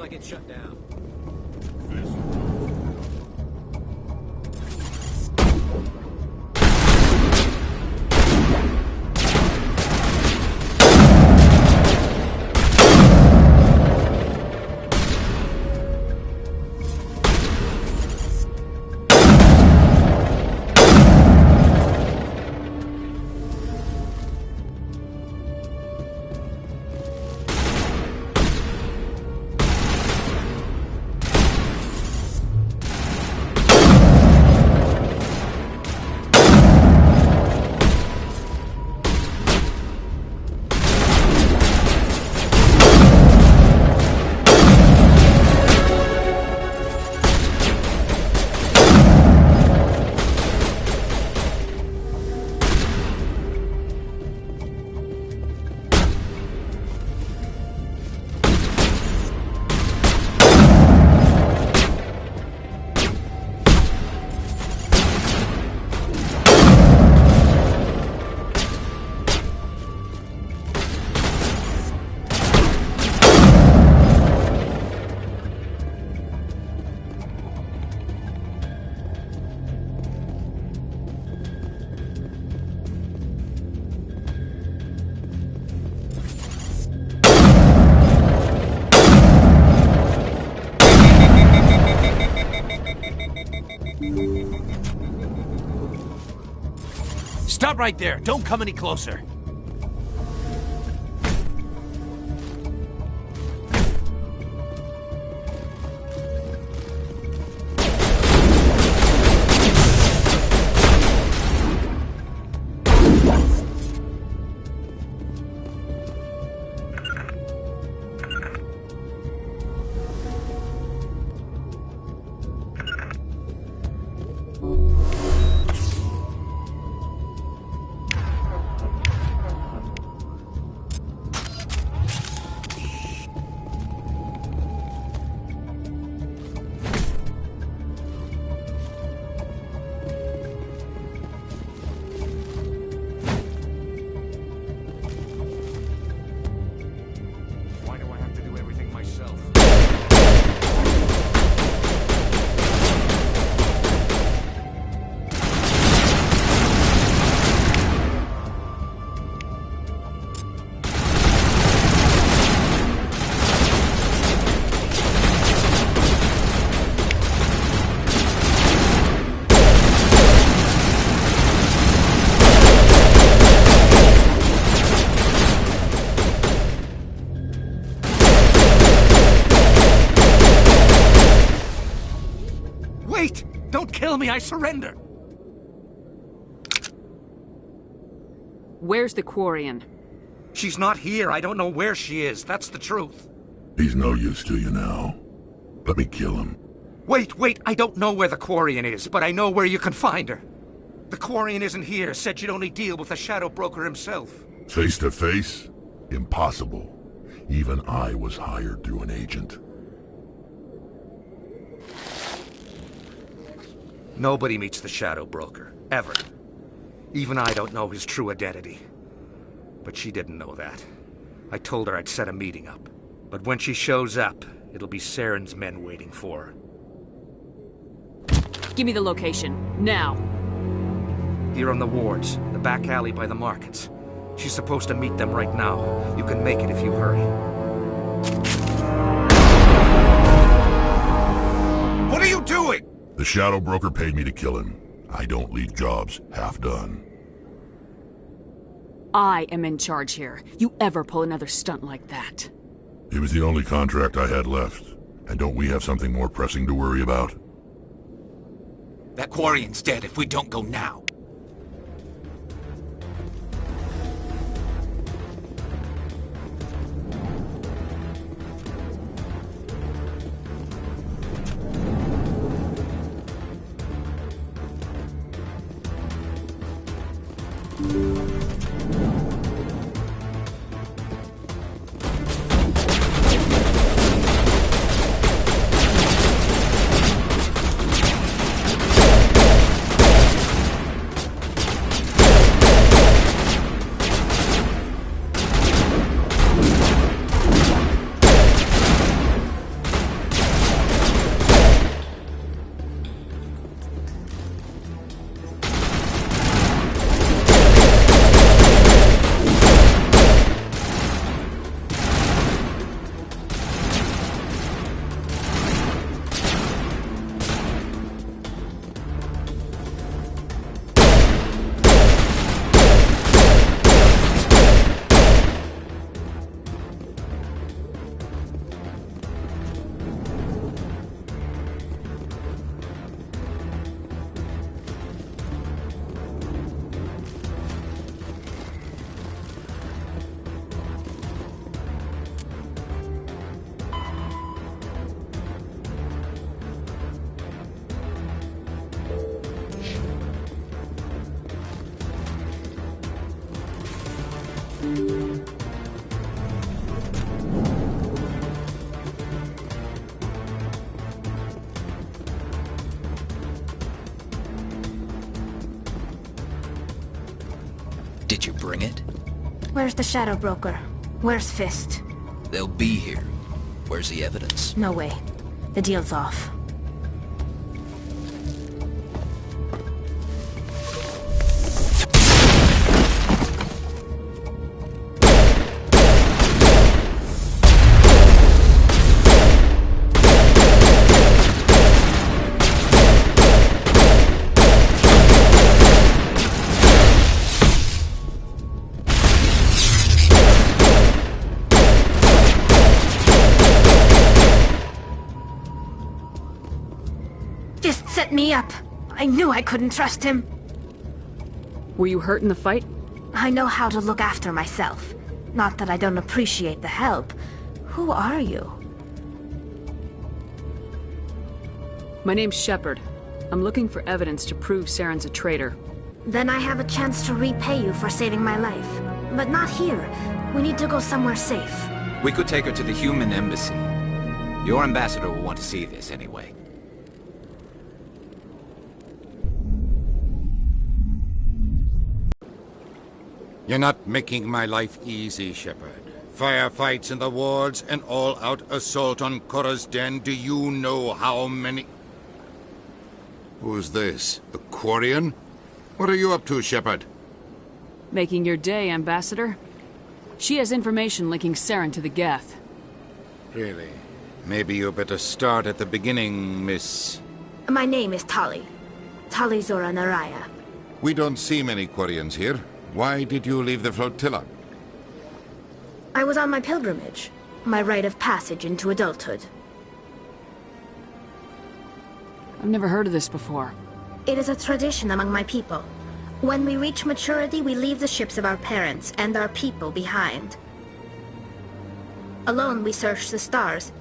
[SPEAKER 4] like it's shut down.
[SPEAKER 11] Stop right there. Don't come any closer. Wait! Don't kill me, I surrender!
[SPEAKER 2] Where's the Quarian?
[SPEAKER 11] She's not here. I don't know where she is. That's the truth.
[SPEAKER 18] He's no use to you now. Let me kill him.
[SPEAKER 11] Wait, I don't know where the Quarian is, but I know where you can find her. The Quarian isn't here, said you'd only deal with the Shadow Broker himself.
[SPEAKER 18] Face to face? Impossible. Even I was hired through an agent.
[SPEAKER 11] Nobody meets the Shadow Broker, ever. Even I don't know his true identity. But she didn't know that. I told her I'd set a meeting up. But when she shows up, it'll be Saren's men waiting for her.
[SPEAKER 2] Give me the location, now.
[SPEAKER 11] Here on the wards, the back alley by the markets. She's supposed to meet them right now. You can make it if you hurry. What are you doing?
[SPEAKER 18] The Shadow Broker paid me to kill him. I don't leave jobs half done.
[SPEAKER 2] I am in charge here. You ever pull another stunt like that?
[SPEAKER 18] It was the only contract I had left. And don't we have something more pressing to worry about?
[SPEAKER 4] That Quarian's dead if we don't go now. Did you bring it?
[SPEAKER 21] Where's the Shadow Broker? Where's Fist?
[SPEAKER 4] They'll be here. Where's the evidence?
[SPEAKER 21] No way. The deal's off. Fist set me up. I knew I couldn't trust him.
[SPEAKER 2] Were you hurt in the fight?
[SPEAKER 21] I know how to look after myself. Not that I don't appreciate the help. Who are you?
[SPEAKER 2] My name's Shepard. I'm looking for evidence to prove Saren's a traitor.
[SPEAKER 21] Then I have a chance to repay you for saving my life. But not here. We need to go somewhere safe.
[SPEAKER 4] We could take her to the human embassy. Your ambassador will want to see this anyway.
[SPEAKER 22] You're not making my life easy, Shepard. Firefights in the wards, an all-out assault on Korra's den. Do you know how many... Who's this? A Quarian? What are you up to, Shepard?
[SPEAKER 2] Making your day, Ambassador. She has information linking Saren to the Geth.
[SPEAKER 22] Really? Maybe you better start at the beginning, Miss...
[SPEAKER 21] My name is Tali. Tali Zora Naraya.
[SPEAKER 22] We don't see many Quarians here. Why did you leave the flotilla?
[SPEAKER 21] I was on my pilgrimage. My rite of passage into adulthood.
[SPEAKER 2] I've never heard of this before.
[SPEAKER 21] It is a tradition among my people. When we reach maturity, we leave the ships of our parents and our people behind. Alone, we search the stars,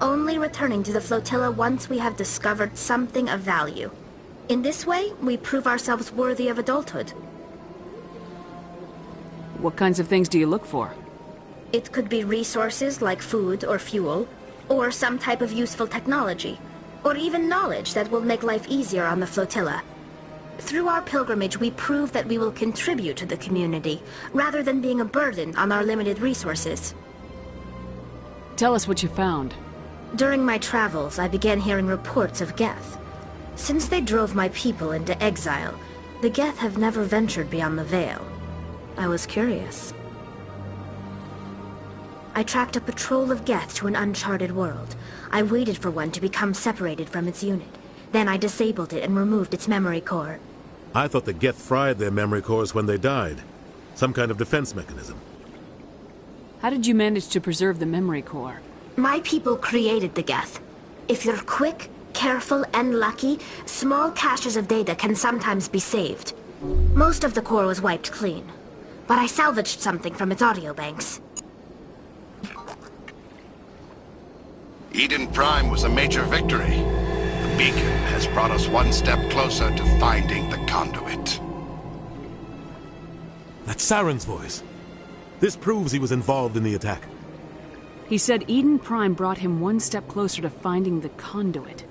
[SPEAKER 21] only returning to the flotilla once we have discovered something of value. In this way, we prove ourselves worthy of adulthood.
[SPEAKER 2] What kinds of things do you look for?
[SPEAKER 21] It could be resources like food or fuel, or some type of useful technology, or even knowledge that will make life easier on the flotilla. Through our pilgrimage, we prove that we will contribute to the community, rather than being a burden on our limited resources.
[SPEAKER 2] Tell us what you found.
[SPEAKER 21] During my travels, I began hearing reports of Geth. Since they drove my people into exile, the Geth have never ventured beyond the Veil. I was curious. I tracked a patrol of Geth to an uncharted world. I waited for one to become separated from its unit. Then I disabled it and removed its memory core.
[SPEAKER 23] I thought the Geth fried their memory cores when they died. Some kind of defense mechanism.
[SPEAKER 2] How did you manage to preserve the memory core?
[SPEAKER 21] My people created the Geth. If you're quick, careful, and lucky, small caches of data can sometimes be saved. Most of the core was wiped clean. But I salvaged something from its audio banks.
[SPEAKER 24] Eden Prime was a major victory. The beacon has brought us one step closer to finding the conduit.
[SPEAKER 23] That's Saren's voice. This proves he was involved in the attack.
[SPEAKER 2] He said Eden Prime brought him one step closer to finding the conduit.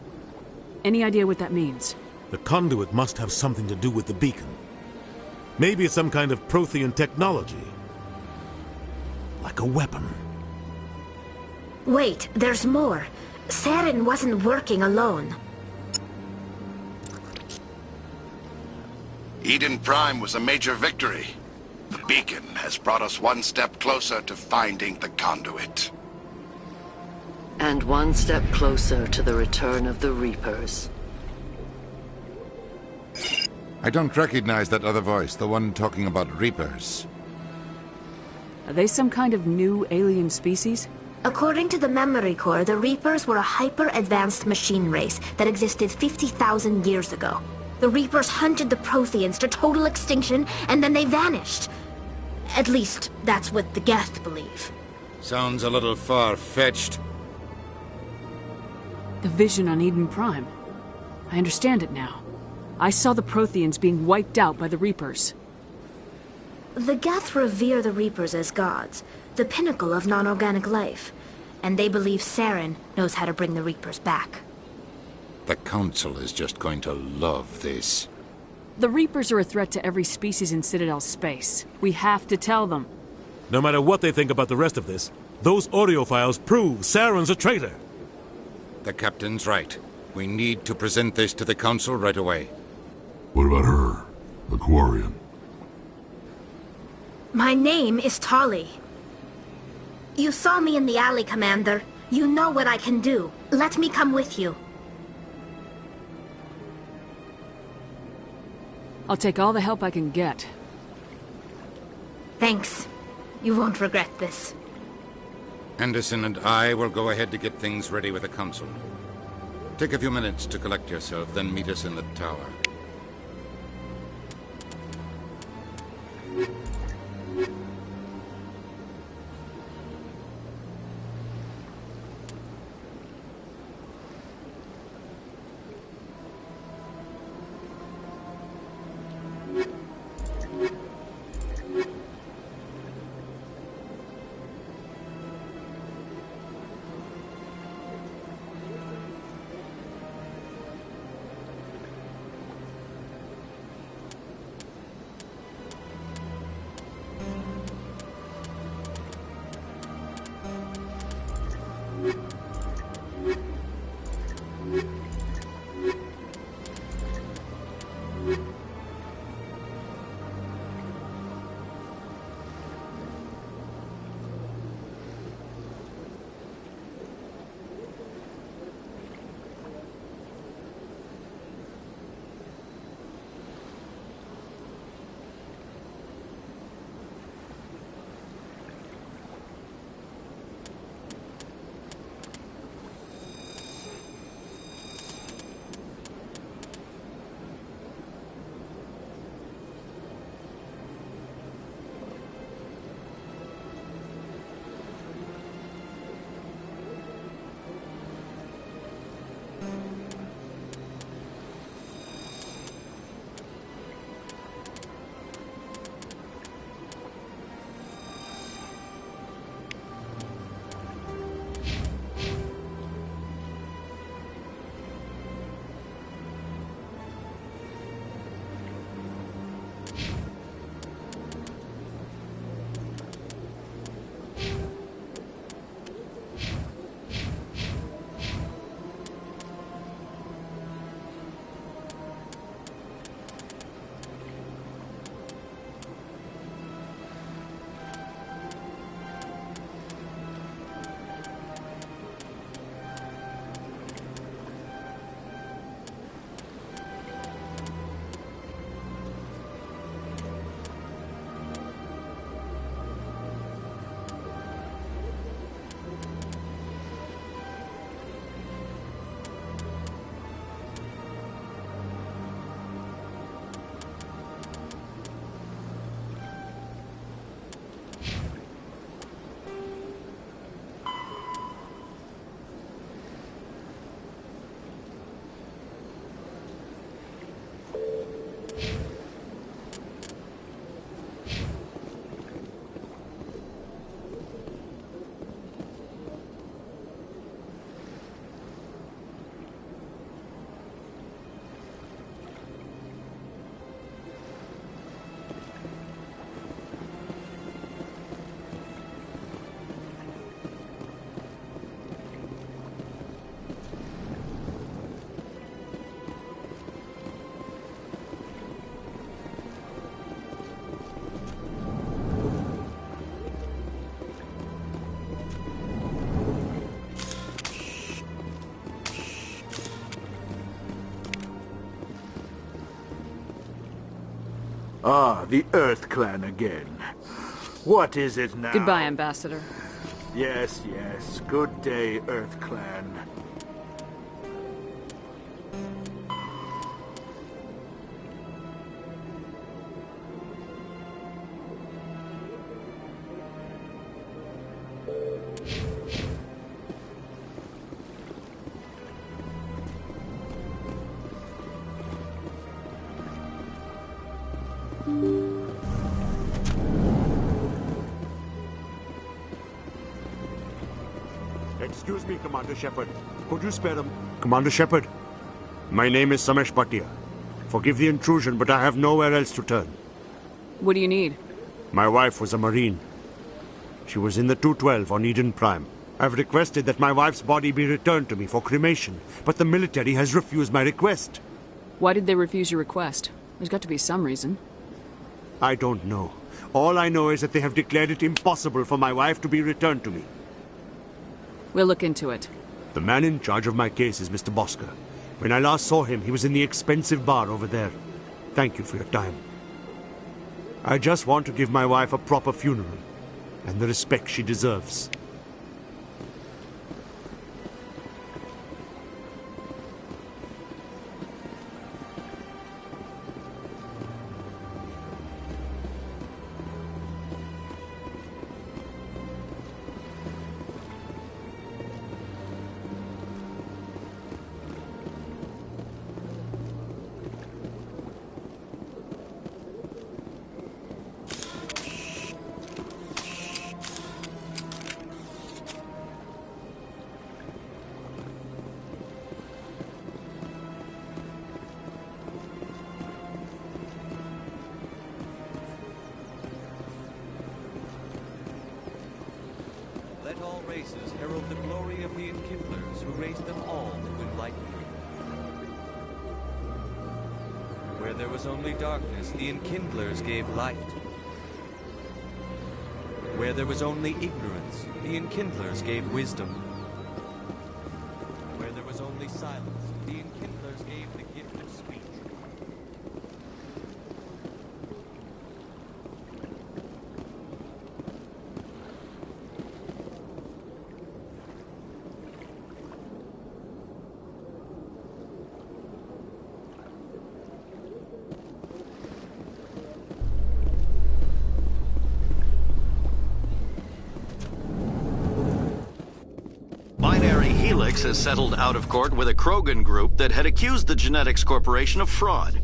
[SPEAKER 2] Any idea what that means?
[SPEAKER 23] The conduit must have something to do with the beacon. Maybe it's some kind of Prothean technology. Like a weapon.
[SPEAKER 21] Wait, there's more. Saren wasn't working alone.
[SPEAKER 24] Eden Prime was a major victory. The beacon has brought us one step closer to finding the conduit.
[SPEAKER 25] And one step closer to the return of the Reapers.
[SPEAKER 22] I don't recognize that other voice, the one talking about Reapers.
[SPEAKER 2] Are they some kind of new alien species?
[SPEAKER 21] According to the memory core, the Reapers were a hyper-advanced machine race that existed 50,000 years ago. The Reapers hunted the Protheans to total extinction, and then they vanished. At least, that's what the Geth believe.
[SPEAKER 22] Sounds a little far-fetched.
[SPEAKER 2] The vision on Eden Prime. I understand it now. I saw the Protheans being wiped out by the Reapers.
[SPEAKER 21] The Geth revere the Reapers as gods, the pinnacle of non-organic life. And they believe Saren knows how to bring the Reapers back.
[SPEAKER 22] The Council is just going to love this.
[SPEAKER 2] The Reapers are a threat to every species in Citadel space. We have to tell them.
[SPEAKER 23] No matter what they think about the rest of this, those audio files prove Saren's a traitor.
[SPEAKER 22] The Captain's right. We need to present this to the Council right away.
[SPEAKER 18] What about her? The Quarian?
[SPEAKER 21] My name is Tali. You saw me in the alley, Commander. You know what I can do. Let me come with you.
[SPEAKER 2] I'll take all the help I can get.
[SPEAKER 21] Thanks. You won't regret this.
[SPEAKER 22] Anderson and I will go ahead to get things ready with the Council. Take a few minutes to collect yourself, then meet us in the tower.
[SPEAKER 1] Ah, the Earth Clan again. What is it now?
[SPEAKER 2] Goodbye, Ambassador.
[SPEAKER 1] Yes, yes. Good day, Earth Clan.
[SPEAKER 9] Excuse me, Commander Shepard. Could you spare him? Commander Shepard, my name is Samesh Bhatia. Forgive the intrusion, but I have nowhere else to turn.
[SPEAKER 2] What do you need?
[SPEAKER 9] My wife was a Marine. She was in the 212 on Eden Prime. I've requested that my wife's body be returned to me for cremation, but the military has refused my request.
[SPEAKER 2] Why did they refuse your request? There's got to be some reason.
[SPEAKER 9] I don't know. All I know is that they have declared it impossible for my wife to be returned to me.
[SPEAKER 2] We'll look into it.
[SPEAKER 9] The man in charge of my case is Mr. Bosker. When I last saw him, he was in the expensive bar over there. Thank you for your time. I just want to give my wife a proper funeral, and the respect she deserves.
[SPEAKER 10] Let all races herald the glory of the Enkindlers who raised them all to enlightenment. Where there was only darkness, the Enkindlers gave light. Where there was only ignorance, the Enkindlers gave wisdom. Where there was only silence, the Enkindlers gave the gift of speech.
[SPEAKER 3] Helix has settled out of court with a Krogan group that had accused the Genetics Corporation of fraud.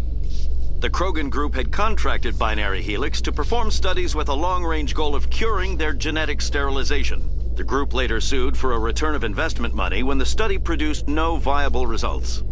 [SPEAKER 3] The Krogan group had contracted Binary Helix to perform studies with a long-range goal of curing their genetic sterilization. The group later sued for a return of investment money when the study produced no viable results.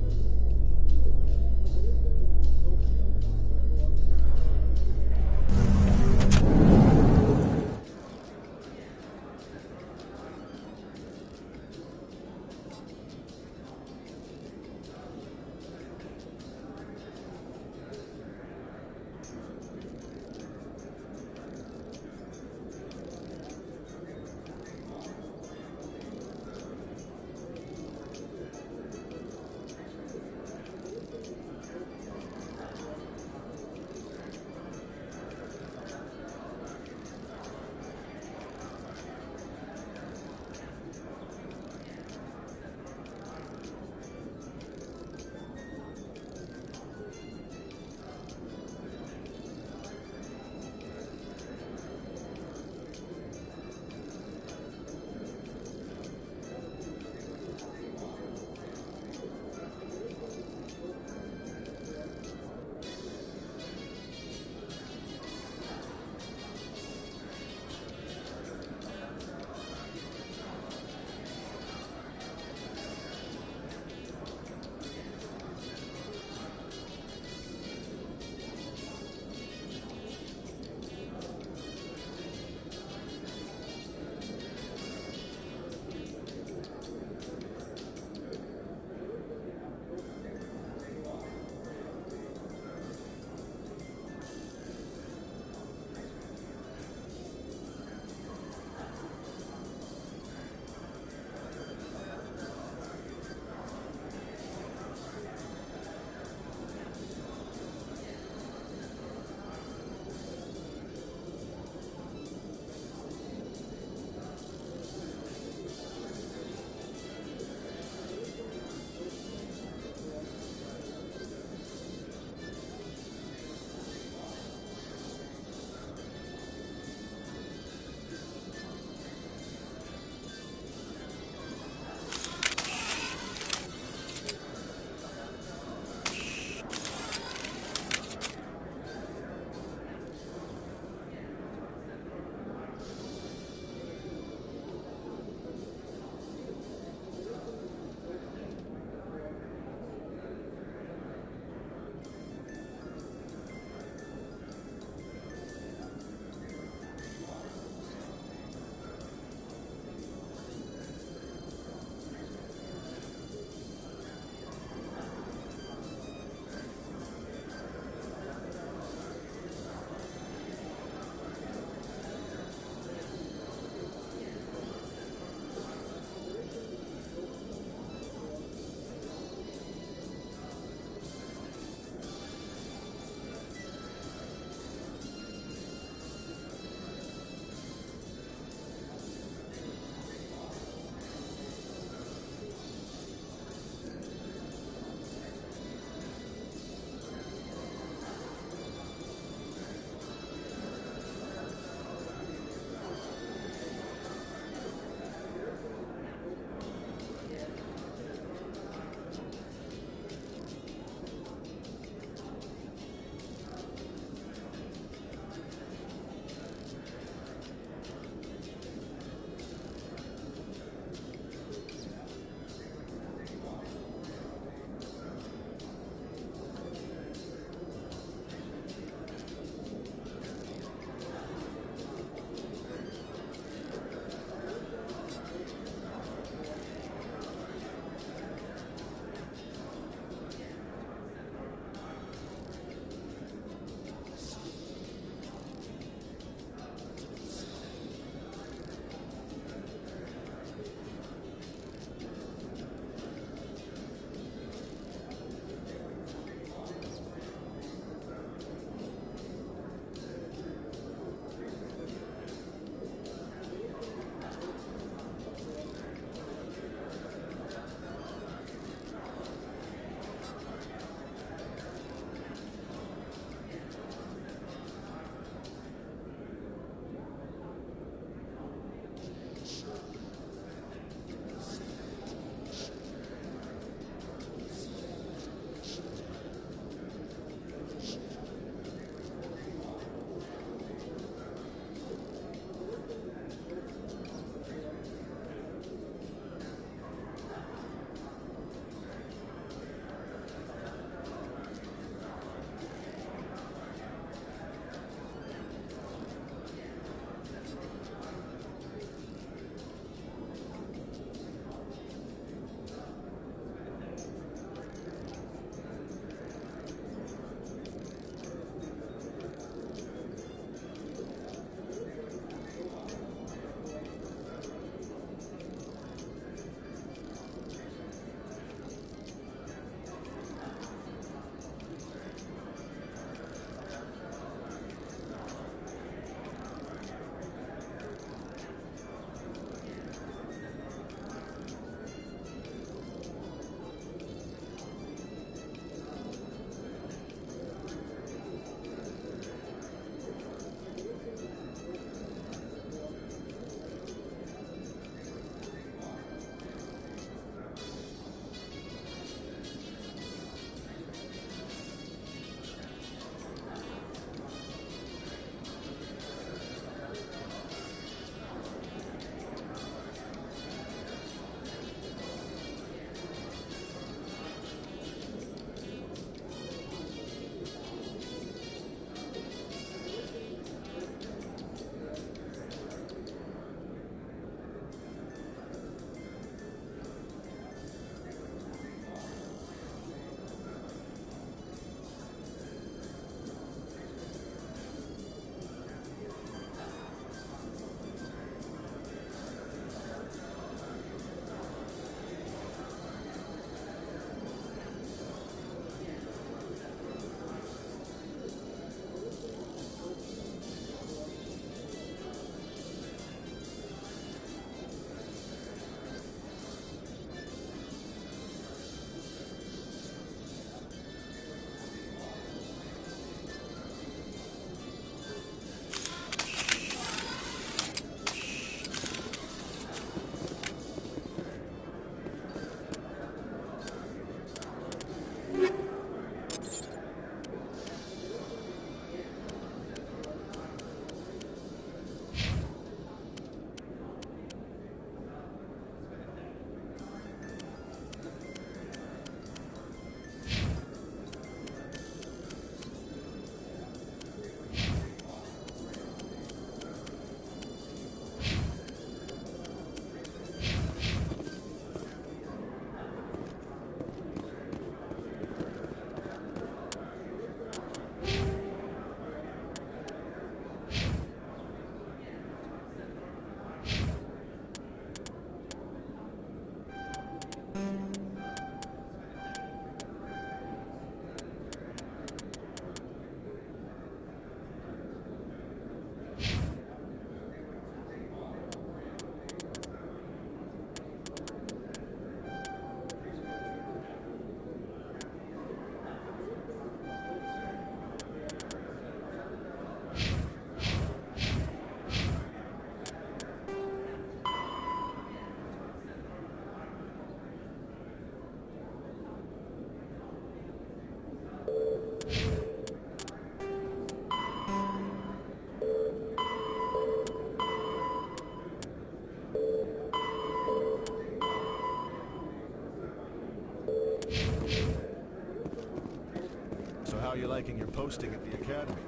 [SPEAKER 12] posting at the academy?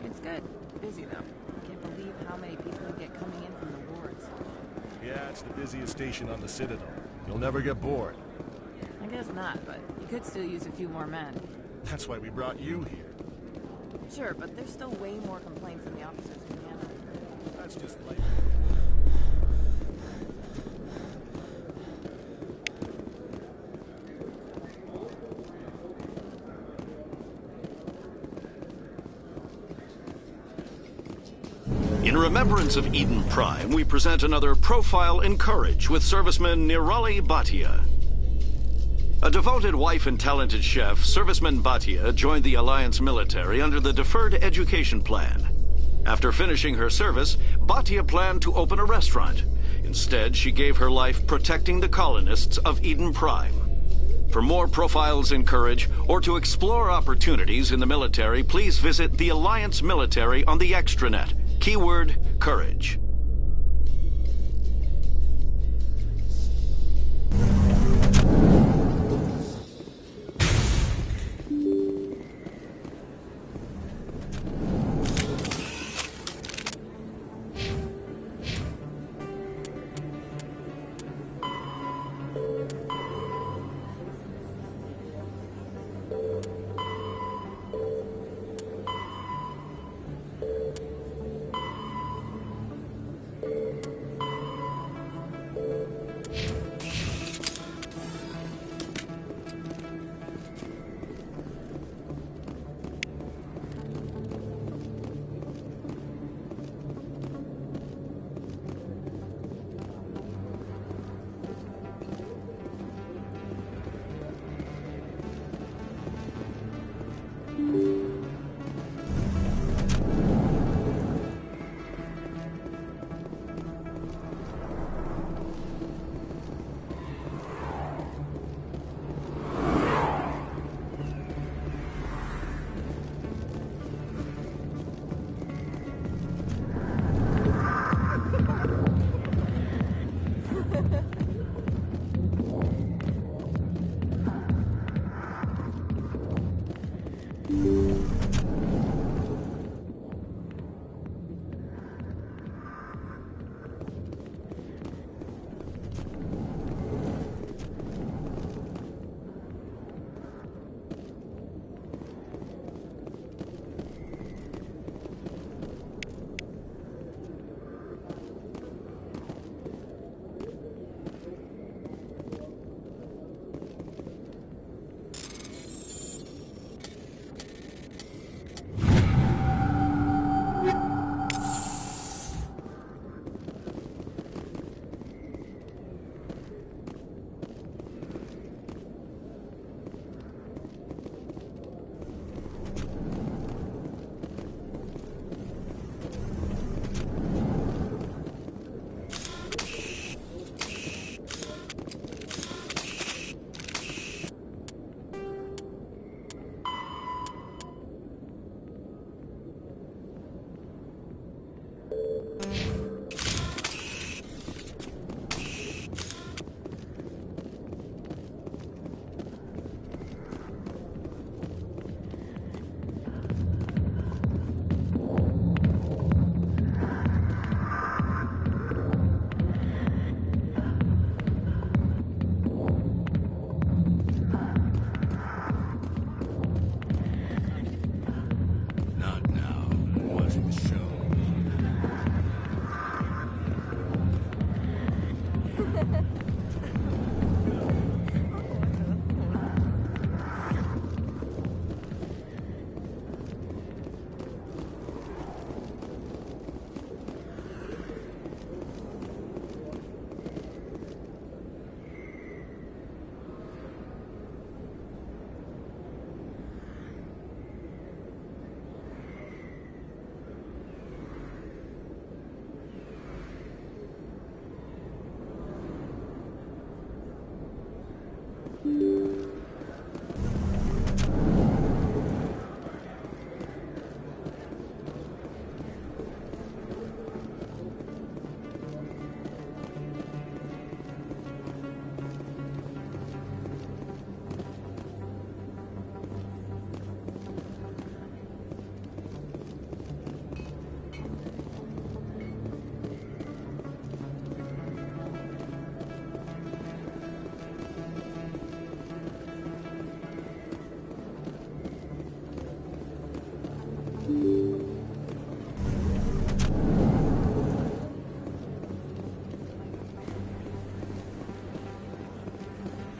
[SPEAKER 8] It's good. Busy, though. I can't believe how many people you get coming in from the wards.
[SPEAKER 12] Yeah, it's the busiest station on the Citadel. You'll never get bored.
[SPEAKER 8] I guess not, but you could still use a few more men.
[SPEAKER 12] That's why we brought you here.
[SPEAKER 8] Sure, but there's still way more complaints than the officers can handle.
[SPEAKER 12] That's just like...
[SPEAKER 3] In remembrance of Eden Prime, we present another Profile in Courage with serviceman Nirali Bhatia. A devoted wife and talented chef, Serviceman Bhatia joined the Alliance military under the Deferred Education Plan. After finishing her service, Bhatia planned to open a restaurant. Instead, she gave her life protecting the colonists of Eden Prime. For more Profiles in Courage, or to explore opportunities in the military, please visit the Alliance military on the extranet. Keyword, Courage.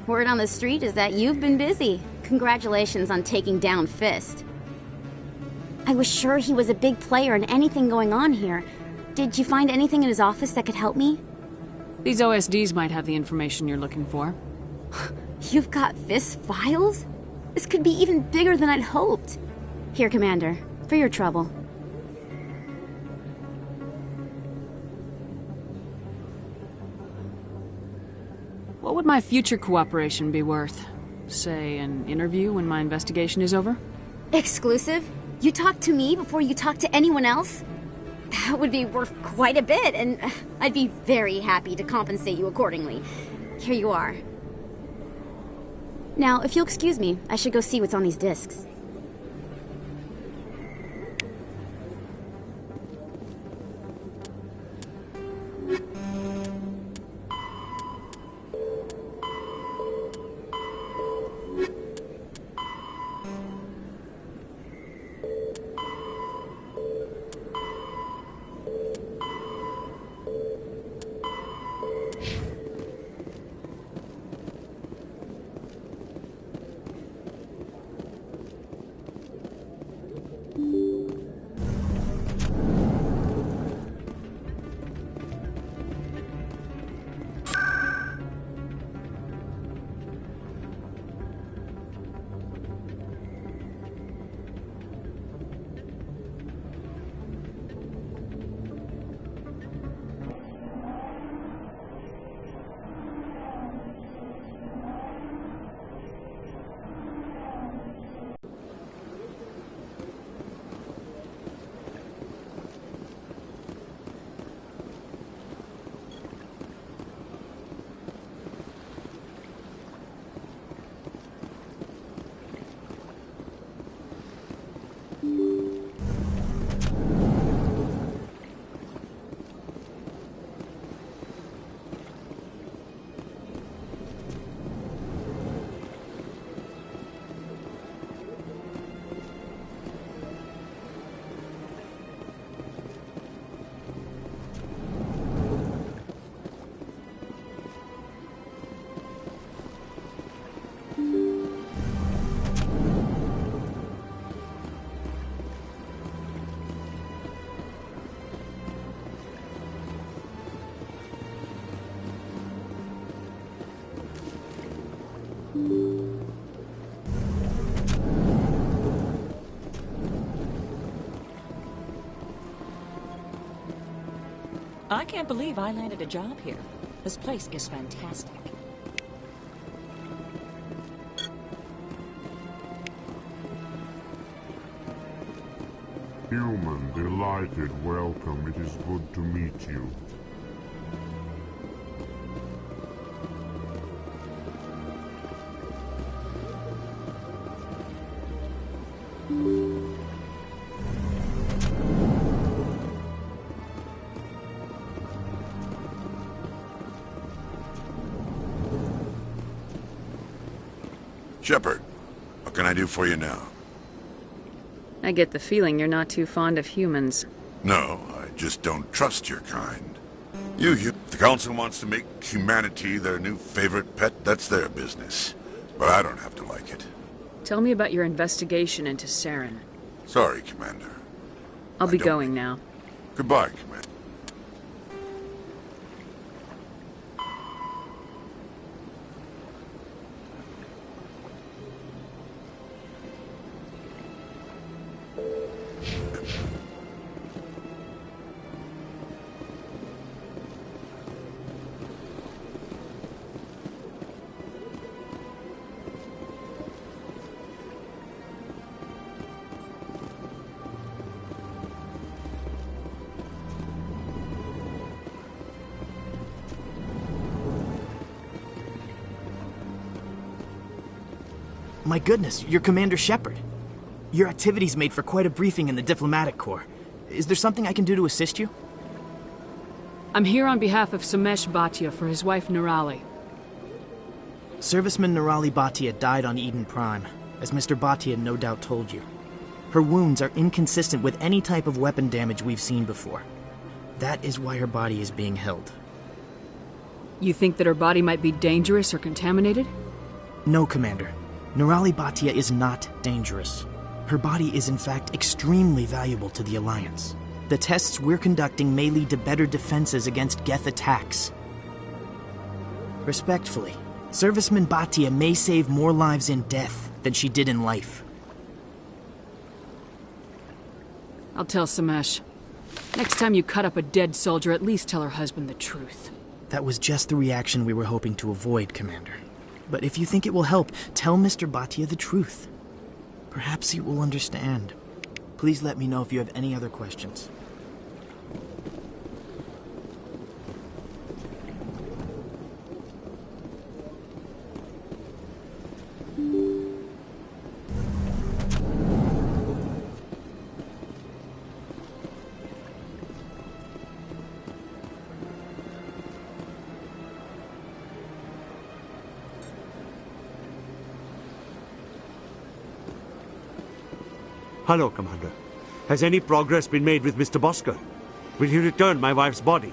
[SPEAKER 13] Word on the street is that you've been busy. Congratulations on taking down Fist. I was sure he was a big player in anything going on here. Did you find anything in his office that could help me?
[SPEAKER 2] These OSDs might have the information you're looking for.
[SPEAKER 13] You've got Fist's files? This could be even bigger than I'd hoped. Here, Commander, for your trouble.
[SPEAKER 2] What would my future cooperation be worth? Say, an interview when my investigation is over?
[SPEAKER 13] Exclusive? You talk to me before you talk to anyone else? That would be worth quite a bit, and I'd be very happy to compensate you accordingly. Here you are. Now, if you'll excuse me, I should go see what's on these discs.
[SPEAKER 15] I can't believe I landed a job here. This place is fantastic.
[SPEAKER 17] Human, delighted, welcome. It is good to meet you.
[SPEAKER 24] Shepard, what can I do for you now?
[SPEAKER 2] I get the feeling you're not too fond of humans.
[SPEAKER 24] No, I just don't trust your kind. If the Council wants to make humanity their new favorite pet, that's their business. But I don't have to like it.
[SPEAKER 2] Tell me about your investigation into Saren.
[SPEAKER 24] Sorry, Commander.
[SPEAKER 2] I'll be going now.
[SPEAKER 24] Goodbye, Commander.
[SPEAKER 19] My goodness, you're Commander Shepard. Your activities made for quite a briefing in the Diplomatic Corps. Is there something I can do to assist you?
[SPEAKER 2] I'm here on behalf of Somesh Bhatia for his wife Nirali.
[SPEAKER 19] Serviceman Nirali Bhatia died on Eden Prime, as Mr. Bhatia no doubt told you. Her wounds are inconsistent with any type of weapon damage we've seen before. That is why her body is being held.
[SPEAKER 2] You think that her body might be dangerous or contaminated?
[SPEAKER 19] No, Commander. Nerali Bhatia is not dangerous. Her body is in fact extremely valuable to the Alliance. The tests we're conducting may lead to better defenses against Geth attacks. Respectfully, Serviceman Bhatia may save more lives in death than she did in life.
[SPEAKER 2] I'll tell Samesh. Next time you cut up a dead soldier, at least tell her husband the truth.
[SPEAKER 19] That was just the reaction we were hoping to avoid, Commander. But if you think it will help, tell Mr. Bhatia the truth. Perhaps he will understand. Please let me know if you have any other questions.
[SPEAKER 9] Hello, Commander. Has any progress been made with Mr. Bosker? Will he return my wife's body?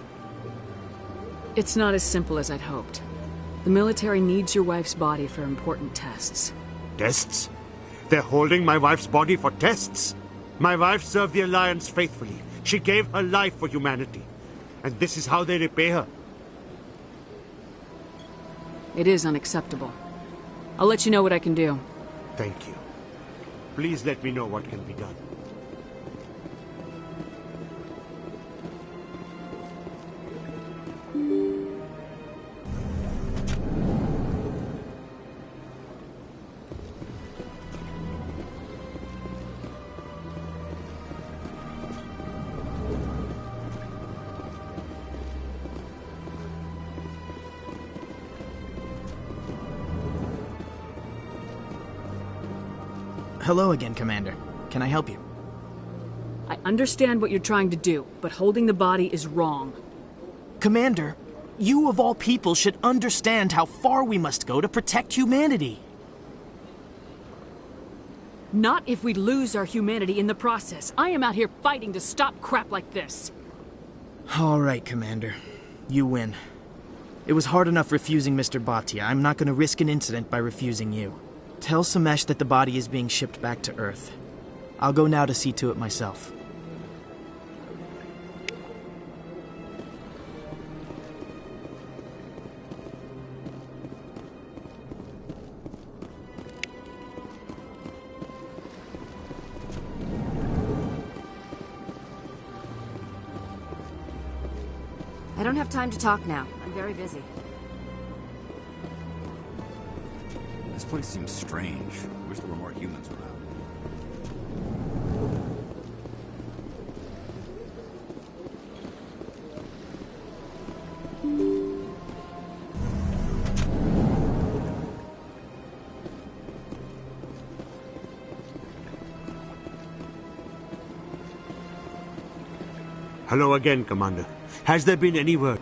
[SPEAKER 2] It's not as simple as I'd hoped. The military needs your wife's body for important tests.
[SPEAKER 9] Tests? They're holding my wife's body for tests? My wife served the Alliance faithfully. She gave her life for humanity. And this is how they repay her.
[SPEAKER 2] It is unacceptable. I'll let you know what I can do.
[SPEAKER 9] Thank you. Please let me know what can be done.
[SPEAKER 19] Hello again, Commander. Can I help you?
[SPEAKER 2] I understand what you're trying to do, but holding the body is wrong.
[SPEAKER 19] Commander, you of all people should understand how far we must go to protect humanity.
[SPEAKER 2] Not if we lose our humanity in the process. I am out here fighting to stop crap like this.
[SPEAKER 19] All right, Commander. You win. It was hard enough refusing Mr. Bhatia. I'm not going to risk an incident by refusing you. Tell Samesh that the body is being shipped back to Earth. I'll go now to see to it myself.
[SPEAKER 8] I don't have time to talk now. I'm very busy.
[SPEAKER 6] This place seems strange. I wish there were more humans around.
[SPEAKER 9] Hello again, Commander. Has there been any word?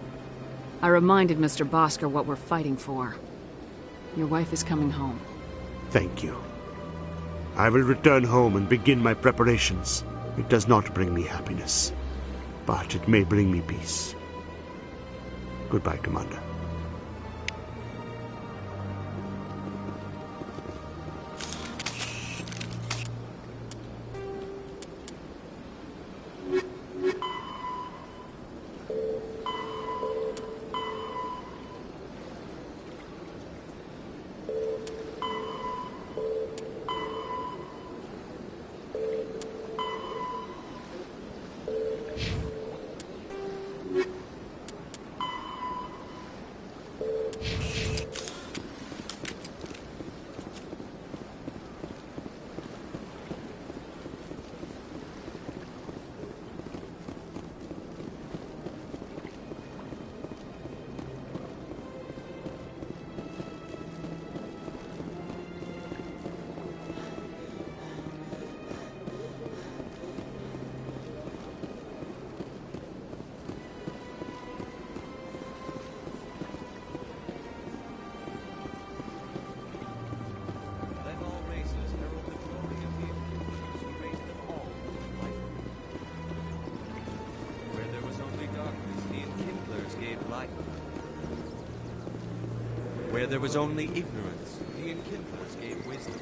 [SPEAKER 2] I reminded Mr. Bosker what we're fighting for. Your wife is coming home.
[SPEAKER 9] Thank you. I will return home and begin my preparations. It does not bring me happiness, but it may bring me peace. Goodbye, Commander.
[SPEAKER 10] Where there was only ignorance, the Enkindlers gave wisdom.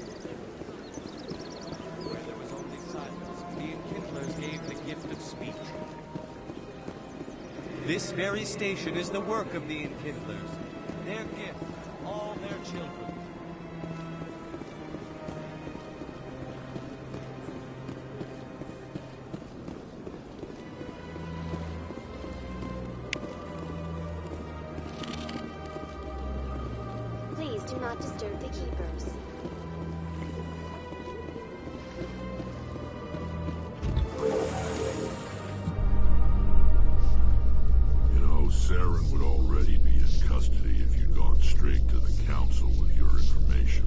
[SPEAKER 10] Where there was only silence, the Enkindlers gave the gift of speech. This very station is the work of the Enkindlers, their gift to all their children.
[SPEAKER 8] Please do not disturb the keepers.
[SPEAKER 18] You know, Saren would already be in custody if you'd gone straight to the council with your information.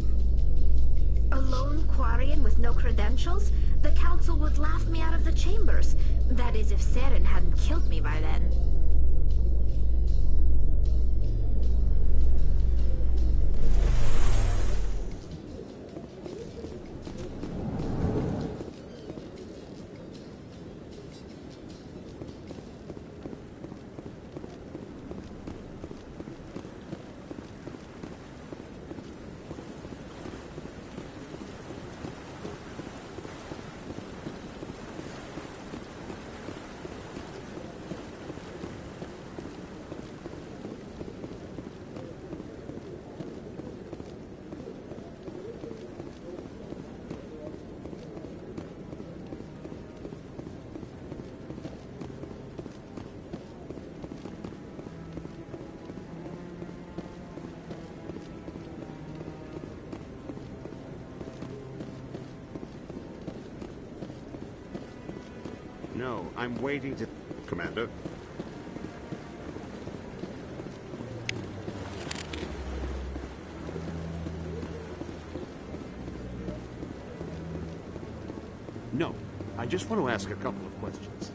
[SPEAKER 21] A lone Quarian with no credentials? The council would laugh me out of the chambers. That is, if Saren hadn't killed me by then.
[SPEAKER 9] No, I'm waiting to... Commander? No, I just want to ask a couple of questions.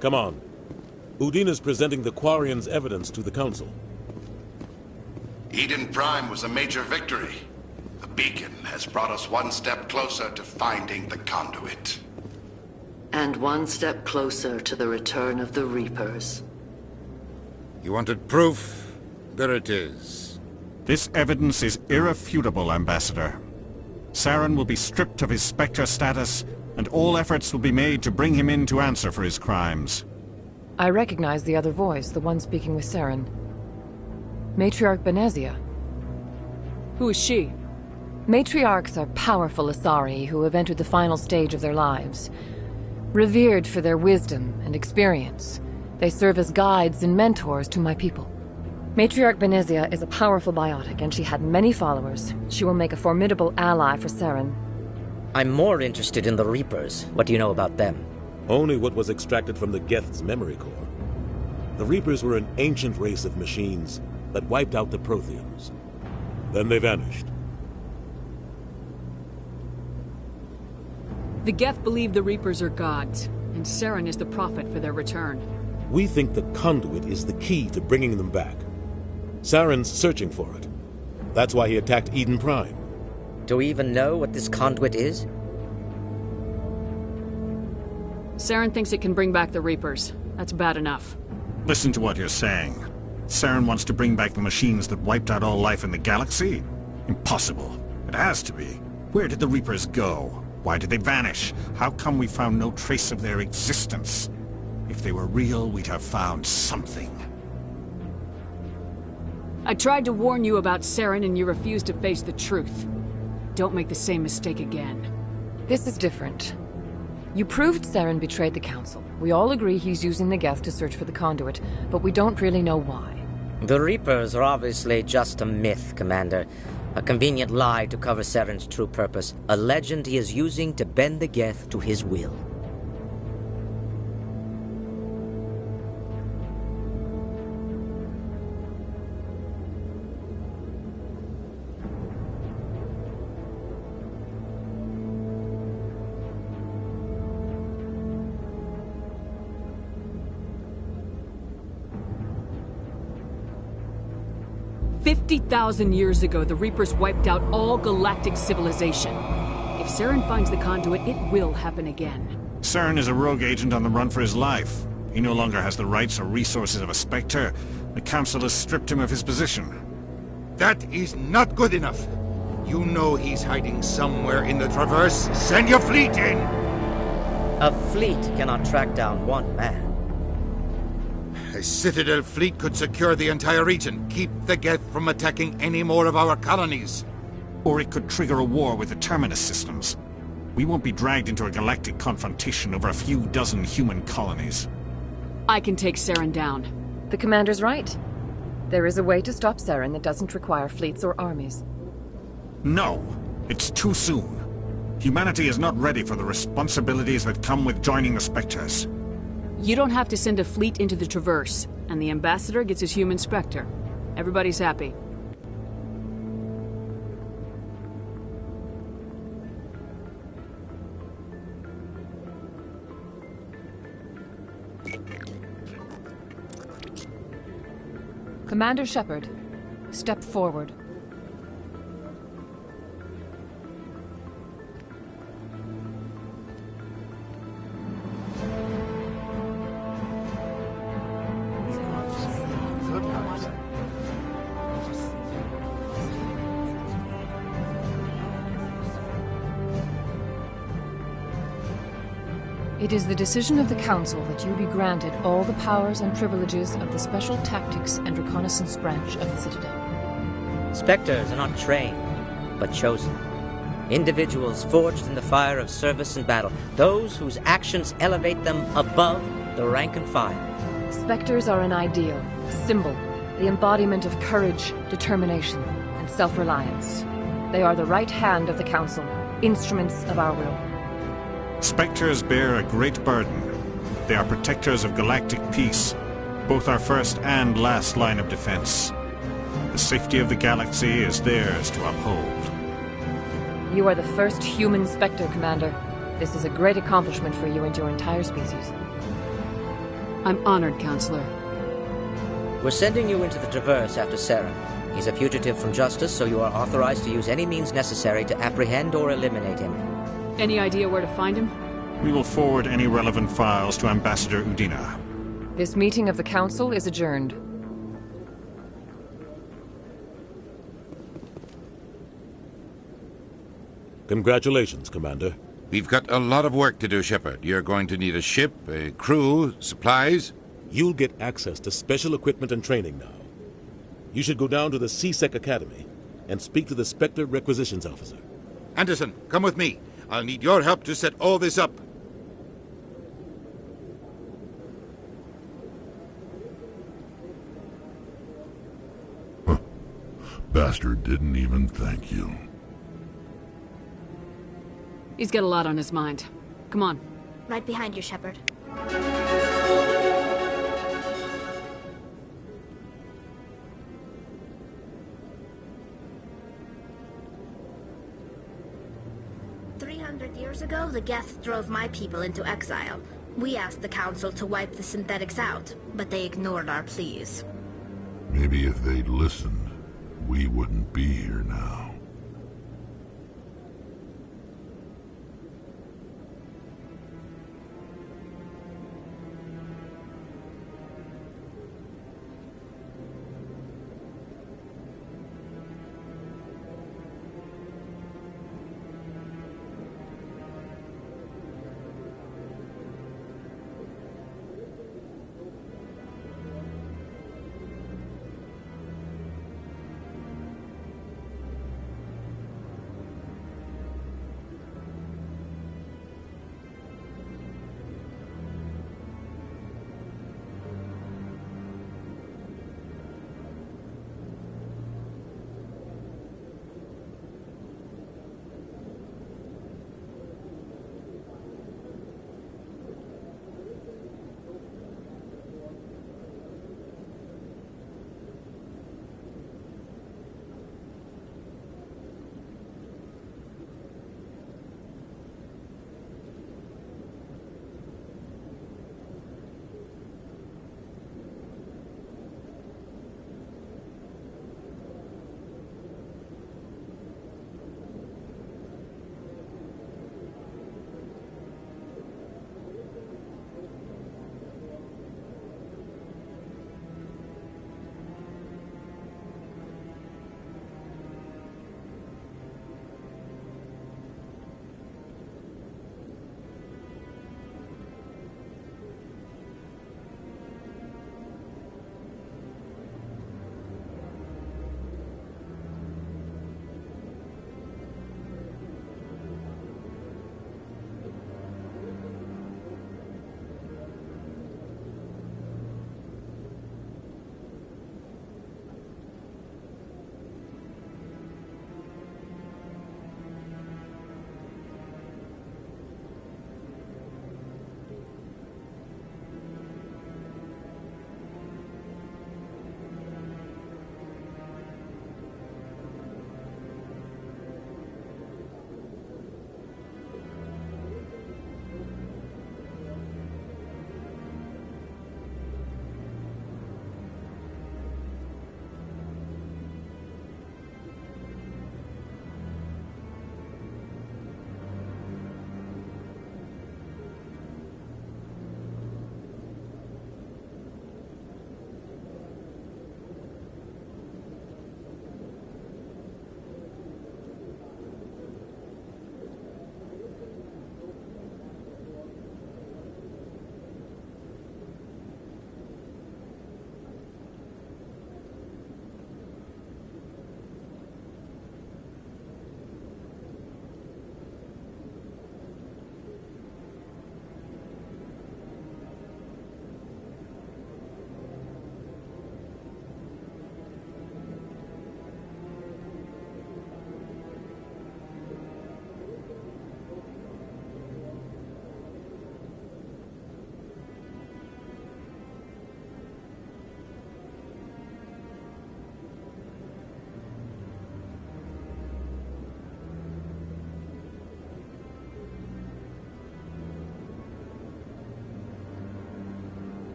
[SPEAKER 23] Come on. Udina's presenting the Quarians' evidence to the Council.
[SPEAKER 5] Eden Prime was a major victory. The beacon has brought us one step closer to finding the conduit.
[SPEAKER 25] And one step closer to the return of the Reapers.
[SPEAKER 22] You wanted proof? There it is.
[SPEAKER 7] This evidence is irrefutable, Ambassador. Saren will be stripped of his Spectre status, and all efforts will be made to bring him in to answer for his crimes.
[SPEAKER 14] I recognize the other voice, the one speaking with Saren. Matriarch Benezia.
[SPEAKER 2] Who is she?
[SPEAKER 14] Matriarchs are powerful Asari who have entered the final stage of their lives. Revered for their wisdom and experience, they serve as guides and mentors to my people. Matriarch Benezia is a powerful biotic, and she had many followers. She will make a formidable ally for Saren.
[SPEAKER 16] I'm more interested in the Reapers. What do you know about them?
[SPEAKER 23] Only what was extracted from the Geth's memory core. The Reapers were an ancient race of machines that wiped out the Protheans. Then they vanished.
[SPEAKER 2] The Geth believe the Reapers are gods, and Saren is the prophet for their return.
[SPEAKER 23] We think the conduit is the key to bringing them back. Saren's searching for it. That's why he attacked Eden Prime.
[SPEAKER 16] Do we even know what this conduit is?
[SPEAKER 2] Saren thinks it can bring back the Reapers. That's bad enough.
[SPEAKER 7] Listen to what you're saying. Saren wants to bring back the machines that wiped out all life in the galaxy? Impossible. It has to be. Where did the Reapers go? Why did they vanish? How come we found no trace of their existence? If they were real, we'd have found something.
[SPEAKER 2] I tried to warn you about Saren and you refused to face the truth. Don't make the same mistake again.
[SPEAKER 14] This is different. You proved Saren betrayed the Council. We all agree he's using the Geth to search for the conduit, but we don't really know why.
[SPEAKER 16] The Reapers are obviously just a myth, Commander. A convenient lie to cover Saren's true purpose. A legend he is using to bend the Geth to his will.
[SPEAKER 2] 50,000 years ago, the Reapers wiped out all galactic civilization. If Saren finds the conduit, it will happen again.
[SPEAKER 7] Saren is a rogue agent on the run for his life. He no longer has the rights or resources of a Spectre. The Council has stripped him of his position.
[SPEAKER 22] That is not good enough. You know he's hiding somewhere in the Traverse. Send your fleet in!
[SPEAKER 16] A fleet cannot track down one man.
[SPEAKER 22] A Citadel fleet could secure the entire region, keep the Geth from attacking any more of our colonies.
[SPEAKER 7] Or it could trigger a war with the Terminus systems. We won't be dragged into a galactic confrontation over a few dozen human colonies.
[SPEAKER 2] I can take Saren down.
[SPEAKER 14] The commander's right. There is a way to stop Saren that doesn't require fleets or armies.
[SPEAKER 7] No, it's too soon. Humanity is not ready for the responsibilities that come with joining the Spectres.
[SPEAKER 2] You don't have to send a fleet into the Traverse, and the Ambassador gets his human Spectre. Everybody's happy.
[SPEAKER 14] Commander Shepard, step forward. It is the decision of the Council that you be granted all the powers and privileges of the Special Tactics and Reconnaissance Branch of the Citadel.
[SPEAKER 16] Spectres are not trained, but chosen. Individuals forged in the fire of service and battle. Those whose actions elevate them above the rank and file.
[SPEAKER 14] Spectres are an ideal, a symbol, the embodiment of courage, determination, and self-reliance. They are the right hand of the Council, instruments of our will.
[SPEAKER 7] Spectres bear a great burden. They are protectors of galactic peace, both our first and last line of defense. The safety of the galaxy is theirs to uphold.
[SPEAKER 14] You are the first human Spectre, Commander. This is a great accomplishment for you and your entire species.
[SPEAKER 2] I'm honored, Counselor.
[SPEAKER 16] We're sending you into the Traverse after Saren. He's a fugitive from justice, so you are authorized to use any means necessary to apprehend or eliminate him.
[SPEAKER 2] Any idea where to find him?
[SPEAKER 7] We will forward any relevant files to Ambassador Udina.
[SPEAKER 14] This meeting of the Council is adjourned.
[SPEAKER 23] Congratulations, Commander.
[SPEAKER 22] We've got a lot of work to do, Shepard. You're going to need a ship, a crew, supplies.
[SPEAKER 23] You'll get access to special equipment and training now. You should go down to the C-Sec Academy and speak to the Spectre Requisitions Officer.
[SPEAKER 22] Anderson, come with me. I'll need your help to set all this up.
[SPEAKER 18] Bastard didn't even thank you.
[SPEAKER 2] He's got a lot on his mind. Come on.
[SPEAKER 21] Right behind you, Shepard. Years ago, the Geth drove my people into exile. We asked the Council to wipe the synthetics out, but they ignored our pleas.
[SPEAKER 18] Maybe if they'd listened, we wouldn't be here now.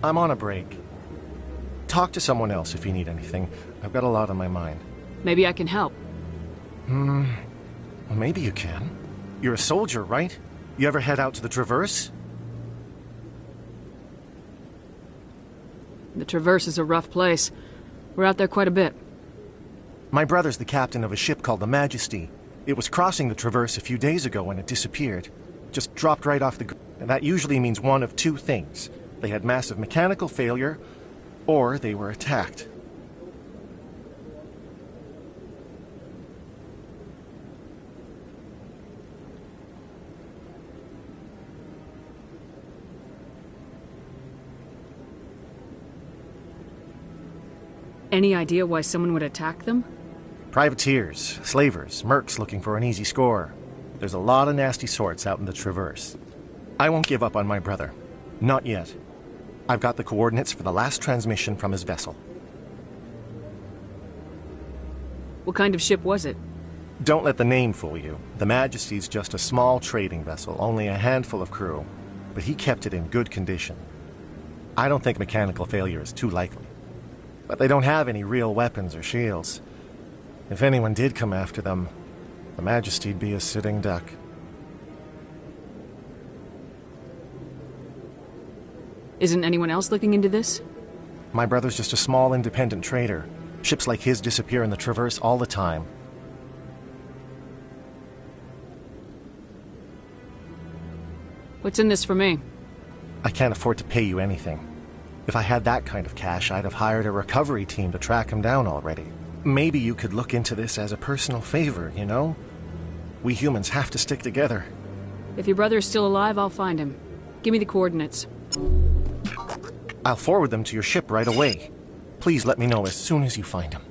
[SPEAKER 1] I'm on a break. Talk to someone else if you need anything. I've got a lot on my mind.
[SPEAKER 2] Maybe I can help.
[SPEAKER 1] Well, maybe you can. You're a soldier, right? You ever head out to the Traverse?
[SPEAKER 2] The Traverse is a rough place. We're out there quite a bit.
[SPEAKER 1] My brother's the captain of a ship called the Majesty. It was crossing the Traverse a few days ago when it disappeared. Just dropped right off the... And that usually means one of two things. They had massive mechanical failure, or they were attacked.
[SPEAKER 2] Any idea why someone would attack them?
[SPEAKER 1] Privateers, slavers, mercs looking for an easy score. There's a lot of nasty sorts out in the Traverse. I won't give up on my brother. Not yet. I've got the coordinates for the last transmission from his vessel.
[SPEAKER 2] What kind of ship was it?
[SPEAKER 1] Don't let the name fool you. The Majesty's just a small trading vessel, only a handful of crew. But he kept it in good condition. I don't think mechanical failure is too likely. But they don't have any real weapons or shields. If anyone did come after them, the Majesty'd be a sitting duck.
[SPEAKER 2] Isn't anyone else looking into this?
[SPEAKER 1] My brother's just a small independent trader. Ships like his disappear in the Traverse all the time.
[SPEAKER 2] What's in this for me?
[SPEAKER 1] I can't afford to pay you anything. If I had that kind of cash, I'd have hired a recovery team to track him down already. Maybe you could look into this as a personal favor, you know? We humans have to stick together.
[SPEAKER 2] If your brother is still alive, I'll find him. Give me the coordinates.
[SPEAKER 1] I'll forward them to your ship right away. Please let me know as soon as you find him.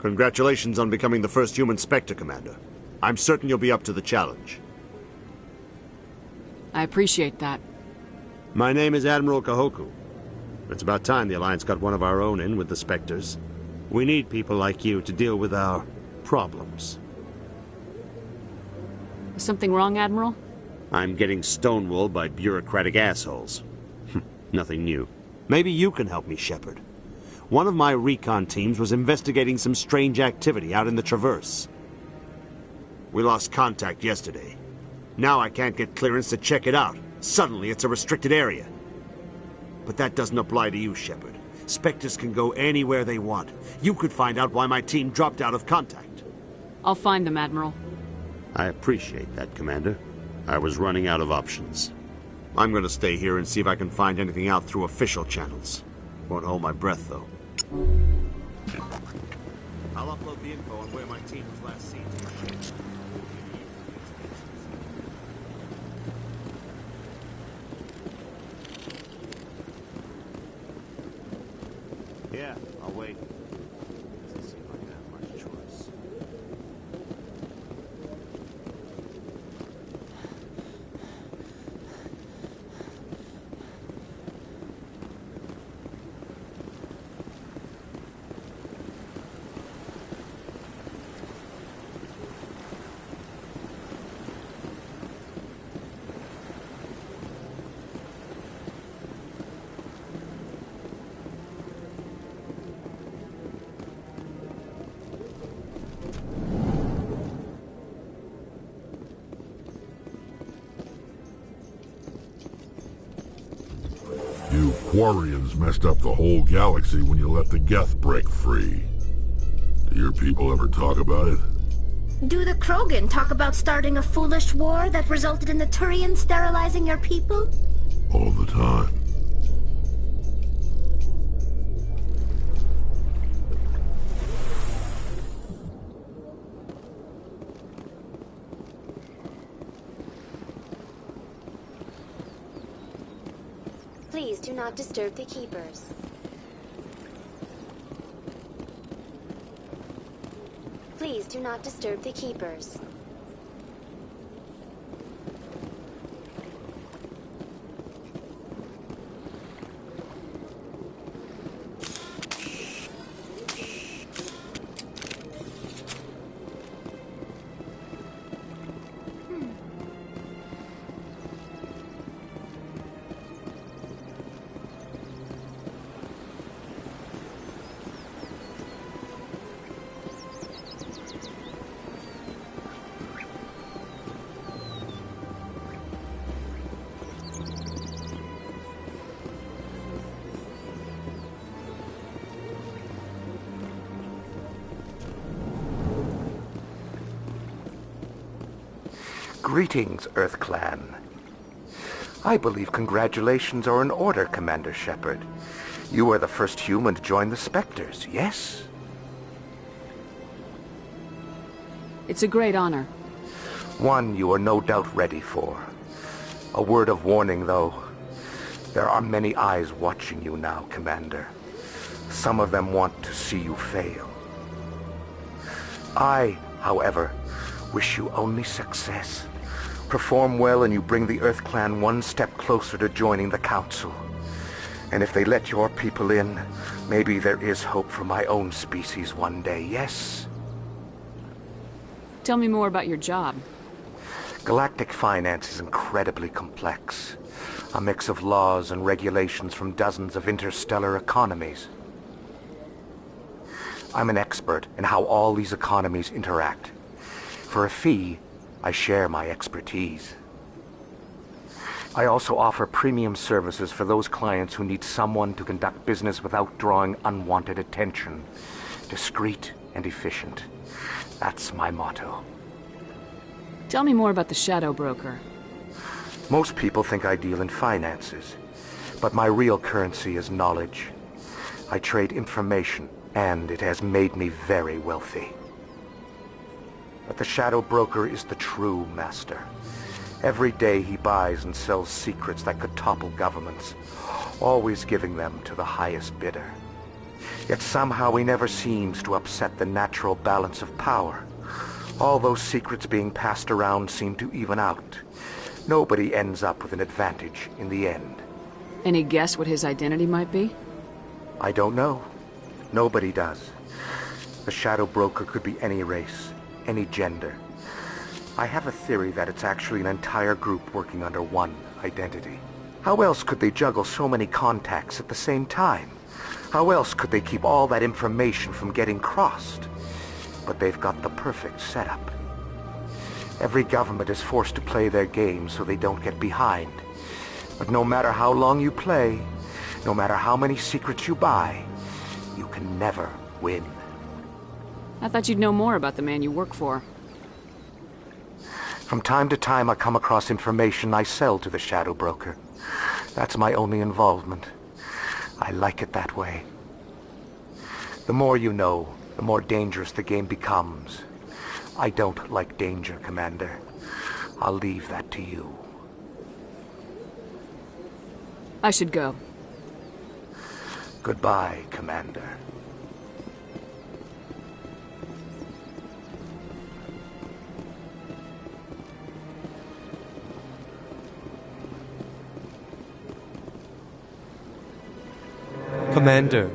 [SPEAKER 9] Congratulations on becoming the first human Spectre, Commander. I'm certain you'll be up to the challenge.
[SPEAKER 2] I appreciate that.
[SPEAKER 9] My name is Admiral Kahoku. It's about time the Alliance got one of our own in with the Spectres. We need people like you to deal with our problems.
[SPEAKER 2] Is something wrong, Admiral?
[SPEAKER 9] I'm getting stonewalled by bureaucratic assholes. Nothing new. Maybe you can help me, Shepard. One of my recon teams was investigating some strange activity out in the Traverse. We lost contact yesterday. Now I can't get clearance to check it out. Suddenly it's a restricted area. But that doesn't apply to you, Shepard. Spectres can go anywhere they want. You could find out why my team dropped out of contact.
[SPEAKER 2] I'll find them, Admiral.
[SPEAKER 9] I appreciate that, Commander. I was running out of options. I'm going to stay here and see if I can find anything out through official channels. Won't hold my breath, though. I'll upload the info on where my team was last seen. Yeah, I'll wait. Doesn't seem like I have much choice.
[SPEAKER 18] You Quarians messed up the whole galaxy when you let the Geth break free. Do your people ever talk about it?
[SPEAKER 21] Do the Krogan talk about starting a foolish war that resulted in the Turians sterilizing your people?
[SPEAKER 18] All the time.
[SPEAKER 13] Please do not disturb the keepers. Please do not disturb the keepers.
[SPEAKER 3] Greetings, Earth Clan. I believe congratulations are in order, Commander Shepard. You are the first human to join the Spectres, yes?
[SPEAKER 2] It's a great honor.
[SPEAKER 3] One you are no doubt ready for. A word of warning, though. There are many eyes watching you now, Commander. Some of them want to see you fail. I, however, wish you only success. Perform well and you bring the Earth Clan one step closer to joining the Council. And if they let your people in, maybe there is hope for my own species one day, yes?
[SPEAKER 2] Tell me more about your job.
[SPEAKER 3] Galactic finance is incredibly complex. A mix of laws and regulations from dozens of interstellar economies. I'm an expert in how all these economies interact. For a fee, I share my expertise. I also offer premium services for those clients who need someone to conduct business without drawing unwanted attention. Discreet and efficient. That's my motto.
[SPEAKER 2] Tell me more about the Shadow Broker.
[SPEAKER 3] Most people think I deal in finances, but my real currency is knowledge. I trade information, and it has made me very wealthy. But the Shadow Broker is the true master. Every day he buys and sells secrets that could topple governments, always giving them to the highest bidder. Yet somehow he never seems to upset the natural balance of power. All those secrets being passed around seem to even out. Nobody ends up with an advantage in the end.
[SPEAKER 2] Any guess what his identity might be?
[SPEAKER 3] I don't know. Nobody does. The Shadow Broker could be any race, any gender. I have a theory that it's actually an entire group working under one identity. How else could they juggle so many contacts at the same time? How else could they keep all that information from getting crossed? But they've got the perfect setup. Every government is forced to play their game so they don't get behind. But no matter how long you play, no matter how many secrets you buy, you can never win.
[SPEAKER 2] I thought you'd know more about the man you work for.
[SPEAKER 3] From time to time I come across information I sell to the Shadow Broker. That's my only involvement. I like it that way. The more you know, the more dangerous the game becomes. I don't like danger, Commander. I'll leave that to you.
[SPEAKER 2] I should go.
[SPEAKER 3] Goodbye, Commander.
[SPEAKER 10] Commander,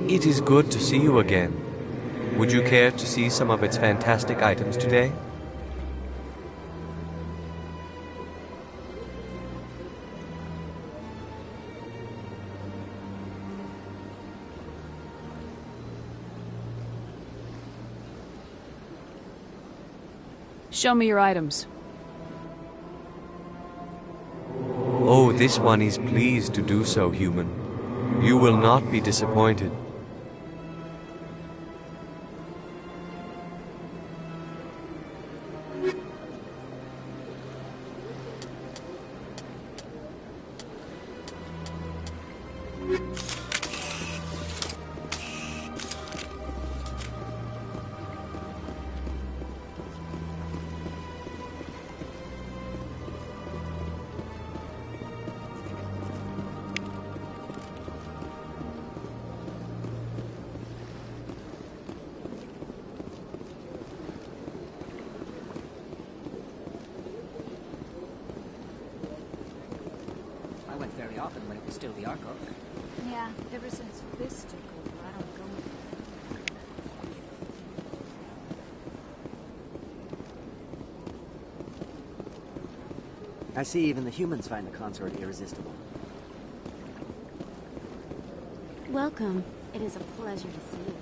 [SPEAKER 10] it is good to see you again. Would you care to see some of its fantastic items today?
[SPEAKER 2] Show me your items.
[SPEAKER 10] Oh, this one is pleased to do so, human. You will not be disappointed.
[SPEAKER 4] very often when it was still the Arco.
[SPEAKER 8] Yeah, ever since Fist took over, I don't go with
[SPEAKER 4] I see even the humans find the consort irresistible.
[SPEAKER 13] Welcome. It is a pleasure to see you.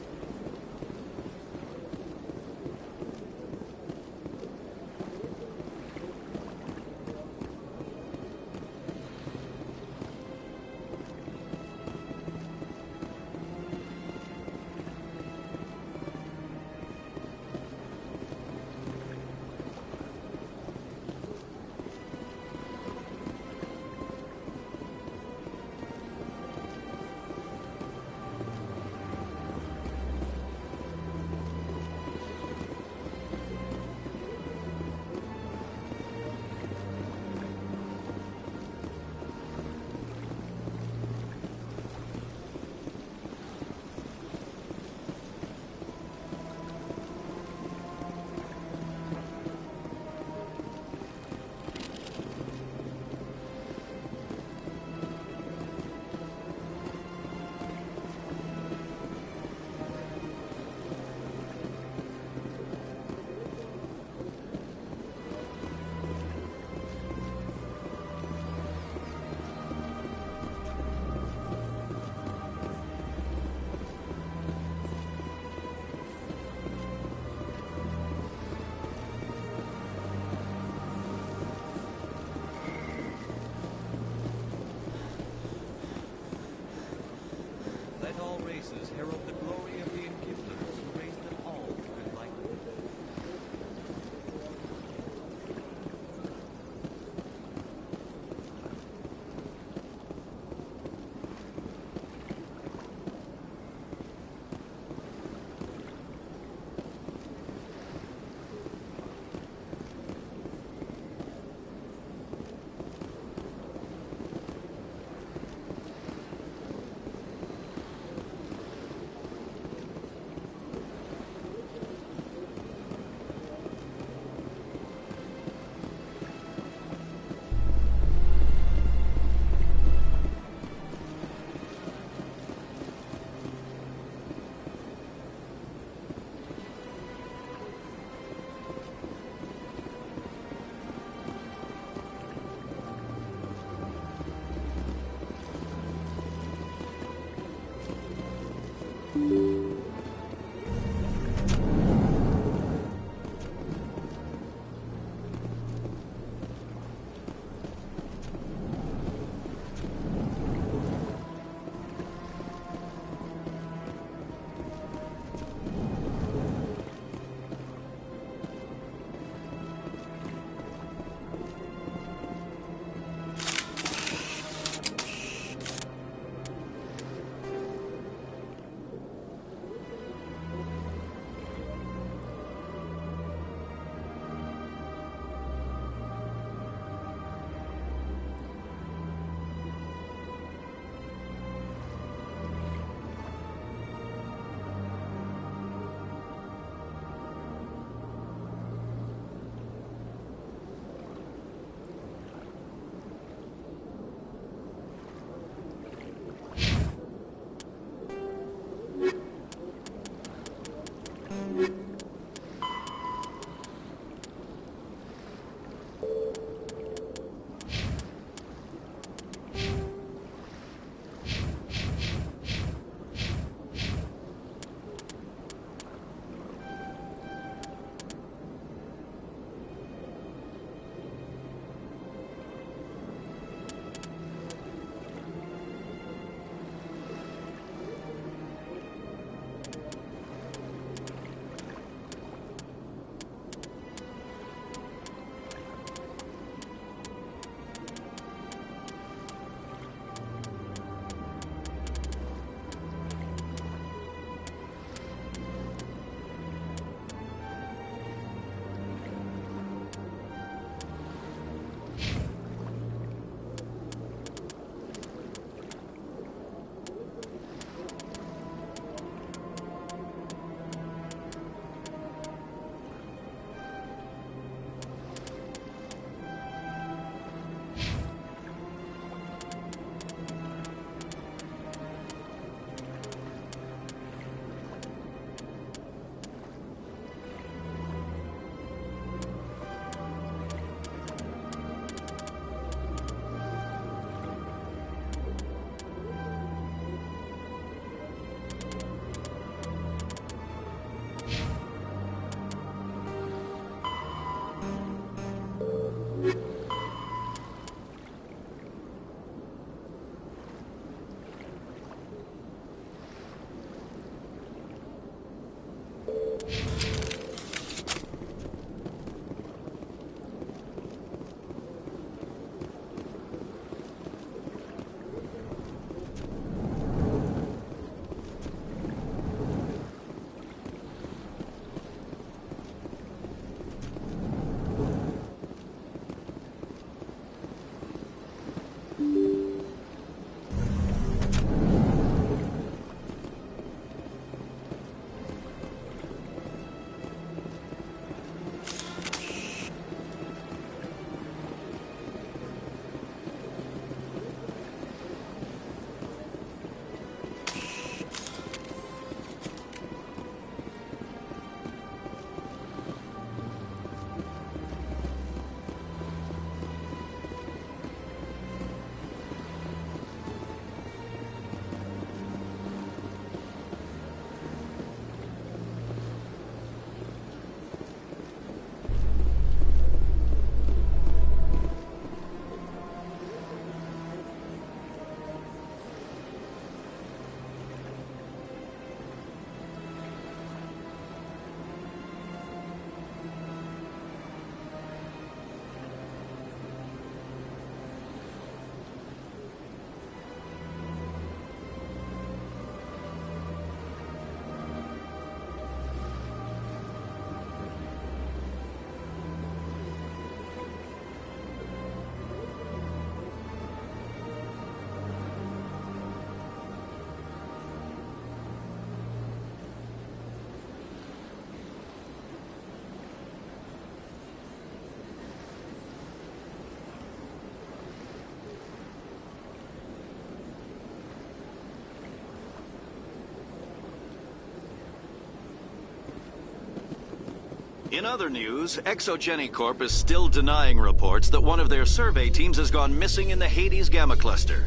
[SPEAKER 11] In other news, Exogeny Corp is still denying reports that one of their survey teams has gone missing in the Hades Gamma Cluster.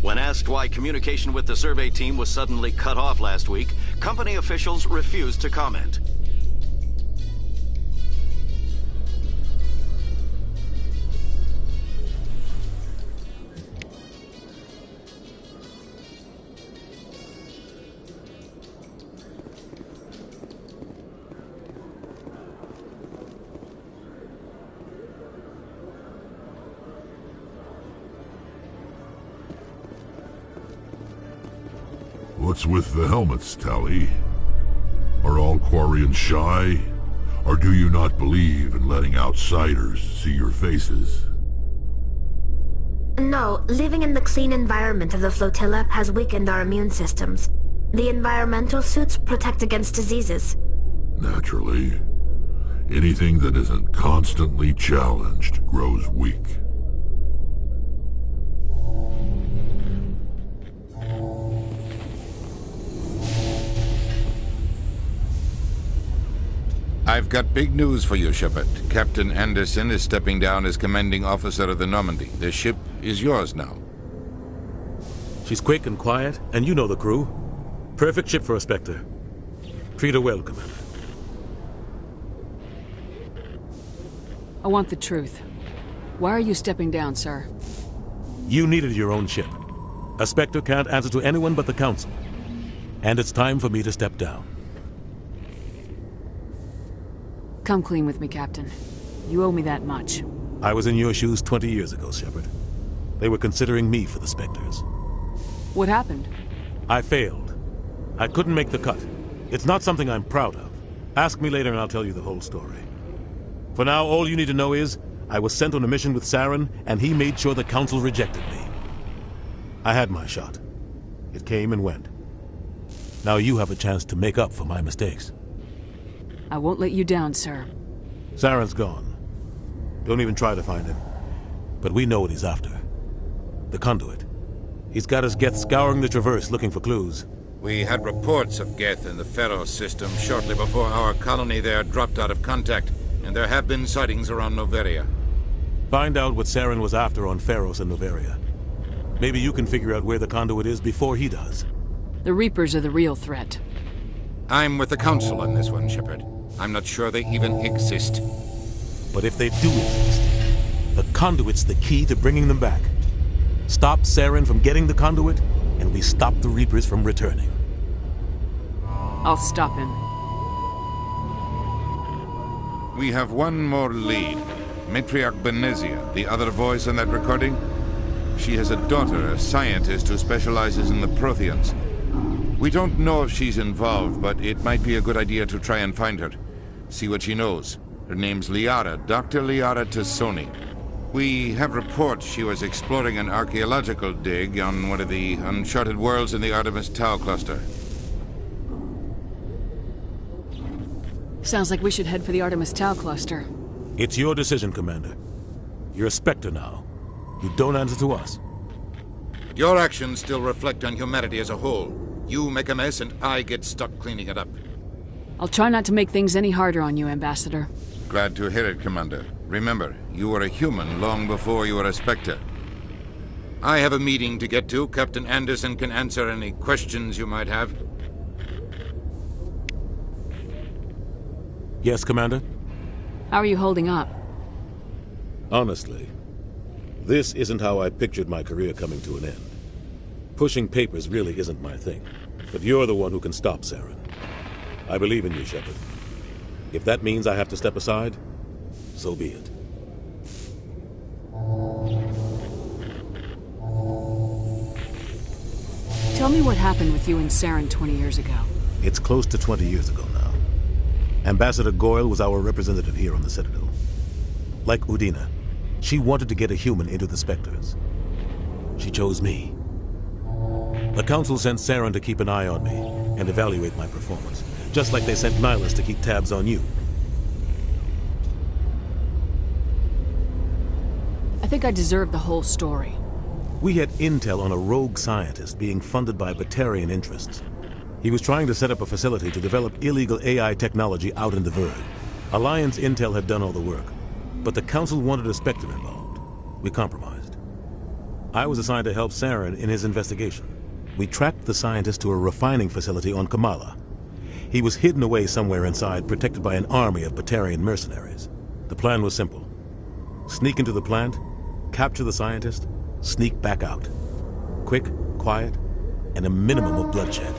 [SPEAKER 11] When asked why communication with the survey team was suddenly cut off last week, company officials refused to comment.
[SPEAKER 18] What's with the helmets, Tally? Are all Quarians shy? Or do you not believe in letting outsiders see your faces?
[SPEAKER 21] No, living in the clean environment of the flotilla has weakened our immune systems. The environmental suits protect against diseases.
[SPEAKER 18] Naturally. Anything that isn't constantly challenged grows weak.
[SPEAKER 22] I've got big news for you, Shepard. Captain Anderson is stepping down as commanding officer of the Normandy. The ship is yours now.
[SPEAKER 23] She's quick and quiet, and you know the crew. Perfect ship for a Spectre. Treat her well, Commander.
[SPEAKER 2] I want the truth. Why are you stepping down, sir?
[SPEAKER 23] You needed your own ship. A Spectre can't answer to anyone but the Council. And it's time for me to step down.
[SPEAKER 2] Come clean with me, Captain. You owe me that much.
[SPEAKER 23] I was in your shoes 20 years ago, Shepard. They were considering me for the Spectres.
[SPEAKER 2] What happened?
[SPEAKER 23] I failed. I couldn't make the cut. It's not something I'm proud of. Ask me later and I'll tell you the whole story. For now, all you need to know is, I was sent on a mission with Saren, and he made sure the Council rejected me. I had my shot. It came and went. Now you have a chance to make up for my mistakes.
[SPEAKER 2] I won't let you down, sir.
[SPEAKER 23] Saren's gone. Don't even try to find him. But we know what he's after. The conduit. He's got his Geth scouring the Traverse looking for clues.
[SPEAKER 22] We had reports of Geth in the Pharaoh system shortly before our colony there dropped out of contact, and there have been sightings around Noveria.
[SPEAKER 23] Find out what Saren was after on Pharos and Noveria. Maybe you can figure out where the conduit is before he does.
[SPEAKER 2] The Reapers are the real threat.
[SPEAKER 22] I'm with the Council on this one, Shepard. I'm not sure they even exist.
[SPEAKER 23] But if they do exist, the conduit's the key to bringing them back. Stop Saren from getting the conduit, and we stop the Reapers from returning.
[SPEAKER 2] I'll stop him.
[SPEAKER 22] We have one more lead. Matriarch Benezia, the other voice on that recording. She has a daughter, a scientist who specializes in the Protheans. We don't know if she's involved, but it might be a good idea to try and find her. See what she knows. Her name's Liara, Dr. Liara Tassoni. We have reports she was exploring an archaeological dig on one of the uncharted worlds in the Artemis Tau cluster.
[SPEAKER 2] Sounds like we should head for the Artemis Tau cluster.
[SPEAKER 23] It's your decision, Commander. You're a Spectre now. You don't answer to us.
[SPEAKER 22] Your actions still reflect on humanity as a whole. You make a mess and I get stuck cleaning it up.
[SPEAKER 2] I'll try not to make things any harder on you, Ambassador.
[SPEAKER 22] Glad to hear it, Commander. Remember, you were a human long before you were a Spectre. I have a meeting to get to. Captain Anderson can answer any questions you might have.
[SPEAKER 23] Yes, Commander?
[SPEAKER 2] How are you holding up?
[SPEAKER 23] Honestly, this isn't how I pictured my career coming to an end. Pushing papers really isn't my thing, but you're the one who can stop Saren. I believe in you, Shepard. If that means I have to step aside, so be it.
[SPEAKER 2] Tell me what happened with you and Saren 20 years ago.
[SPEAKER 23] It's close to 20 years ago now. Ambassador Goyle was our representative here on the Citadel. Like Udina, she wanted to get a human into the Spectres. She chose me. The Council sent Saren to keep an eye on me and evaluate my performance, just like they sent Nihilus to keep tabs on you.
[SPEAKER 2] I think I deserve the whole story.
[SPEAKER 23] We had intel on a rogue scientist being funded by Batarian interests. He was trying to set up a facility to develop illegal AI technology out in the Verge. Alliance intel had done all the work, but the Council wanted a Spectre involved. We compromised. I was assigned to help Saren in his investigation. We tracked the scientist to a refining facility on Kamala. He was hidden away somewhere inside, protected by an army of Batarian mercenaries. The plan was simple. Sneak into the plant, capture the scientist, sneak back out. Quick, quiet, and a minimum of bloodshed.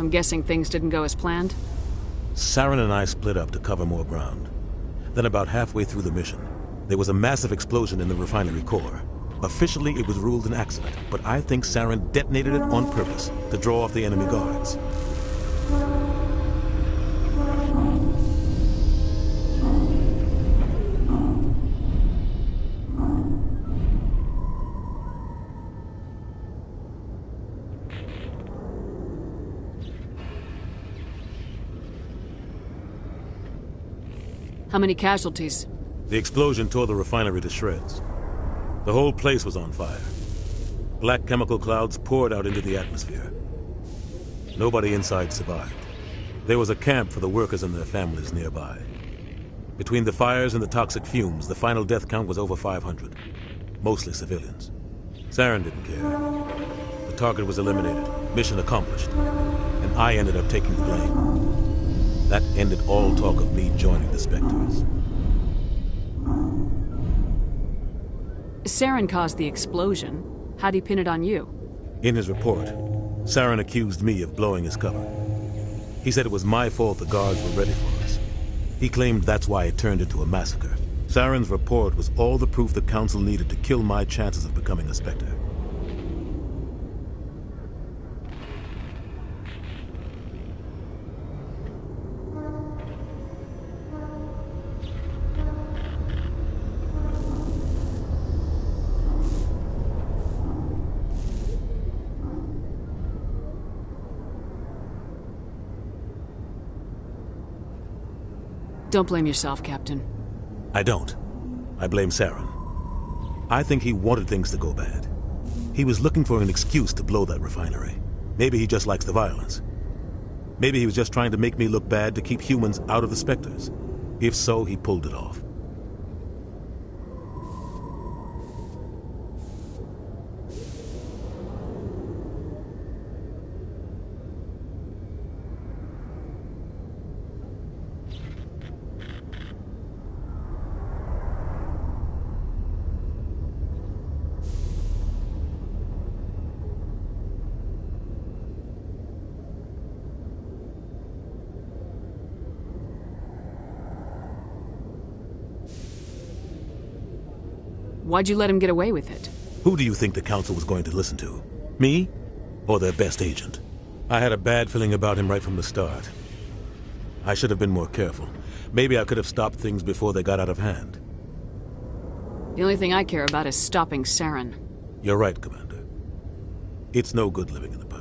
[SPEAKER 2] I'm guessing things didn't go as planned?
[SPEAKER 23] Saren and I split up to cover more ground. Then about halfway through the mission, there was a massive explosion in the refinery core. Officially, it was ruled an accident, but I think Saren detonated it on purpose to draw off the enemy guards.
[SPEAKER 2] How many casualties?
[SPEAKER 23] The explosion tore the refinery to shreds. The whole place was on fire. Black chemical clouds poured out into the atmosphere. Nobody inside survived. There was a camp for the workers and their families nearby. Between the fires and the toxic fumes, the final death count was over 500. Mostly civilians. Saren didn't care. The target was eliminated, mission accomplished, and I ended up taking the blame. That ended all talk of me joining the Spectres.
[SPEAKER 2] Saren caused the explosion. How'd he pin it on you?
[SPEAKER 23] In his report, Saren accused me of blowing his cover. He said it was my fault the guards were ready for us. He claimed that's why it turned into a massacre. Saren's report was all the proof the Council needed to kill my chances of becoming a Spectre.
[SPEAKER 2] Don't blame yourself, Captain.
[SPEAKER 23] I don't. I blame Saren. I think he wanted things to go bad. He was looking for an excuse to blow that refinery. Maybe he just likes the violence. Maybe he was just trying to make me look bad to keep humans out of the Spectres. If so, he pulled it off.
[SPEAKER 2] Why'd you let him get away with it?
[SPEAKER 23] Who do you think the Council was going to listen to? Me? Or their best agent? I had a bad feeling about him right from the start. I should have been more careful. Maybe I could have stopped things before they got out of hand.
[SPEAKER 2] The only thing I care about is stopping Saren.
[SPEAKER 23] You're right, Commander. It's no good living in the past.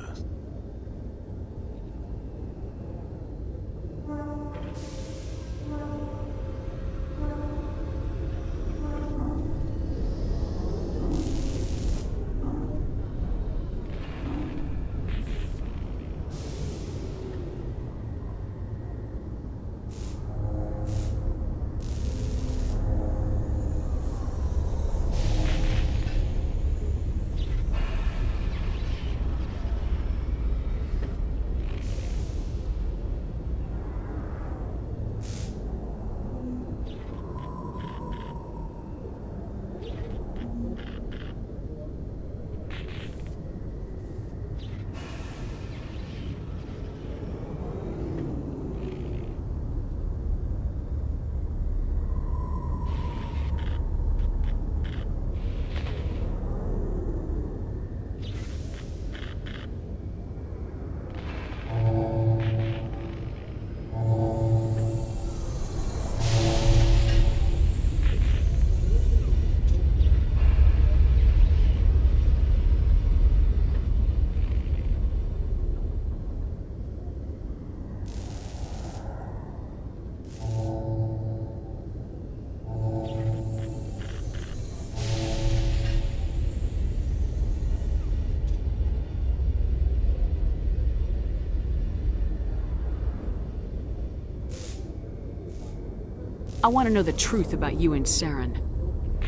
[SPEAKER 2] I want to know the truth about you and Saren.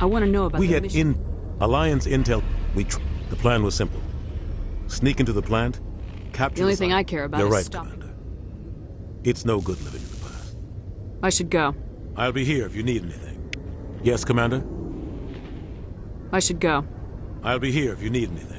[SPEAKER 2] I want to know about
[SPEAKER 23] We
[SPEAKER 2] the
[SPEAKER 23] had
[SPEAKER 2] mission.
[SPEAKER 23] Alliance intel. The plan was simple. Sneak into the plant, capture
[SPEAKER 2] The only thing I care about
[SPEAKER 23] You're
[SPEAKER 2] is
[SPEAKER 23] right,
[SPEAKER 2] stopping.
[SPEAKER 23] Commander. It's no good living in the past.
[SPEAKER 2] I should go.
[SPEAKER 23] I'll be here if you need anything. Yes, Commander?
[SPEAKER 2] I should go.
[SPEAKER 23] I'll be here if you need anything.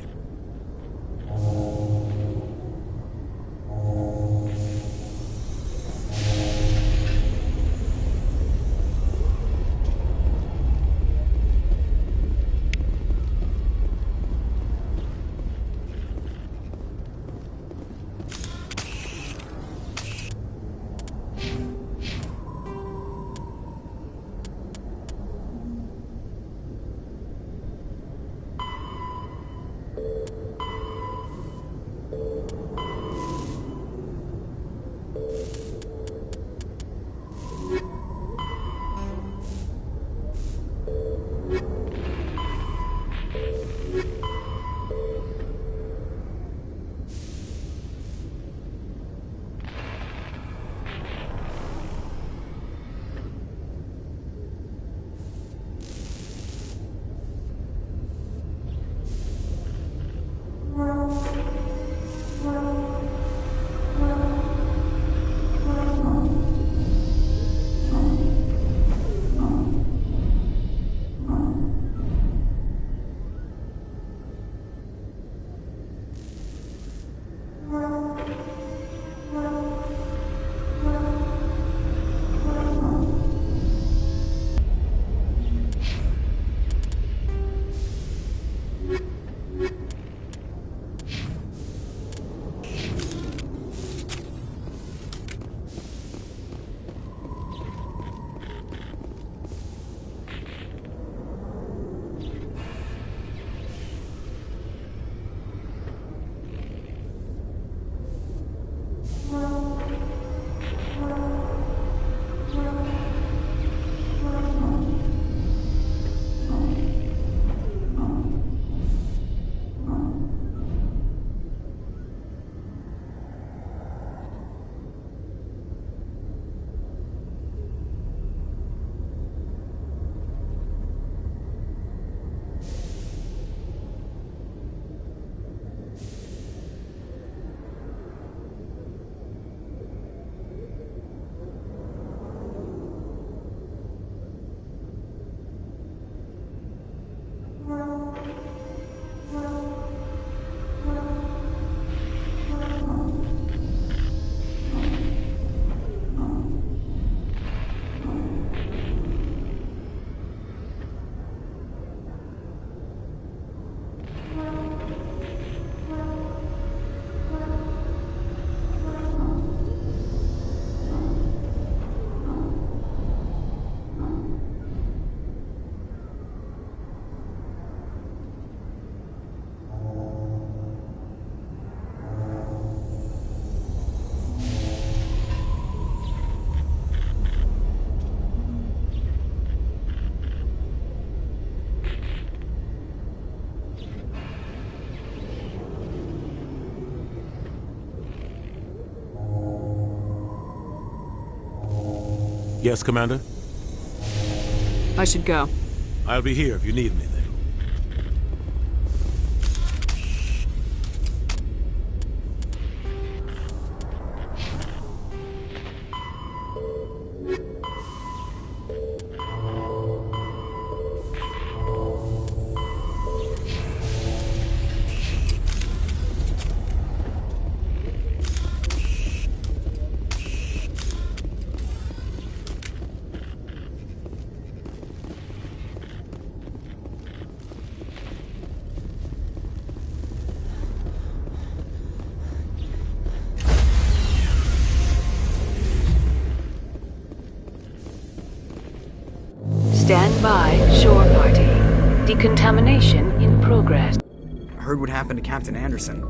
[SPEAKER 23] Yes, Commander?
[SPEAKER 2] I should go.
[SPEAKER 23] I'll be here if you need anything.
[SPEAKER 12] Stand by, shore party. Decontamination in progress.
[SPEAKER 15] I heard what happened to Captain Anderson.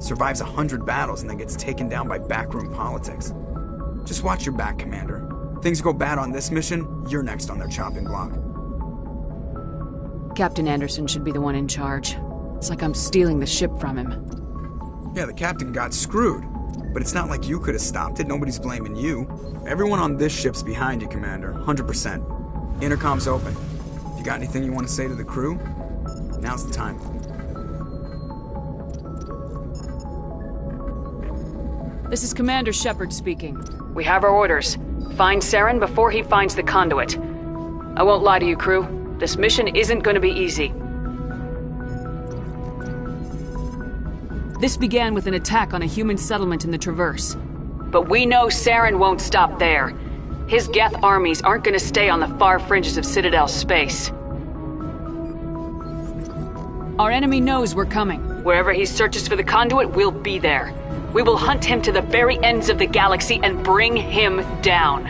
[SPEAKER 15] Survives 100 battles and then gets taken down by backroom politics. Just watch your back, Commander. Things go bad on this mission, you're next on their chopping block.
[SPEAKER 2] Captain Anderson should be the one in charge. It's like I'm stealing the ship from him.
[SPEAKER 15] Yeah, the captain got screwed. but it's not like you could have stopped it. Nobody's blaming you. Everyone on this ship's behind you, Commander. 100%. Intercom's open. If you got anything you want to say to the crew, now's the time.
[SPEAKER 6] This is Commander Shepard speaking. We have our orders. Find Saren before he finds the conduit. I won't lie to you, crew. This mission isn't going to be easy. This began with an attack on a human settlement in the Traverse. But we know Saren won't stop there. His Geth armies aren't going to stay on the far fringes of Citadel space. Our enemy knows we're coming. Wherever he searches for the conduit, we'll be there. We will hunt him to the very ends of the galaxy and bring him down.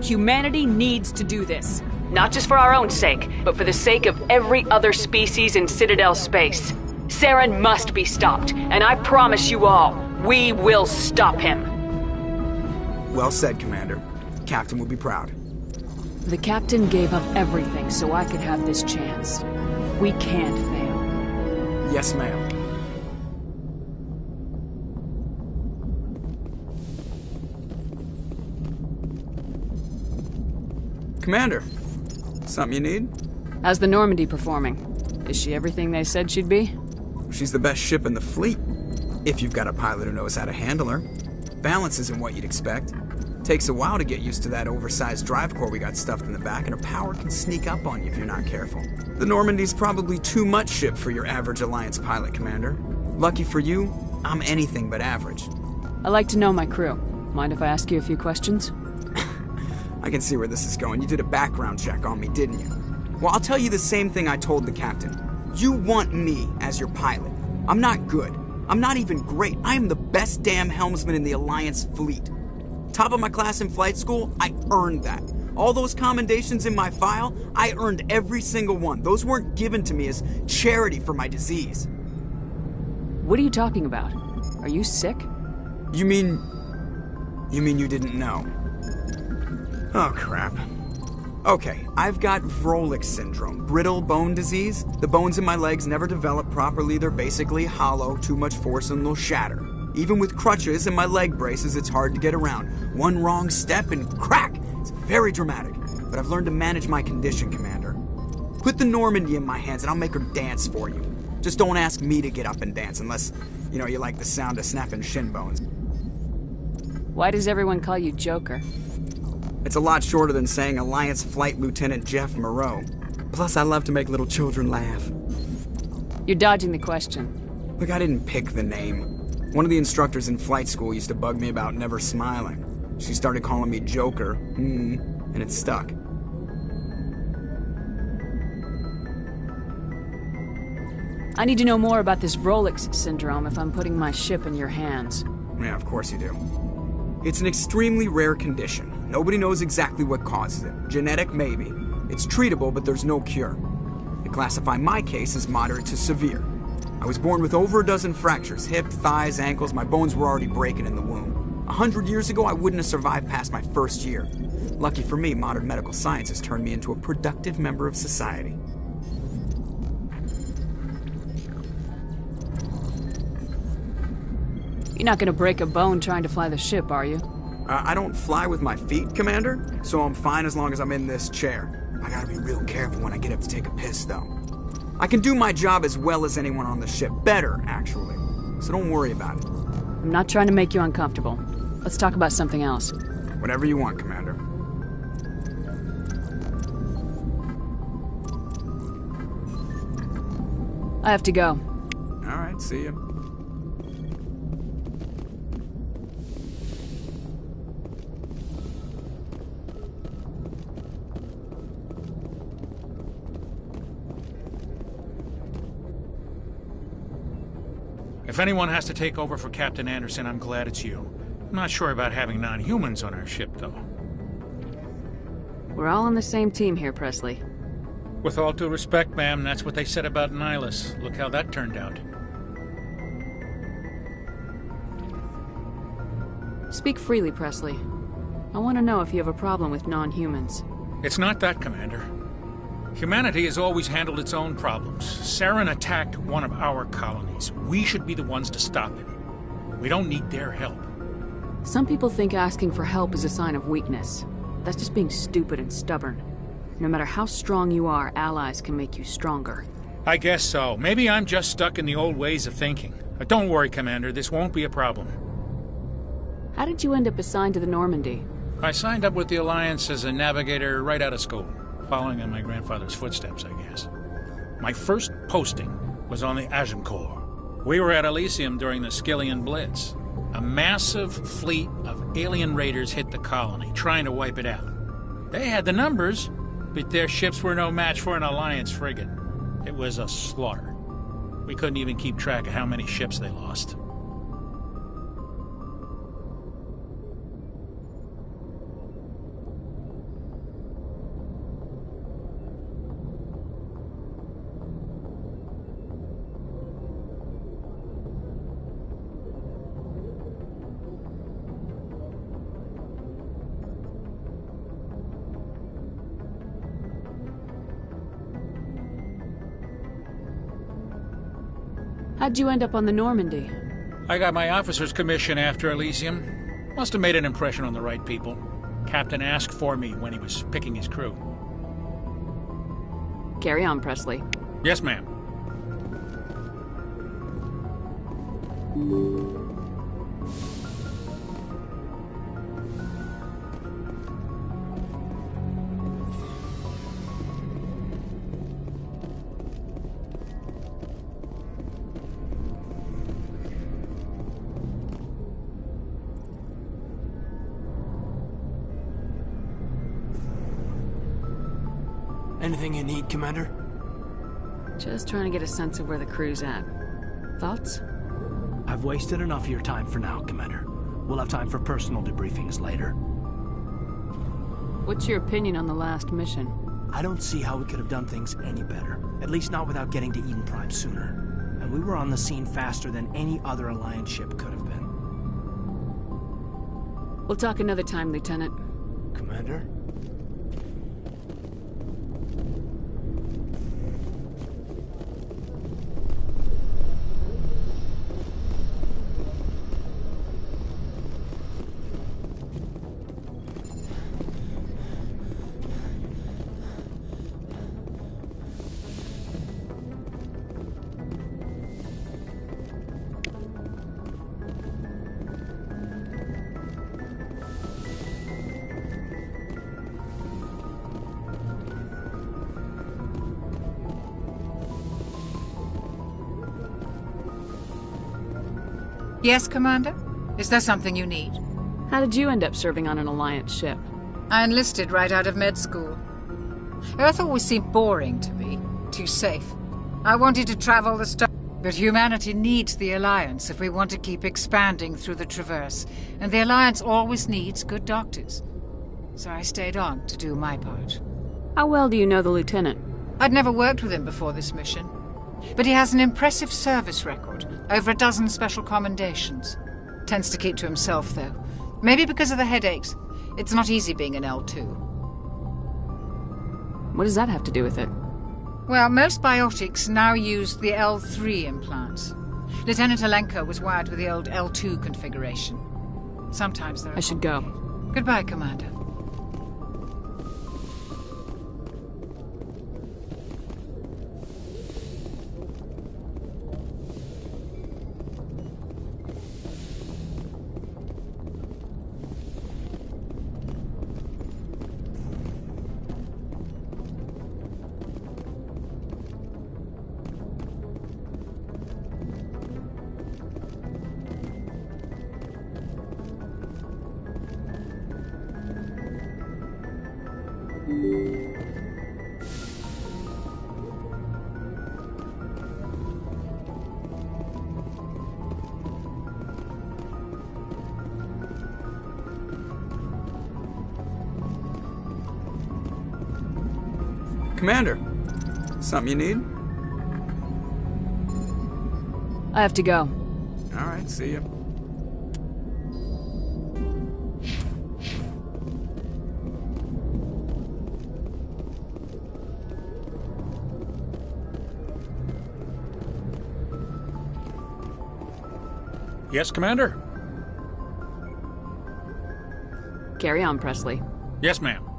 [SPEAKER 6] Humanity needs to do this. Not just for our own sake, but for the sake of every other species in Citadel space. Saren must be stopped, and I promise you all, we will stop him.
[SPEAKER 15] Well said, Commander. Captain will be proud.
[SPEAKER 6] The Captain gave up everything so I could have this chance. We can't fail.
[SPEAKER 15] Yes, ma'am. Commander, something you need?
[SPEAKER 6] How's the Normandy performing? Is she everything they said she'd be?
[SPEAKER 15] She's the best ship in the fleet, if you've got a pilot who knows how to handle her. Balance isn't what you'd expect. Takes a while to get used to that oversized drive core we got stuffed in the back, and her power can sneak up on you if you're not careful. The Normandy's probably too much ship for your average Alliance pilot, Commander. Lucky for you, I'm anything but average.
[SPEAKER 6] I like to know my crew. Mind if I ask you a few questions?
[SPEAKER 15] I can see where this is going. You did a background check on me, didn't you? Well, I'll tell you the same thing I told the captain. You want me as your pilot. I'm not good. I'm not even great. I am the best damn helmsman in the Alliance fleet. Top of my class in flight school, I earned that. All those commendations in my file, I earned every single one. Those weren't given to me as charity for my disease.
[SPEAKER 6] What are you talking about? Are you sick?
[SPEAKER 15] You mean you didn't know? Oh, crap. Okay, I've got Vrolik syndrome, brittle bone disease. The bones in my legs never develop properly. They're basically hollow, too much force and they'll shatter. Even with crutches and my leg braces, it's hard to get around. One wrong step and crack! It's very dramatic. But I've learned to manage my condition, Commander. Put the Normandy in my hands and I'll make her dance for you. Just don't ask me to get up and dance unless, you like the sound of snapping shin bones.
[SPEAKER 6] Why does everyone call you Joker?
[SPEAKER 15] It's a lot shorter than saying Alliance Flight Lieutenant Jeff Moreau. Plus, I love to make little children laugh.
[SPEAKER 6] You're dodging the question.
[SPEAKER 15] Look, I didn't pick the name. One of the instructors in flight school used to bug me about never smiling. She started calling me Joker, and it stuck.
[SPEAKER 6] I need to know more about this Vrolik syndrome if I'm putting my ship in your hands.
[SPEAKER 15] Yeah, of course you do. It's an extremely rare condition. Nobody knows exactly what causes it. Genetic, maybe. It's treatable, but there's no cure. They classify my case as moderate to severe. I was born with over a dozen fractures, hip, thighs, ankles. My bones were already breaking in the womb. 100 years ago, I wouldn't have survived past my first year. Lucky for me, modern medical science has turned me into a productive member of society.
[SPEAKER 6] You're not gonna break a bone trying to fly the ship, are you?
[SPEAKER 15] I don't fly with my feet, Commander, so I'm fine as long as I'm in this chair. I gotta be real careful when I get up to take a piss, though. I can do my job as well as anyone on the ship. Better, actually. So don't worry about it.
[SPEAKER 6] I'm not trying to make you uncomfortable. Let's talk about something else.
[SPEAKER 15] Whatever you want, Commander.
[SPEAKER 6] I have to go.
[SPEAKER 15] All right, see you.
[SPEAKER 17] If anyone has to take over for Captain Anderson, I'm glad it's you. I'm not sure about having non-humans on our ship, though.
[SPEAKER 2] We're all on the same team here, Presley.
[SPEAKER 17] With all due respect, ma'am, that's what they said about Nihilus. Look how that turned out.
[SPEAKER 2] Speak freely, Presley. I want to know if you have a problem with non-humans.
[SPEAKER 17] It's not that, Commander. Humanity has always handled its own problems. Saren attacked one of our colonies. We should be the ones to stop him. We don't need their help.
[SPEAKER 2] Some people think asking for help is a sign of weakness. That's just being stupid and stubborn. No matter how strong you are, allies can make you stronger.
[SPEAKER 17] I guess so. Maybe I'm just stuck in the old ways of thinking. But don't worry, Commander. This won't be a problem.
[SPEAKER 2] How did you end up assigned to the Normandy?
[SPEAKER 17] I signed up with the Alliance as a navigator right out of school, following in my grandfather's footsteps, I guess. My first posting was on the Agincourt. We were at Elysium during the Skillian Blitz. A massive fleet of alien raiders hit the colony, trying to wipe it out. They had the numbers, but their ships were no match for an Alliance frigate. It was a slaughter. We couldn't even keep track of how many ships they lost.
[SPEAKER 2] How'd you end up on the Normandy?
[SPEAKER 17] I got my officer's commission after Elysium. Must have made an impression on the right people. Captain asked for me when he was picking his crew.
[SPEAKER 2] Carry on, Presley.
[SPEAKER 17] Yes, ma'am.
[SPEAKER 5] Anything you need, Commander?
[SPEAKER 2] Just trying to get a sense of where the crew's at. Thoughts?
[SPEAKER 5] I've wasted enough of your time for now, Commander. We'll have time for personal debriefings later.
[SPEAKER 2] What's your opinion on the last mission?
[SPEAKER 5] I don't see how we could have done things any better. At least not without getting to Eden Prime sooner. And we were on the scene faster than any other Alliance ship could have been.
[SPEAKER 2] We'll talk another time, Lieutenant.
[SPEAKER 5] Commander?
[SPEAKER 19] Yes, Commander? Is there something you need?
[SPEAKER 2] How did you end up serving on an Alliance ship?
[SPEAKER 19] I enlisted right out of med school. Earth always seemed boring to me, too safe. I wanted to travel the stars, but humanity needs the Alliance if we want to keep expanding through the Traverse, and the Alliance always needs good doctors. So I stayed on to do my part.
[SPEAKER 2] How well do you know the Lieutenant?
[SPEAKER 19] I'd never worked with him before this mission, but he has an impressive service record, over a dozen special commendations. Tends to keep to himself, though. Maybe because of the headaches. It's not easy being an L2.
[SPEAKER 2] What does that have to do with it?
[SPEAKER 19] Well, most biotics now use the L3 implants. Lieutenant Alenko was wired with the old L2 configuration. Sometimes there are...
[SPEAKER 2] I should go.
[SPEAKER 19] Goodbye, Commander.
[SPEAKER 15] Commander, something you need?
[SPEAKER 2] I have to go.
[SPEAKER 15] All right, see you.
[SPEAKER 17] Yes, Commander?
[SPEAKER 2] Carry on, Presley.
[SPEAKER 17] Yes, ma'am.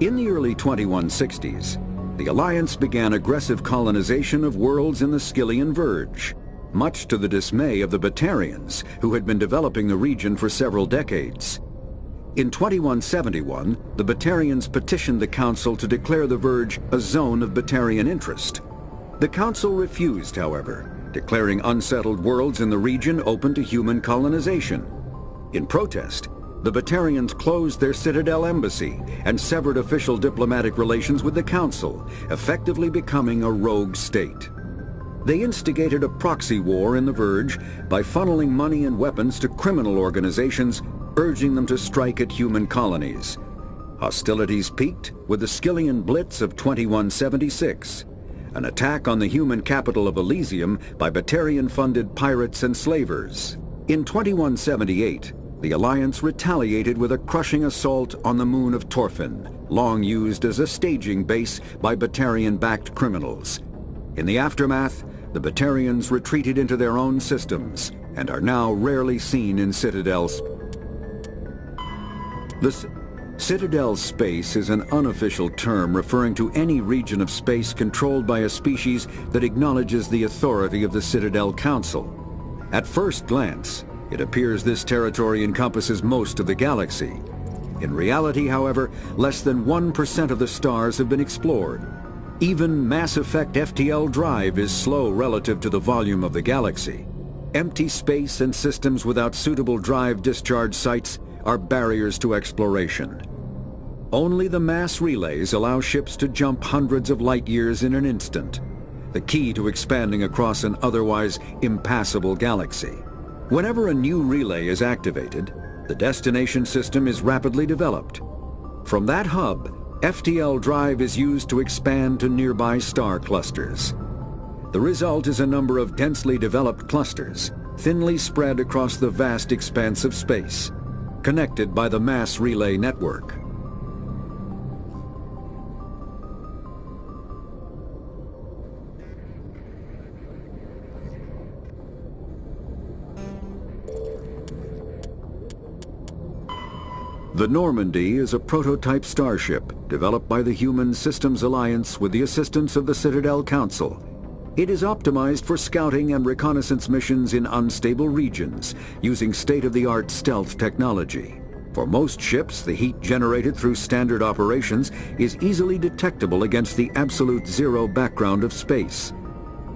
[SPEAKER 7] In the early 2160s, the Alliance began aggressive colonization of worlds in the Skyllian Verge, much to the dismay of the Batarians, who had been developing the region for several decades. In 2171, the Batarians petitioned the Council to declare the Verge a zone of Batarian interest. The Council refused, however, declaring unsettled worlds in the region open to human colonization. In protest, the Batarians closed their Citadel embassy and severed official diplomatic relations with the Council, effectively becoming a rogue state. They instigated a proxy war in the Verge by funneling money and weapons to criminal organizations, urging them to strike at human colonies. Hostilities peaked with the Skyllian Blitz of 2176, an attack on the human capital of Elysium by Batarian-funded pirates and slavers. In 2178, the Alliance retaliated with a crushing assault on the moon of Torfin, long used as a staging base by Batarian-backed criminals. In the aftermath, the Batarians retreated into their own systems and are now rarely seen in Citadel. The Citadel space is an unofficial term referring to any region of space controlled by a species that acknowledges the authority of the Citadel Council. At first glance, it appears this territory encompasses most of the galaxy. In reality, however, less than 1% of the stars have been explored. Even Mass Effect FTL drive is slow relative to the volume of the galaxy. Empty space and systems without suitable drive discharge sites are barriers to exploration. Only the mass relays allow ships to jump hundreds of light years in an instant, the key to expanding across an otherwise impassable galaxy. Whenever a new relay is activated, the destination system is rapidly developed. From that hub, FTL drive is used to expand to nearby star clusters. The result is a number of densely developed clusters, thinly spread across the vast expanse of space, connected by the mass relay network. The Normandy is a prototype starship developed by the Human Systems Alliance with the assistance of the Citadel Council. It is optimized for scouting and reconnaissance missions in unstable regions using state-of-the-art stealth technology. For most ships, the heat generated through standard operations is easily detectable against the absolute zero background of space.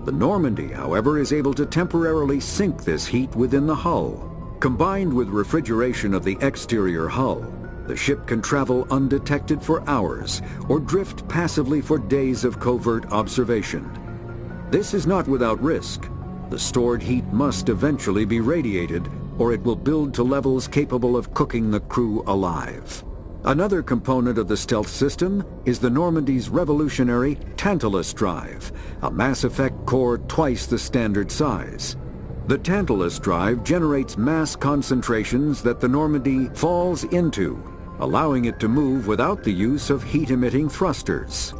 [SPEAKER 7] The Normandy, however, is able to temporarily sink this heat within the hull. Combined with refrigeration of the exterior hull, the ship can travel undetected for hours or drift passively for days of covert observation. This is not without risk. The stored heat must eventually be radiated, or it will build to levels capable of cooking the crew alive. Another component of the stealth system is the Normandy's revolutionary Tantalus drive, a Mass Effect core twice the standard size. The Tantalus drive generates mass concentrations that the Normandy falls into, allowing it to move without the use of heat-emitting thrusters.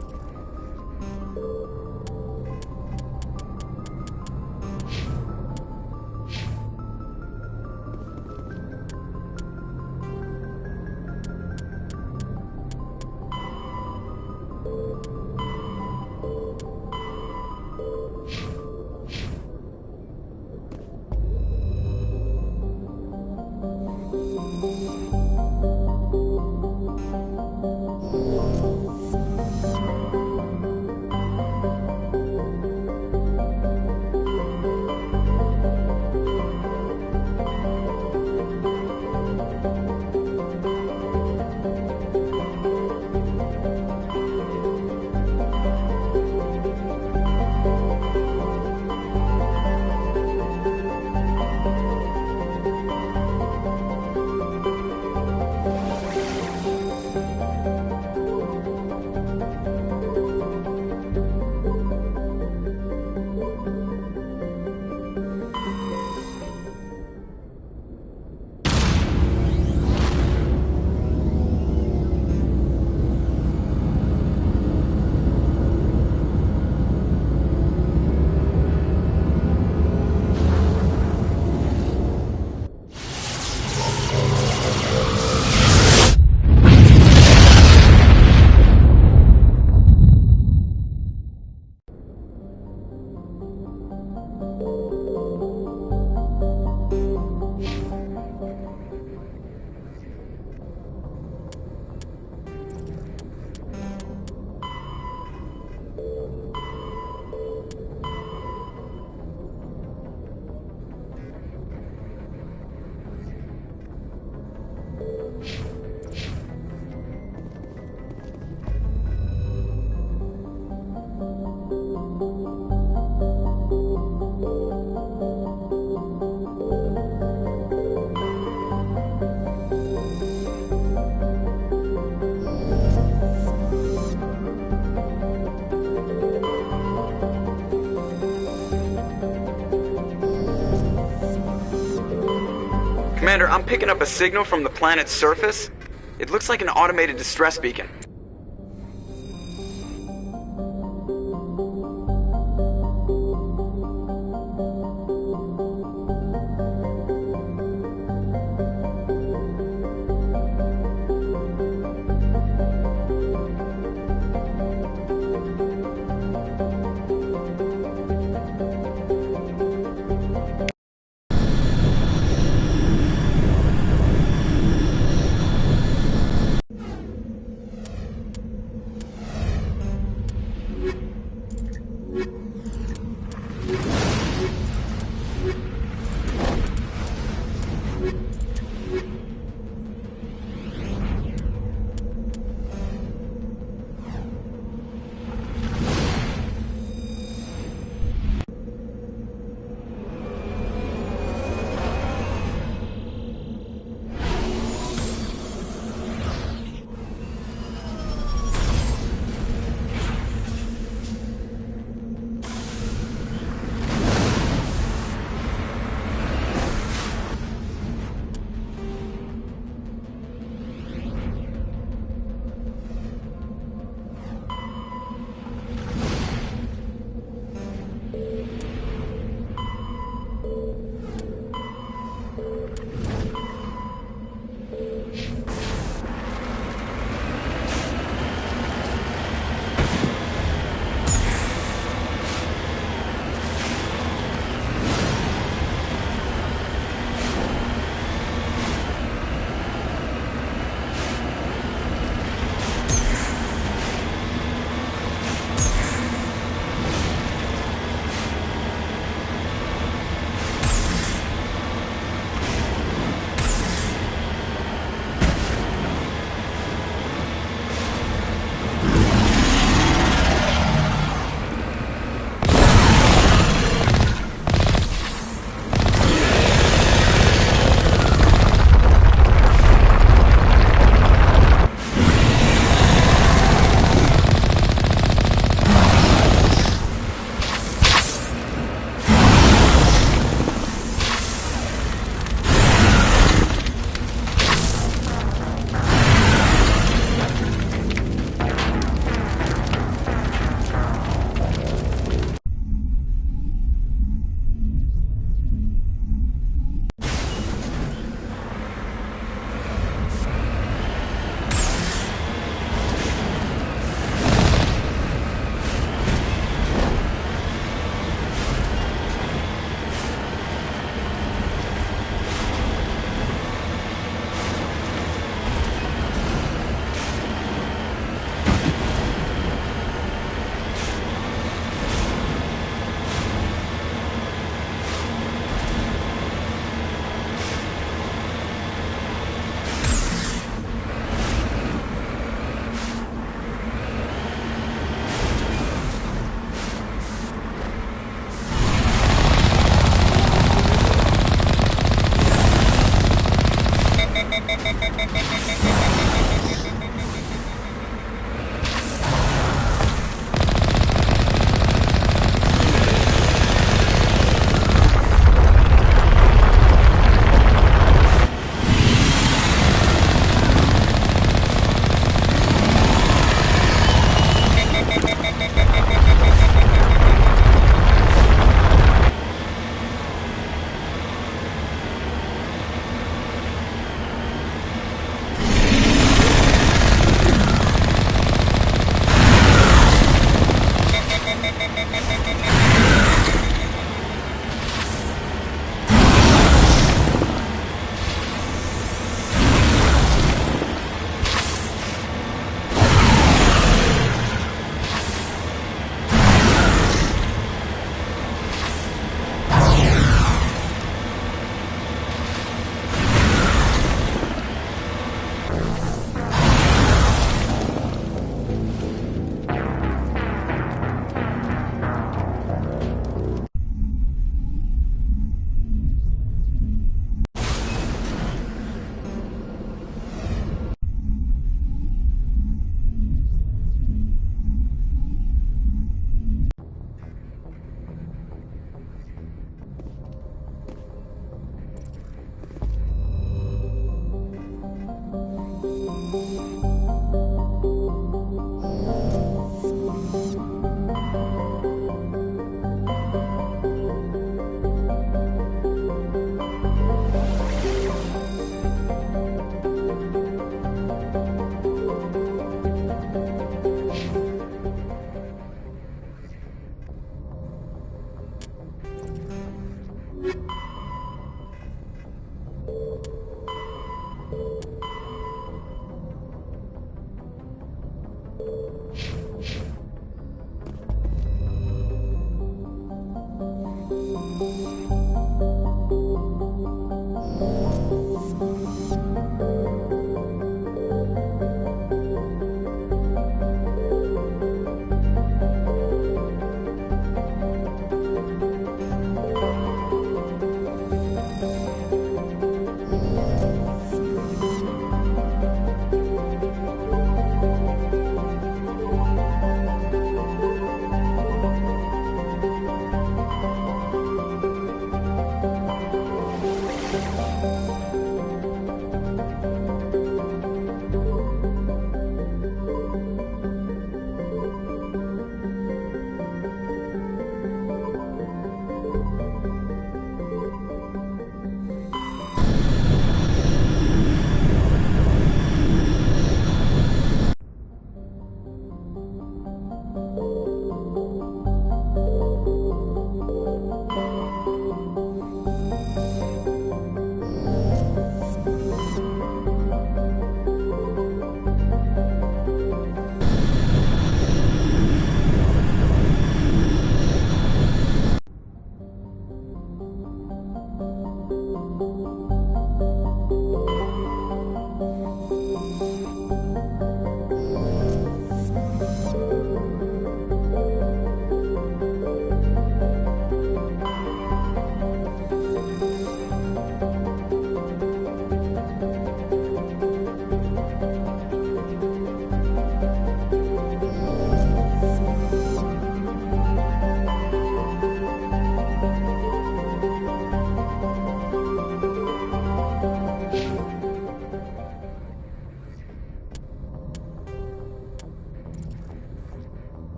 [SPEAKER 15] Commander, I'm picking up a signal from the planet's surface. It looks like an automated distress beacon.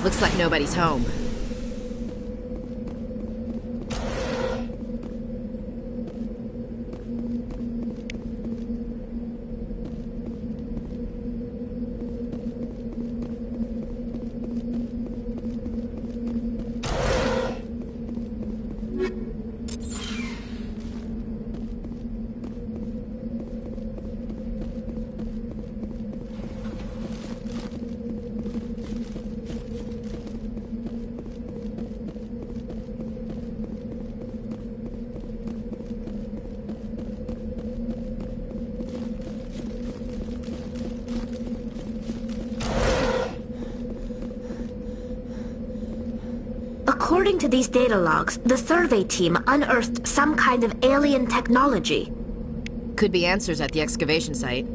[SPEAKER 14] Looks like nobody's home.
[SPEAKER 21] According to these data logs, the survey team unearthed some kind of alien technology.
[SPEAKER 14] Could be answers at the excavation site.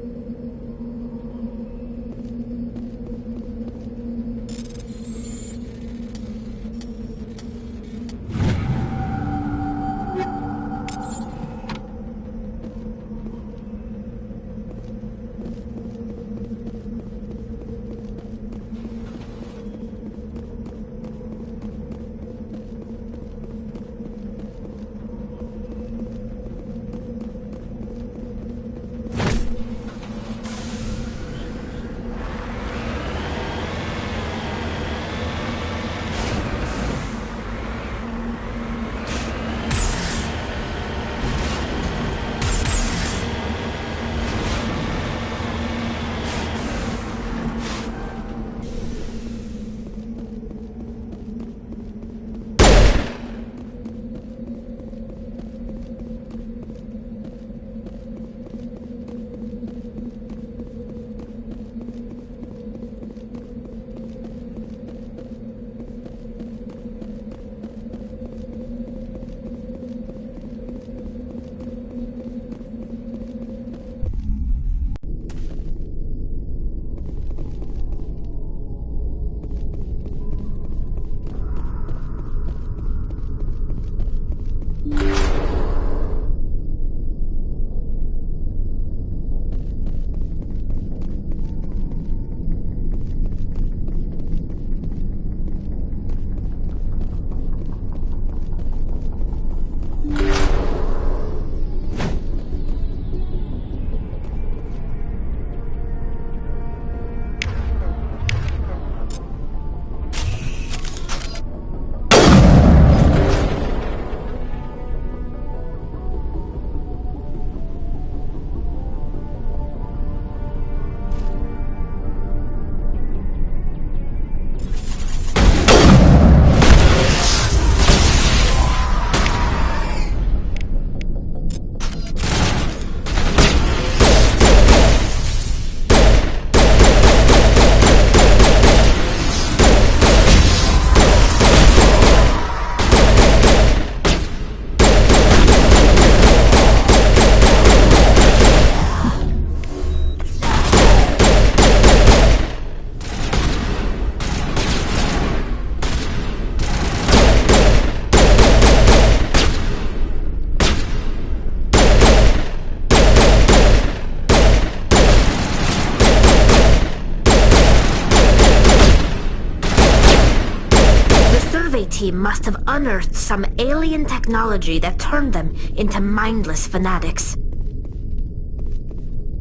[SPEAKER 21] team must have unearthed some alien technology that turned them into mindless fanatics.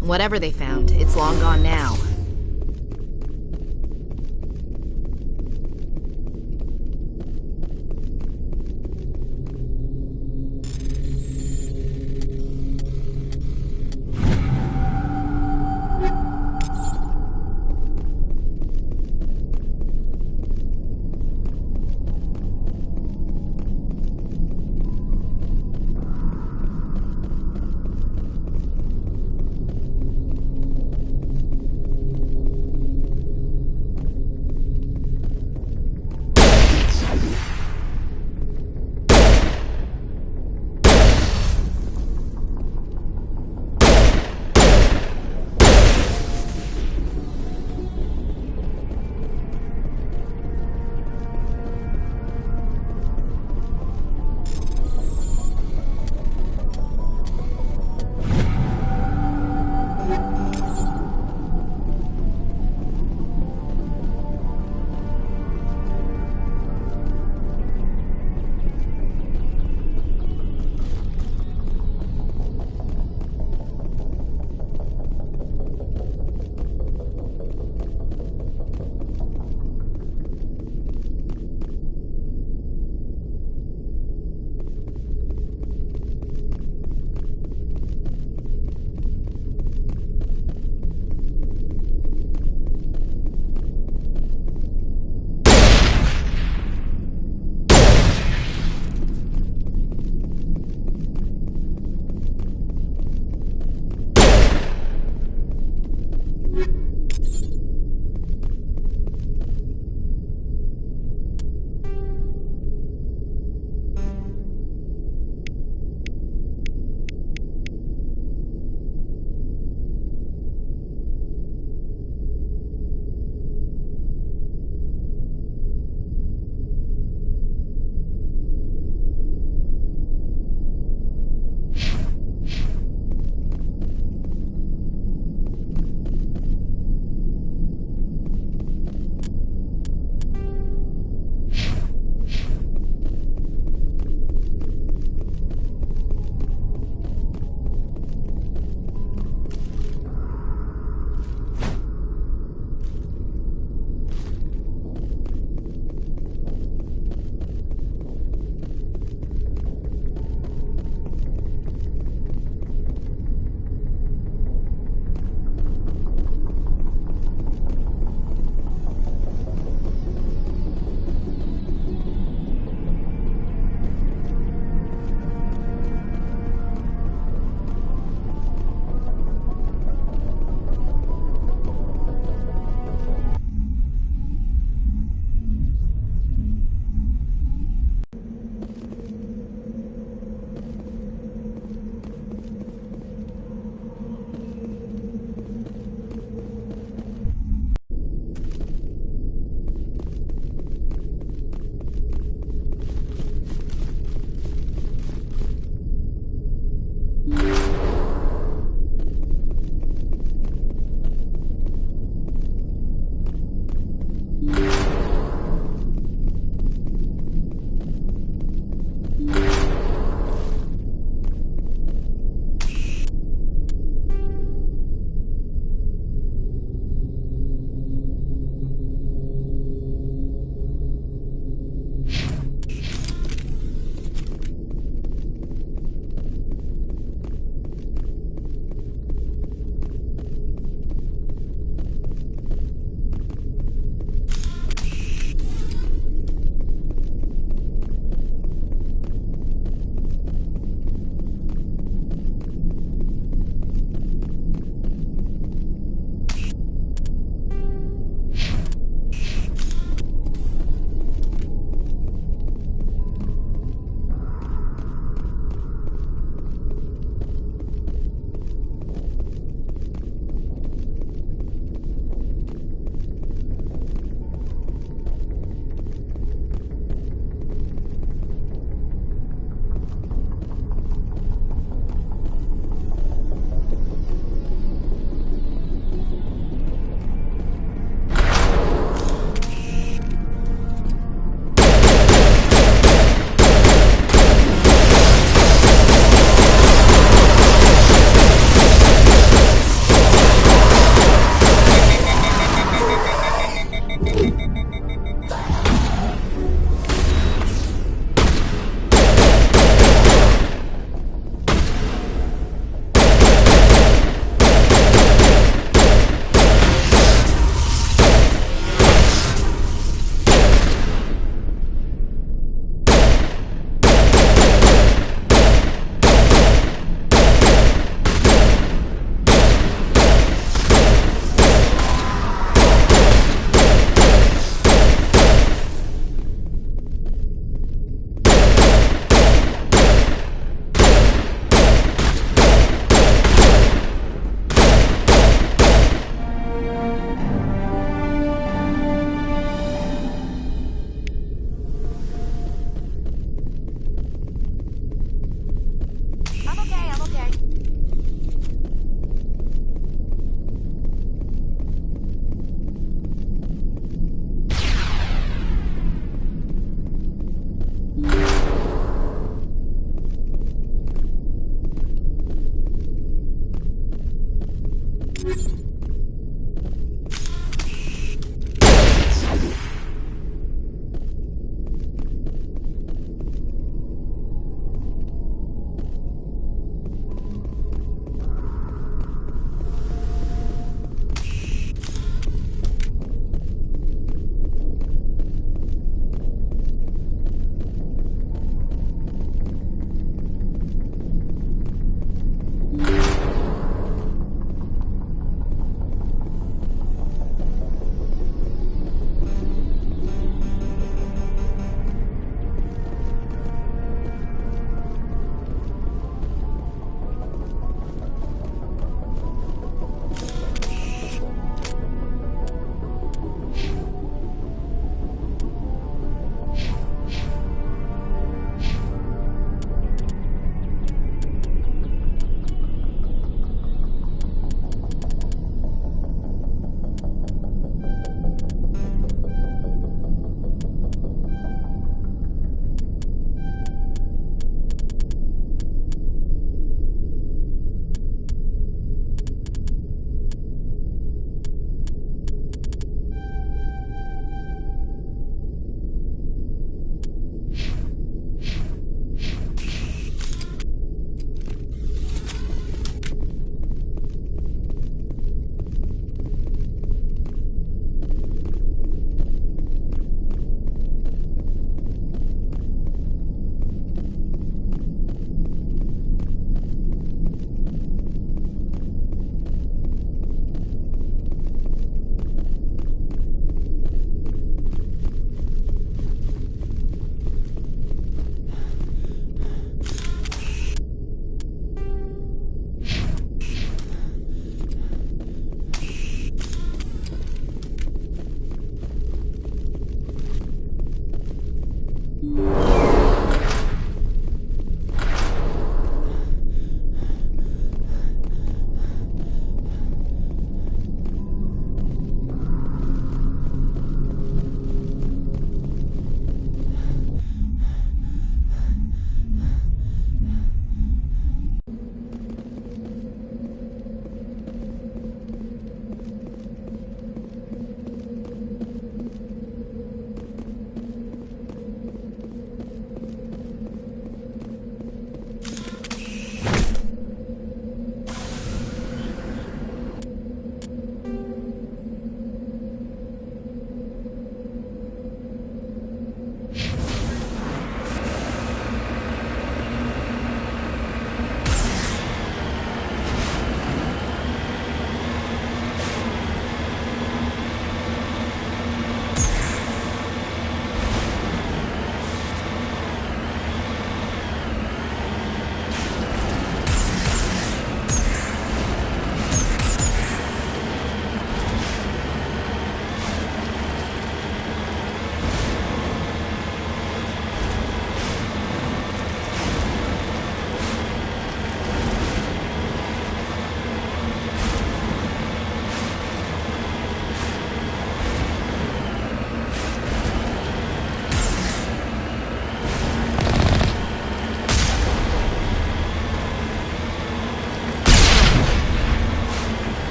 [SPEAKER 14] Whatever they found, it's long gone now.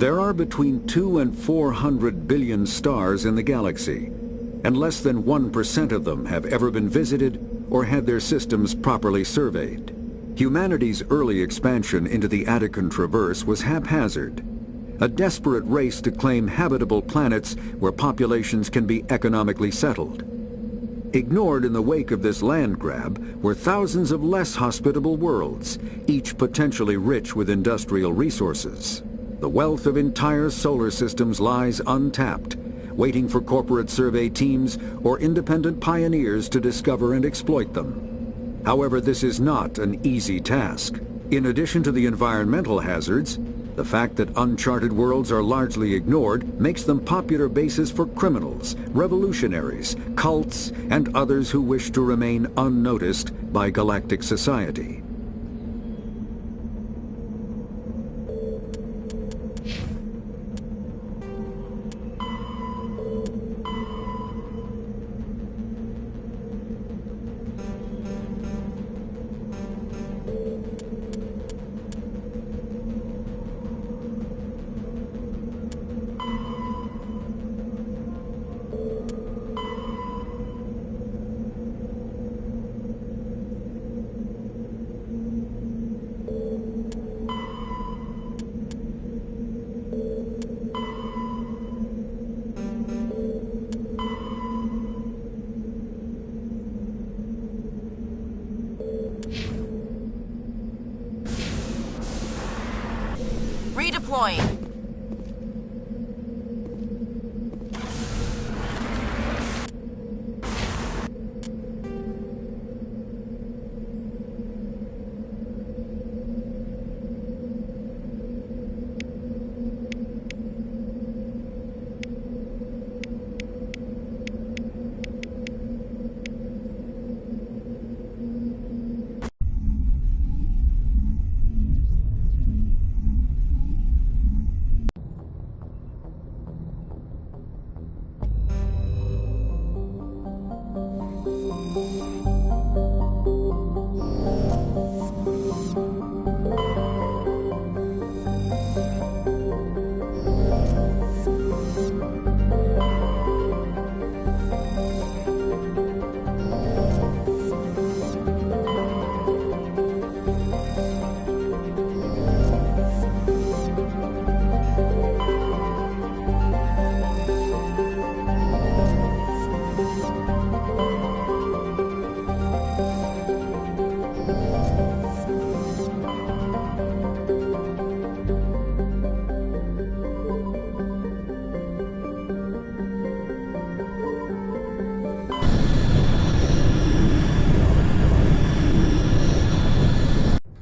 [SPEAKER 7] There are between 2 and 400 billion stars in the galaxy, and less than 1% of them have ever been visited or had their systems properly surveyed. Humanity's early expansion into the Attican Traverse was haphazard, a desperate race to claim habitable planets where populations can be economically settled. Ignored in the wake of this land grab were thousands of less hospitable worlds, each potentially rich with industrial resources. The wealth of entire solar systems lies untapped, waiting for corporate survey teams or independent pioneers to discover and exploit them. However, this is not an easy task. In addition to the environmental hazards, the fact that uncharted worlds are largely ignored makes them popular bases for criminals, revolutionaries, cults, and others who wish to remain unnoticed by galactic society.
[SPEAKER 14] Redeploying.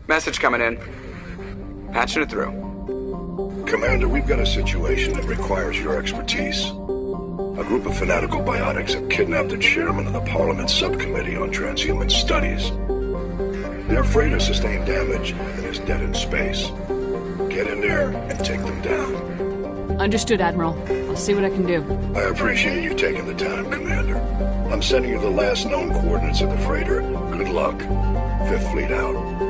[SPEAKER 15] Message coming in.
[SPEAKER 1] Patching it through.
[SPEAKER 16] Commander, we've got a situation that requires your expertise. A group of fanatical biotics have kidnapped the chairman of the Parliament Subcommittee on Transhuman Studies. They're afraid of sustained damage and is dead in space. Get in there and take them down.
[SPEAKER 2] Understood, Admiral. I'll see what I can do.
[SPEAKER 16] I appreciate you taking the time, Commander. I'm sending you the last known coordinates of the freighter. Good luck. Fifth Fleet out.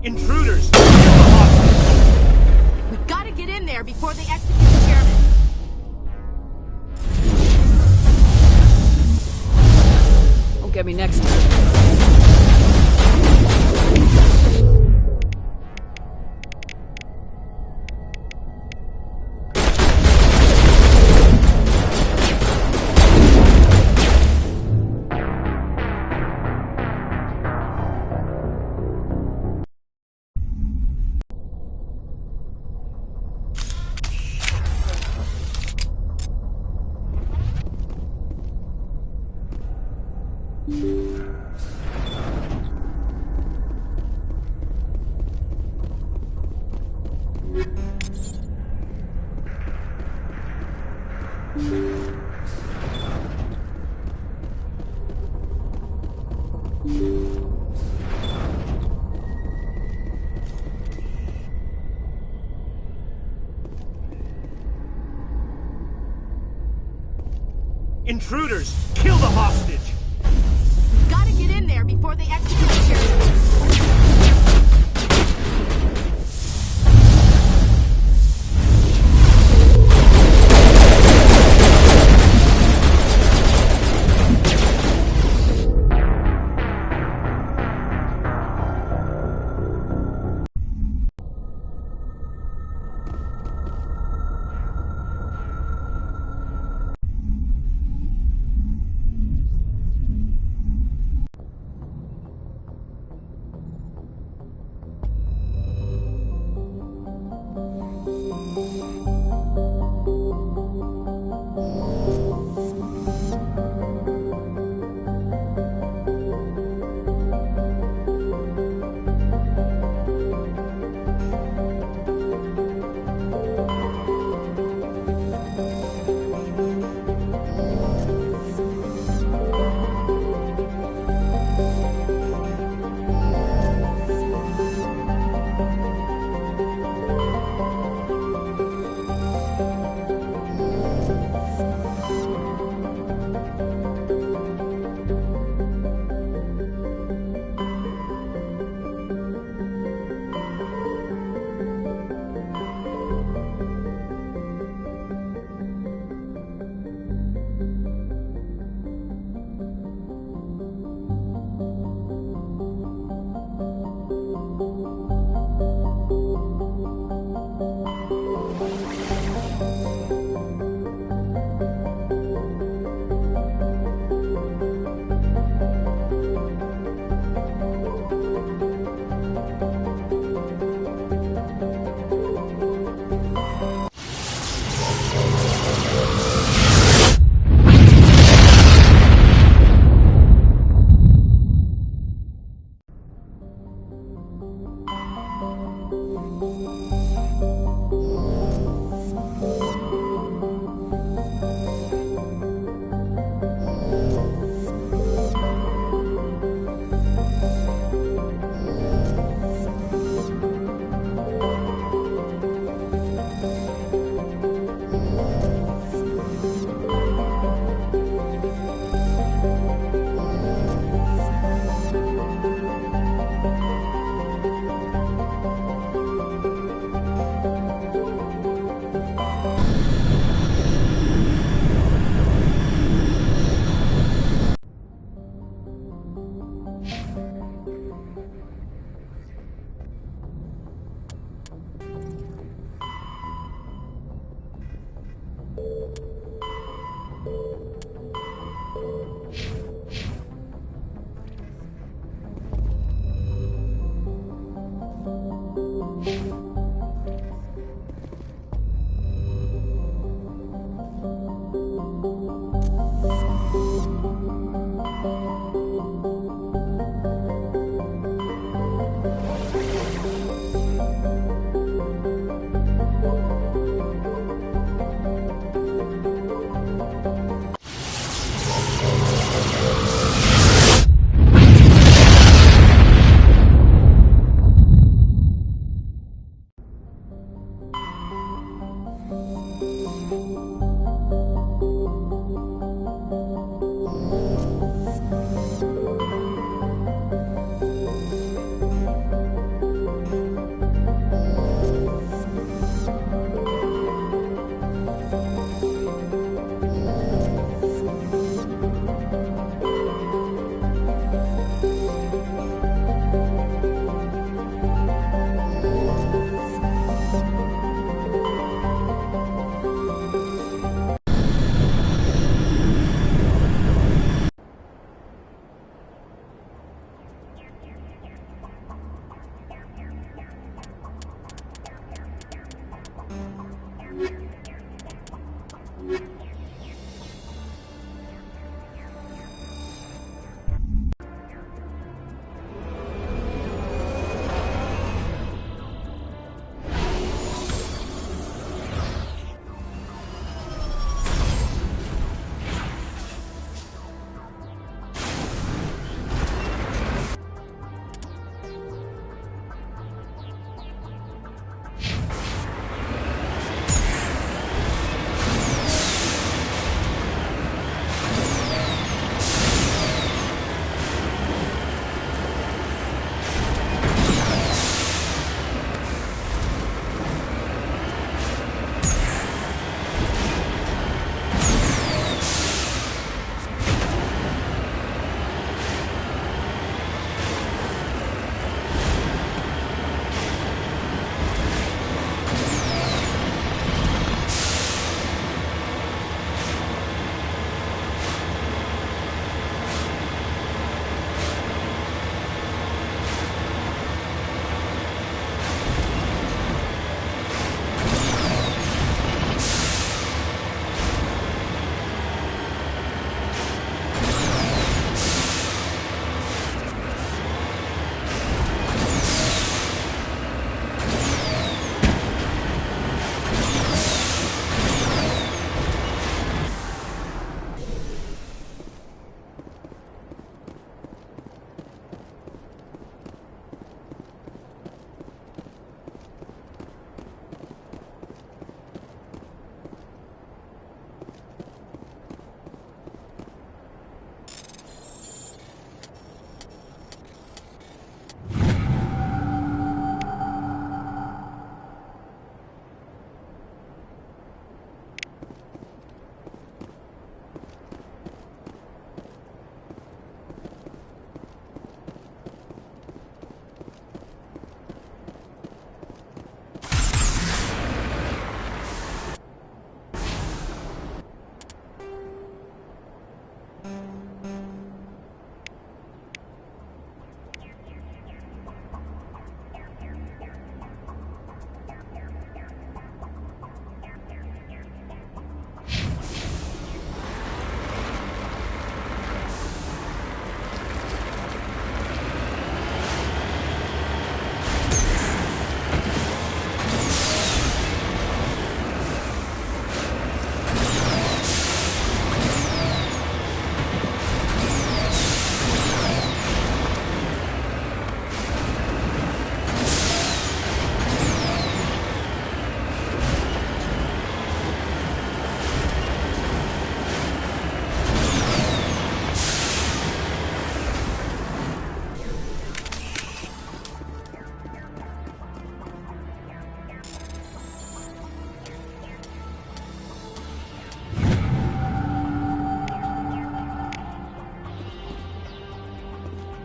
[SPEAKER 5] Intruders!
[SPEAKER 14] We gotta get in there before they execute the chairman.
[SPEAKER 2] Won't get me next time.
[SPEAKER 5] Intruders! Kill the hostage!
[SPEAKER 14] Gotta get in there before they execute the chairman.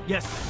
[SPEAKER 5] Yes.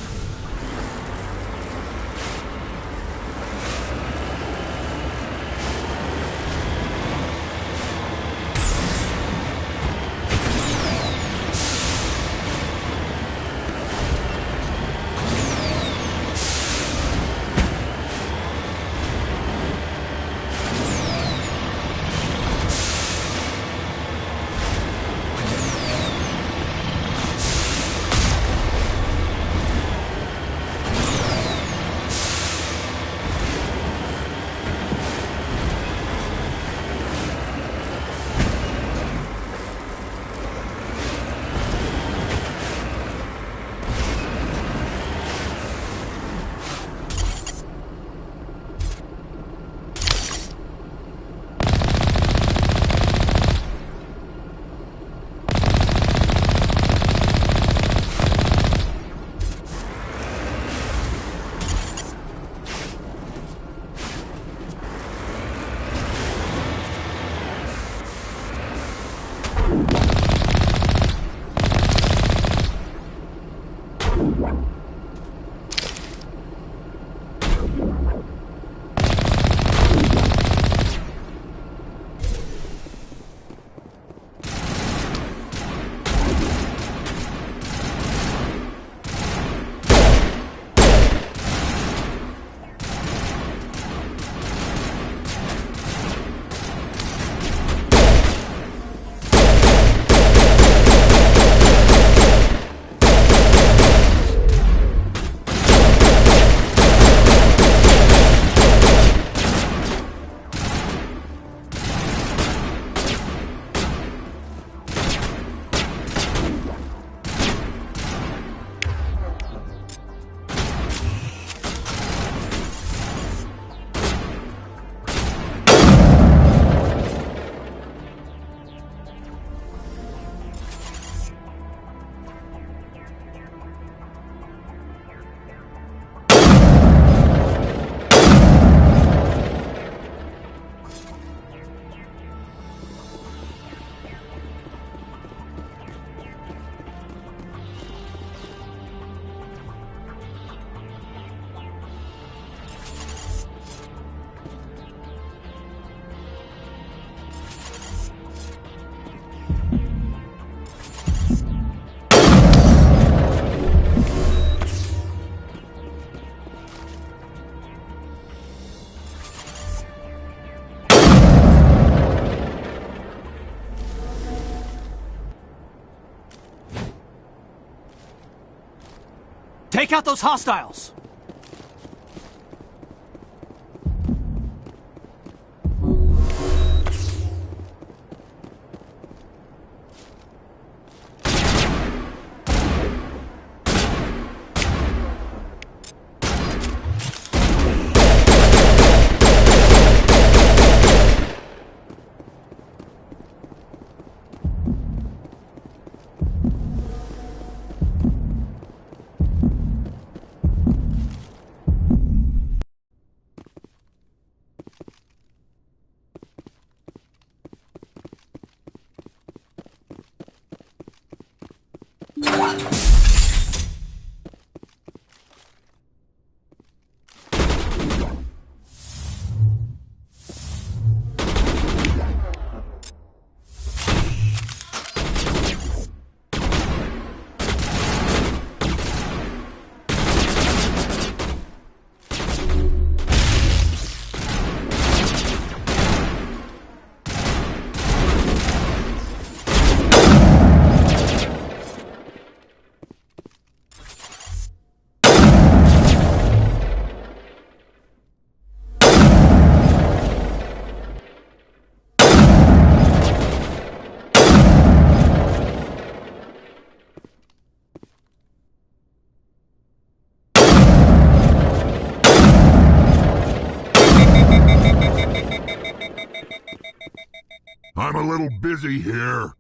[SPEAKER 5] Take out those hostiles!
[SPEAKER 18] I'm a little busy here.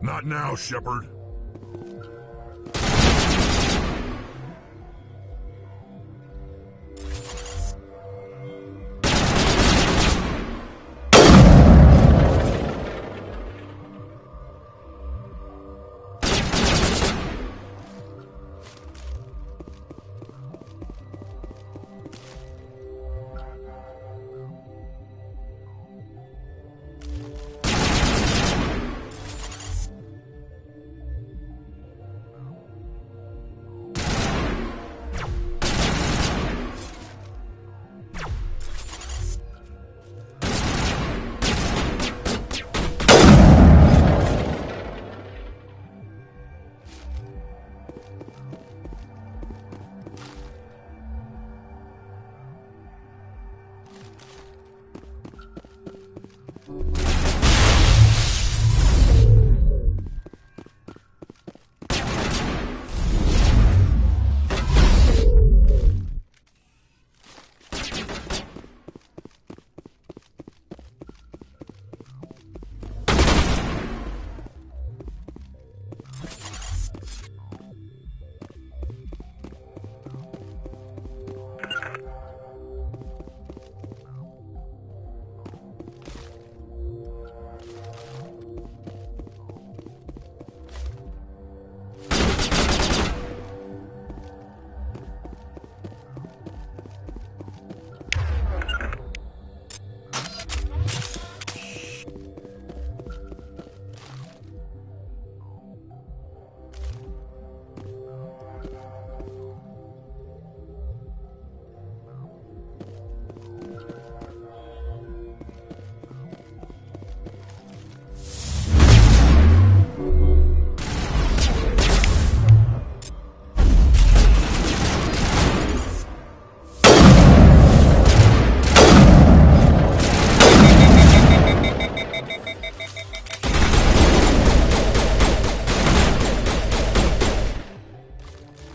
[SPEAKER 18] Not now, Shepard.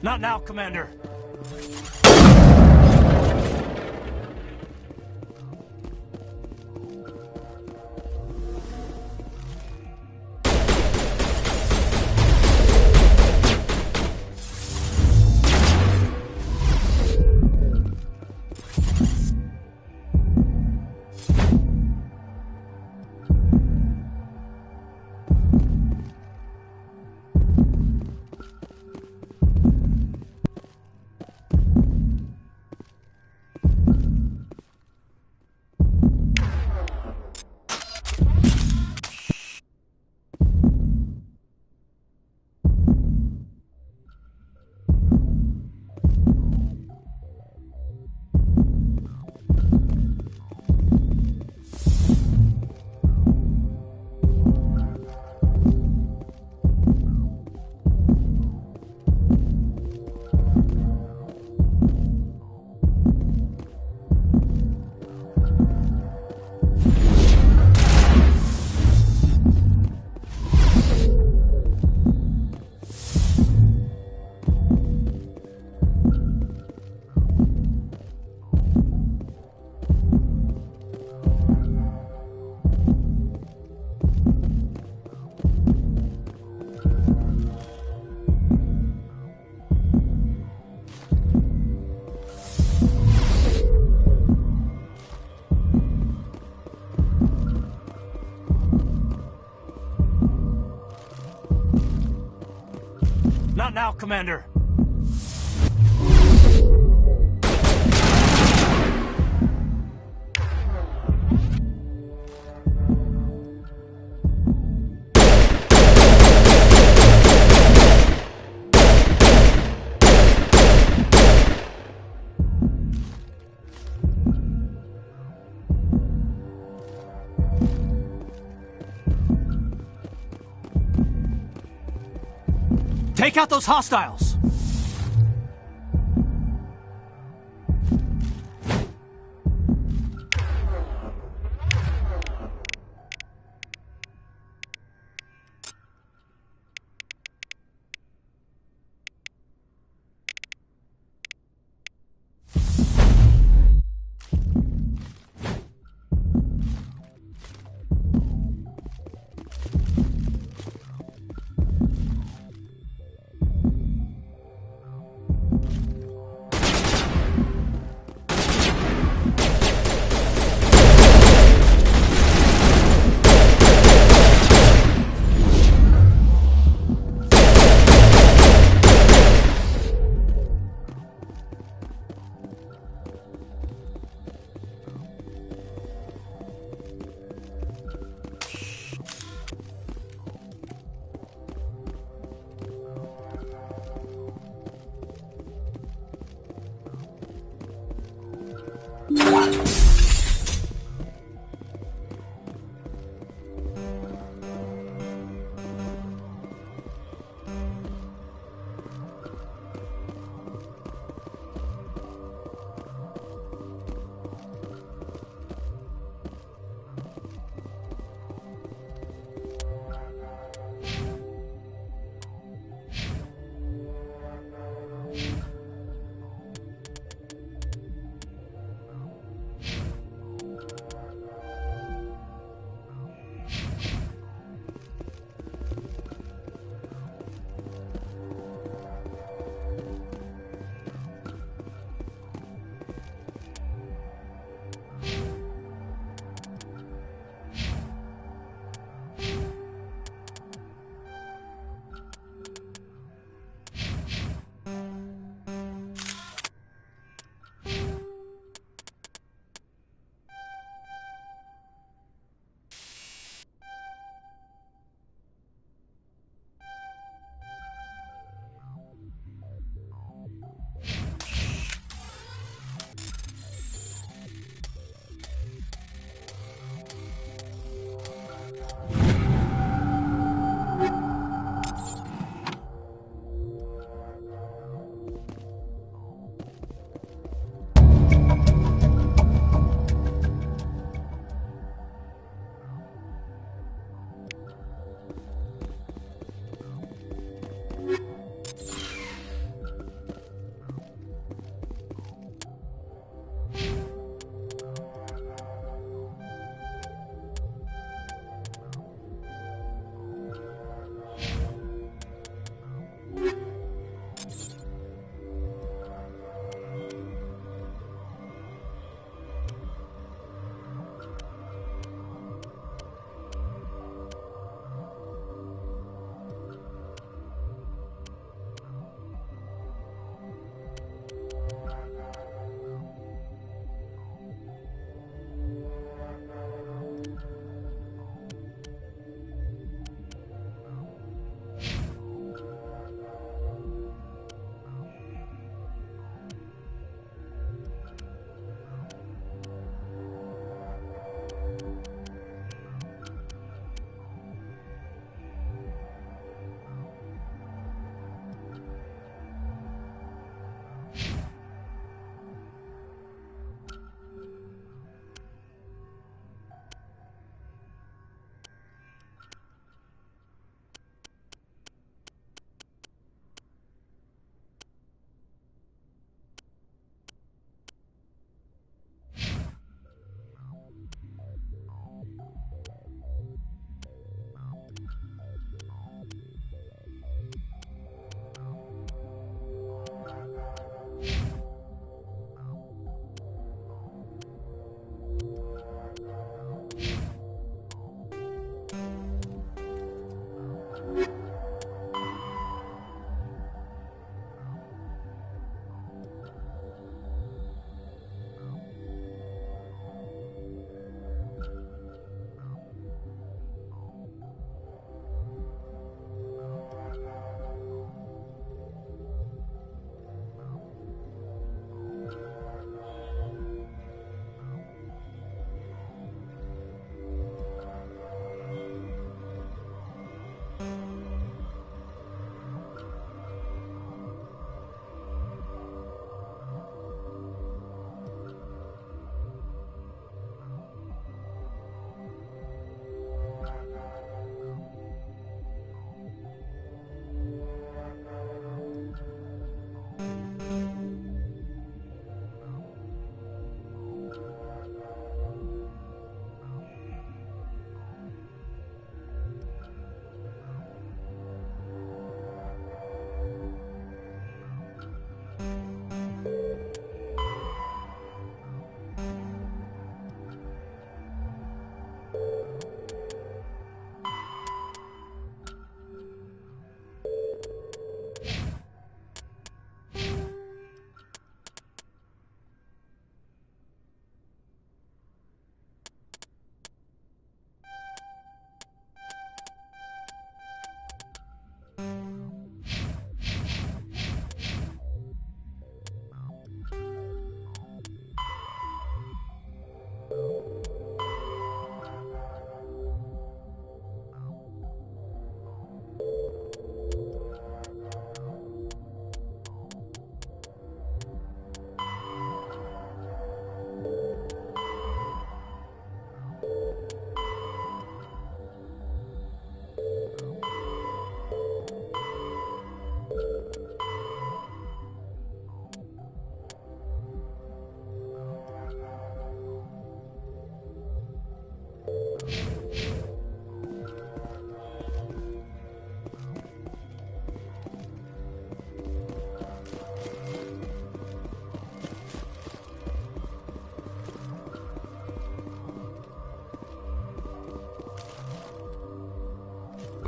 [SPEAKER 5] Not now, Commander. Not now, Commander. Take out those hostiles!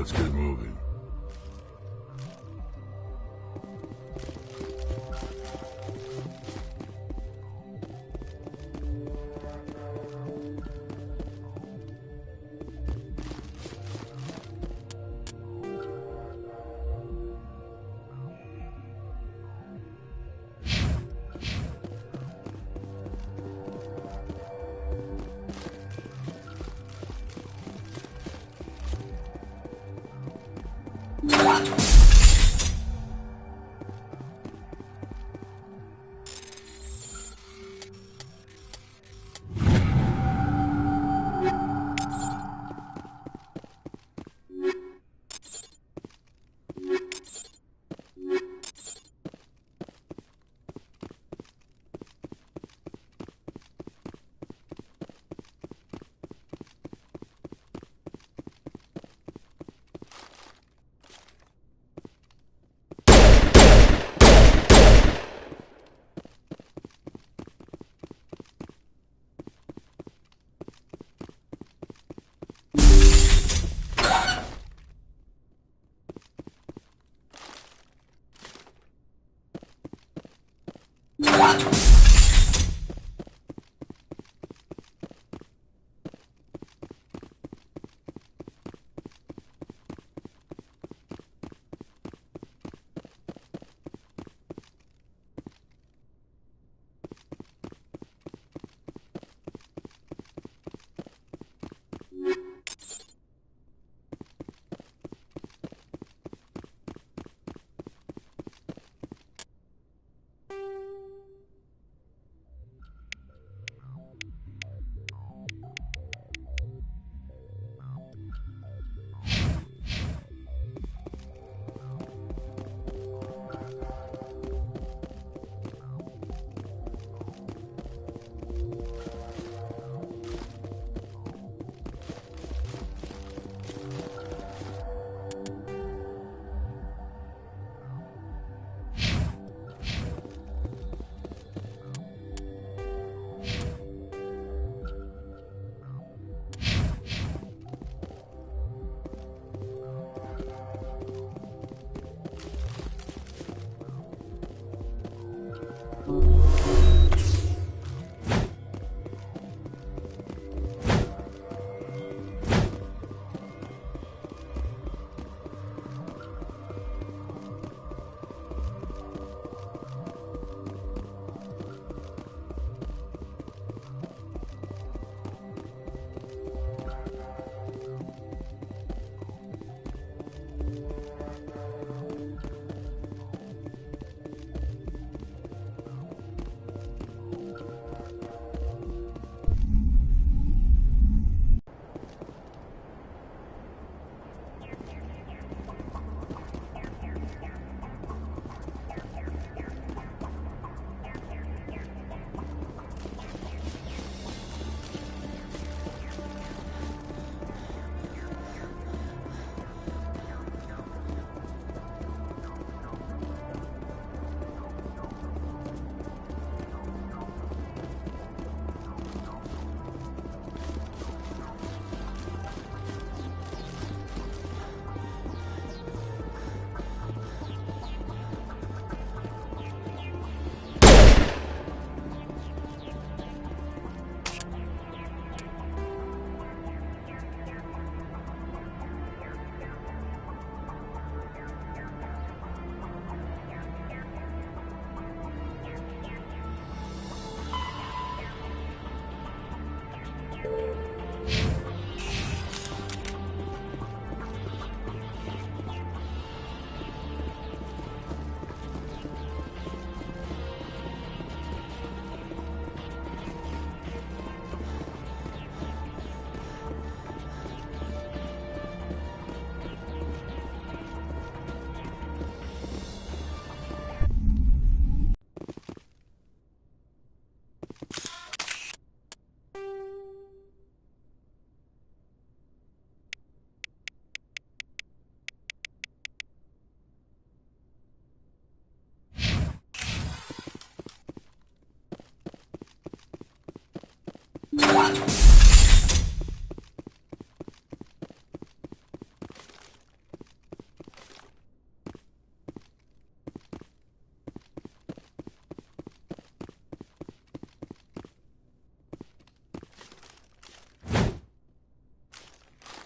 [SPEAKER 18] Let's get moving.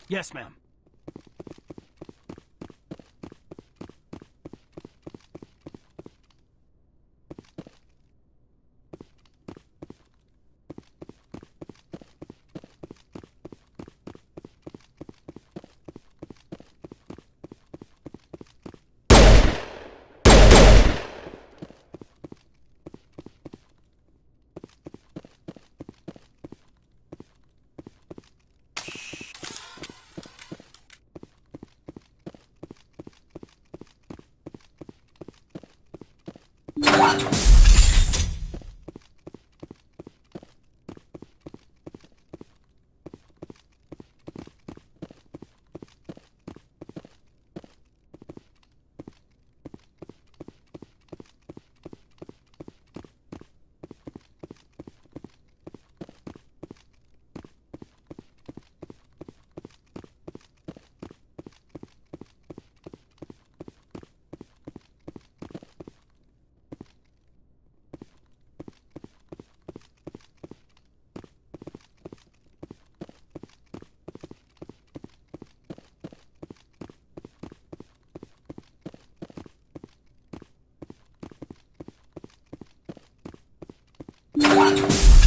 [SPEAKER 5] Yes, ma'am.
[SPEAKER 1] What?